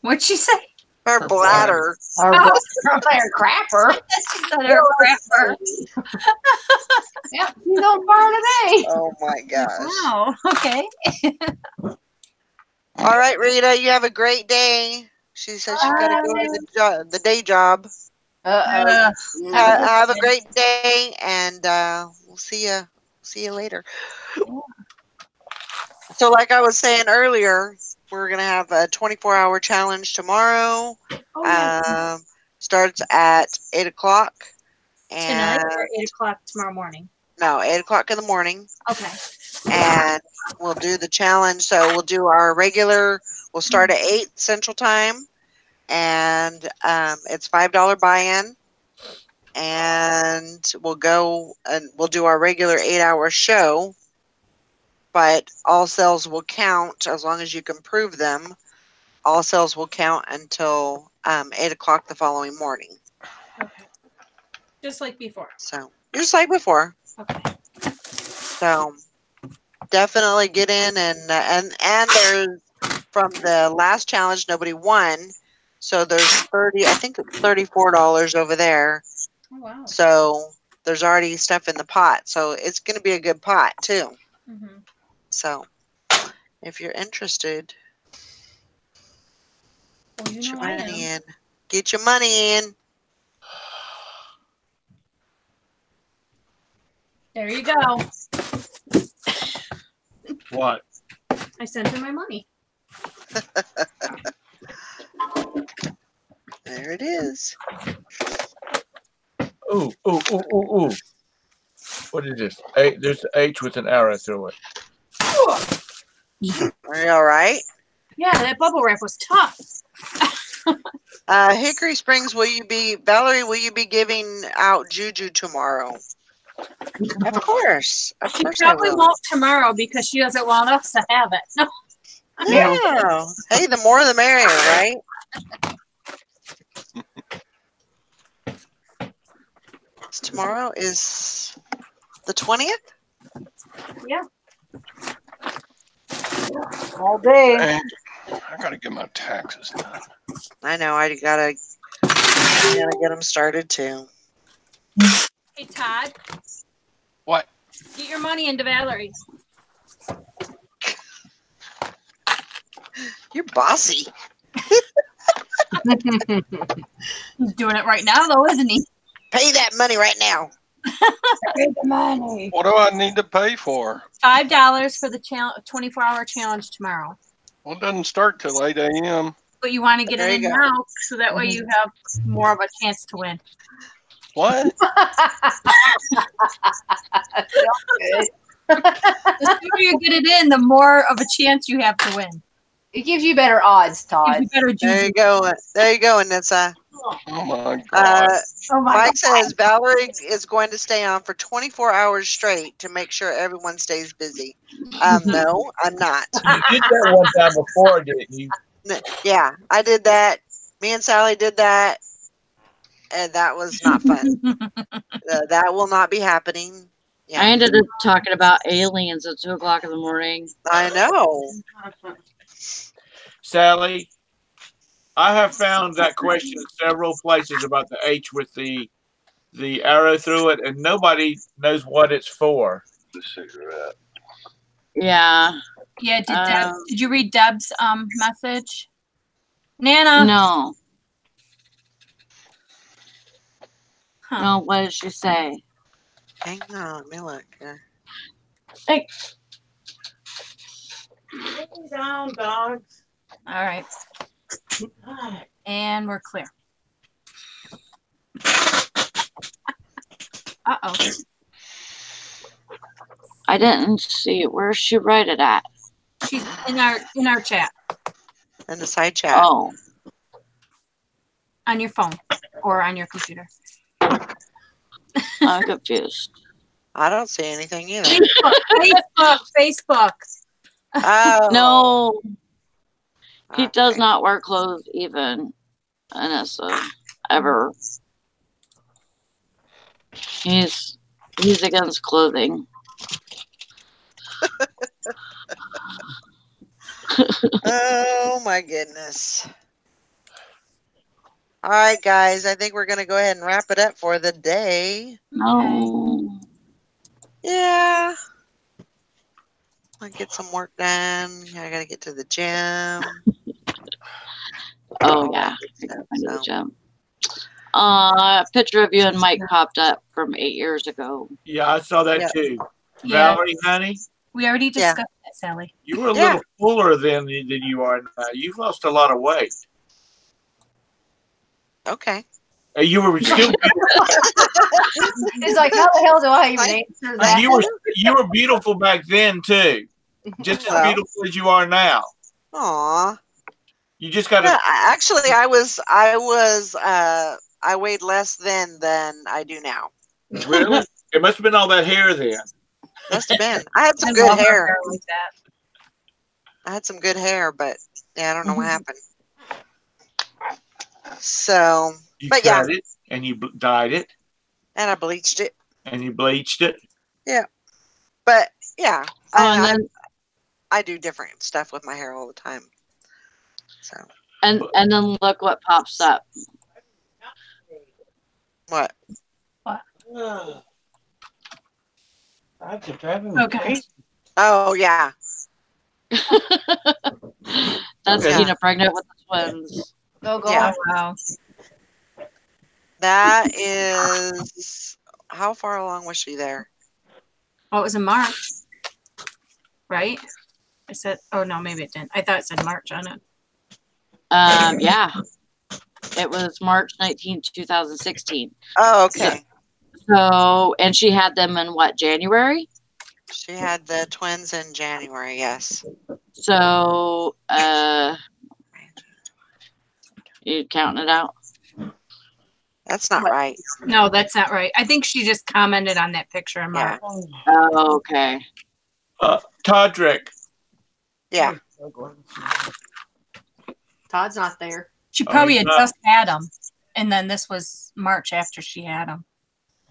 What'd she say? Her bladder. Or crapper. She said her crapper. Yep, he's on fire today. Oh my gosh. Wow. Okay. All right, Rita, you have a great day. She says she's got to go to the day job. Have a great day, and we'll see you later. So, like I was saying earlier, we're gonna have a 24-hour challenge tomorrow. Oh, yeah. Starts at 8 o'clock. Tonight And or 8 o'clock tomorrow morning? no, 8 o'clock in the morning. Okay. And we'll do the challenge. So we'll do our regular. We'll start at 8 Central Time, and it's $5 buy-in. And we'll go and we'll do our regular 8-hour show. But all sales will count as long as you can prove them. All sales will count until 8 o'clock the following morning. Okay. Just like before. So just like before. Okay. So definitely get in, and there's from the last challenge nobody won, so there's I think it's $34 over there. Oh, wow. So there's already stuff in the pot, so it's going to be a good pot too. Mm-hmm. So if you're interested, Well, get your money in. Get your money in. There you go. What? I sent her my money. There it is. Ooh. What is this? There's an H with an arrow through it. Are you all right? Yeah, that bubble wrap was tough. Hickory Springs, Valerie, will you be giving out juju tomorrow? Of course. Of She course I probably will. won't tomorrow because she doesn't want us to have it. No. Oh, hey, the more the merrier, right? Tomorrow is the 20th? Yeah. All day. And I gotta get my taxes done. I know, I gotta get them started too. Hey, Todd. What? Get your money into Valerie. You're bossy. He's doing it right now, though, isn't he? Pay that money right now. Pay the money. What do I need to pay for? $5 for the 24-hour challenge tomorrow. Well, it doesn't start till 8 a.m. But you want to get There it you in go. now so that way you have more of a chance to win. What? The sooner you get it in, the more of a chance you have to win. It gives you better odds, Gives Todd. you better There juju. you go. There you go, Anissa. Oh my God. Oh my Mike says Valerie is going to stay on for 24 hours straight to make sure everyone stays busy. No, I'm not. You did that one time before, didn't you? Yeah, I did that. Me and Sally did that, and that was not fun. That will not be happening. Yeah, I ended up talking about aliens at 2:00 in the morning. I know. Sally, I have found that question in several places about the H with the arrow through it, and nobody knows what it's for. The cigarette. Yeah. Yeah, did you read Deb's message? Nana. No. Huh. No, what did she say? Hang on, let me look. Hey. Lay down, dogs. All right. And we're clear. Uh-oh. I didn't see it. Where's she write it at? She's in our chat In the side chat. Oh. on your phone or on your computer. I'm confused. I don't see anything either. Facebook. Oh. No. He does Okay. not wear clothes even. Anissa. Ever. He's against clothing. Oh my goodness. All right, guys. I think we're going to go ahead and wrap it up for the day. No. Yeah. I'll get some work done. I got to get to the gym. Oh yeah. I gotta find the gym. A picture of you and Mike popped up from 8 years ago. Yeah, I saw that Yeah. too. Yeah. Valerie, honey, We already discussed that, Sally. you were a Yeah. little fuller than you are now. You've lost a lot of weight. Okay. You were still It's like, how the hell do I even answer that? you were beautiful back then too, just as Well. beautiful as you are now. Aw. You just got to. Yeah, actually, I weighed less then than I do now. Really? It must have been all that hair then. Must have been. I had some I good love her hair. like that. I had some good hair, but yeah, I don't know what Mhm. happened. So, You but cut it and you dyed it and I bleached it. and you bleached it. But yeah, and then I do different stuff with my hair all the time. So and then look what pops up. what? God, you're driving me Okay. crazy. Oh yeah, That's Yeah. Tina pregnant with the twins. Oh, God. Yeah. Oh, wow. that is. How far along was she there? Oh, it was in March. Right? I said, oh no, maybe it didn't. I thought it said March on it. Yeah. It was March 19th, 2016. Oh, okay. So, and she had them in what, January? She had the twins in January, yes. So, you counting it out? That's not What? right. No, that's not right. I think she just commented on that picture in Yeah. March. Oh, okay. Todrick. Yeah. Todd's not there. She Oh, probably he's had not. just had them, and then this was March after she had them.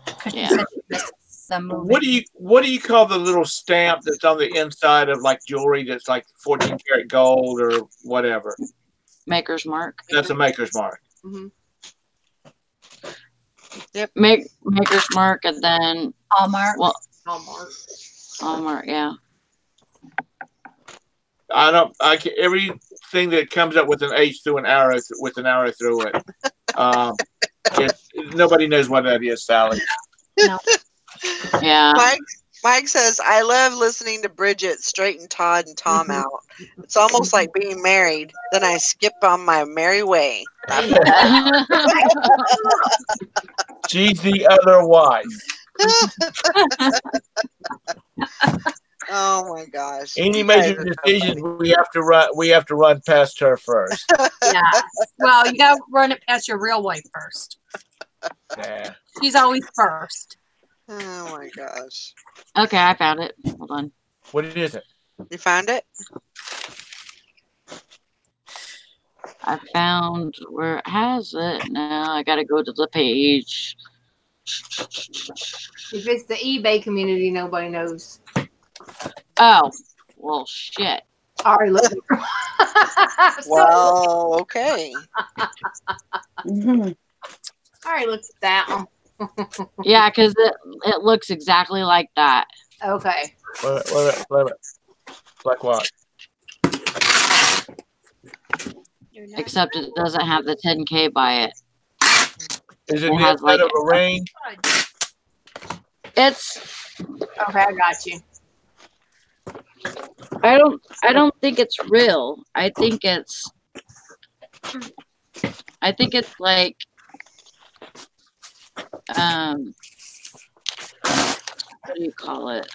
Because she Yeah. said she missed the movie. What do you call the little stamp that's on the inside of like jewelry that's like 14 karat gold or whatever? Maker's mark. That's a maker's mark. Mm-hmm. Maker's mark, and then Hallmark. well, Hallmark. Hallmark. Yeah. Everything that comes up with an H through an arrow through it. Nobody knows what that is, Sally. No. Yeah. Mike says, I love listening to Bridget straighten Todd and Tom out. It's almost like being married. Then I skip on my merry way. She's the other wife. Oh my gosh. Any You guys major are so decisions, funny. we have to run past her first. Yeah. Well, you gotta run it past your real wife first. Yeah. She's always first. Oh my gosh. Okay, I found it. Hold on. What is it? You found it? I found where it has it. Now I gotta go to the page. If it's the eBay community, nobody knows. Oh, well, shit. Already looked. Well, okay. Mhm. Already looked at that one. Yeah, because it looks exactly like that. Okay. Wait. Like what? Except it doesn't have the 10K by it. Is it It the has, inside like, of a ring? It's Okay, I got you. I don't think it's real. I think it's like what do you call it?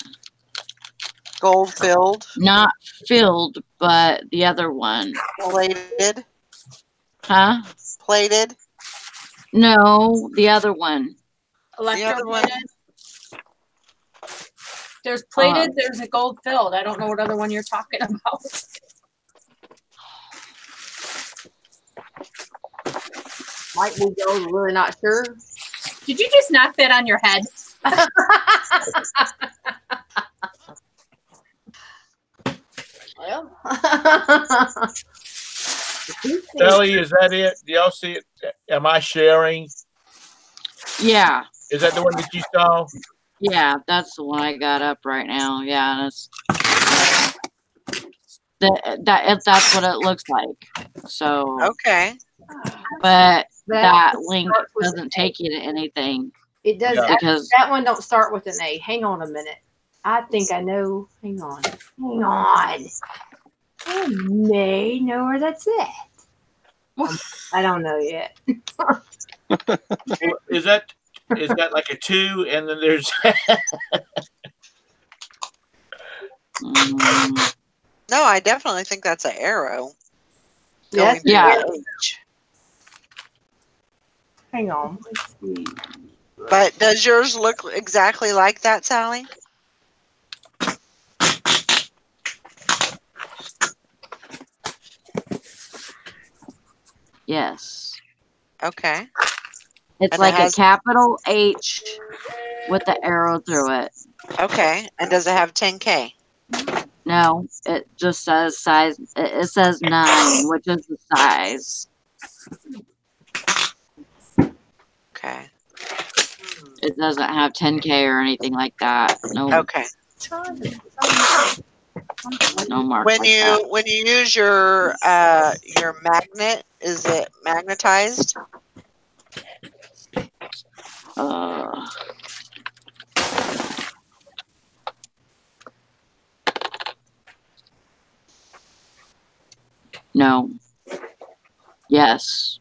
Gold filled, Not filled, but the other one. plated, Huh? plated. No, the other one. The other one. Electroplated. There's plated, there's a gold filled. I don't know what other one you're talking about. Might we go? Really not sure. Did you just knock that on your head? Well, Sally, is that it? Do y'all see it? Am I sharing? Yeah. Is that the one that you saw? Yeah, that's the one I got up right now. Yeah, and it's that's what it looks like. So, Okay. but that one link starts with doesn't an take you to anything A. It does. Yeah. because That one don't start with an A. Hang on a minute. I think I know. Hang on. Hang on. I may know where that's at. I don't know yet. Is that like a 2 and then there's No, I definitely think that's an arrow. Yes. through Yeah. the H. Hang on. Let's see. But does yours look exactly like that, Sally? yes, Okay. it's And it like has- a capital H with the arrow through it. Okay. And does it have 10K? No, it just says size. It says 9, which is the size. Okay. It doesn't have 10K or anything like that. No, Okay. no mark When like you that. when you use your magnet, is it magnetized? No. Yes.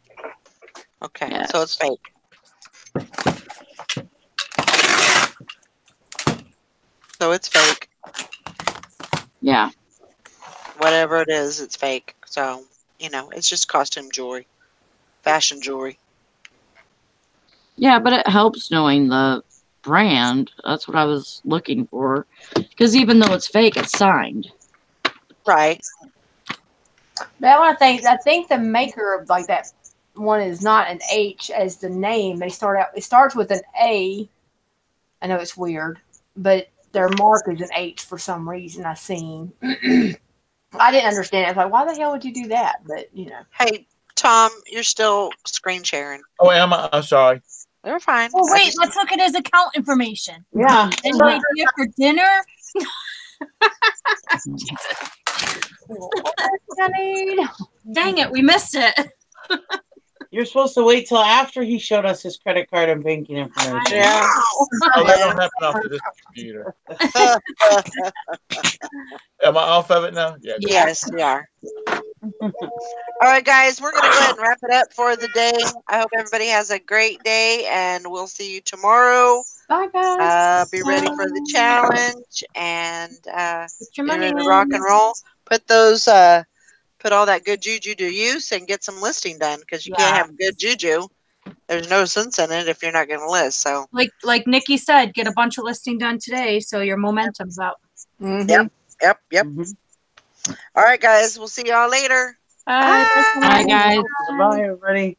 Okay. Yes. So it's fake. So it's fake. Yeah. Whatever it is, it's fake. So, it's just costume jewelry, fashion jewelry. Yeah, but it helps knowing the brand. That's what I was looking for. Because even though it's fake, it's signed. Right. But I think the maker of like that one is not an H as the name. It starts with an A. I know it's weird, but their mark is an H for some reason I seen. I didn't understand it. I was like, why the hell would you do that? But Hey, Tom, you're still screen sharing. Oh, am I? I'm sorry. They're fine. Oh wait, let's look at his account information. Yeah. Any idea for dinner? Dang it, we missed it. You're supposed to wait till after he showed us his credit card and banking information. Yeah. Oh, that don't happen off of this computer. Am I off of it now? Yeah. Yes, we are. All right, guys, we're going to go ahead and wrap it up for the day. I hope everybody has a great day, and we'll see you tomorrow. bye guys. Be ready for the challenge and Put your get money ready to in. rock and roll. Put all that good juju to use and get some listing done, because you can't have good juju. There's no sense in it if you're not going to list. So, Like Nikki said, get a bunch of listing done today so your momentum's up. Mm-hmm. Yep. Mhm. All right, guys, we'll see y'all later. Bye. Bye, guys. Bye, everybody.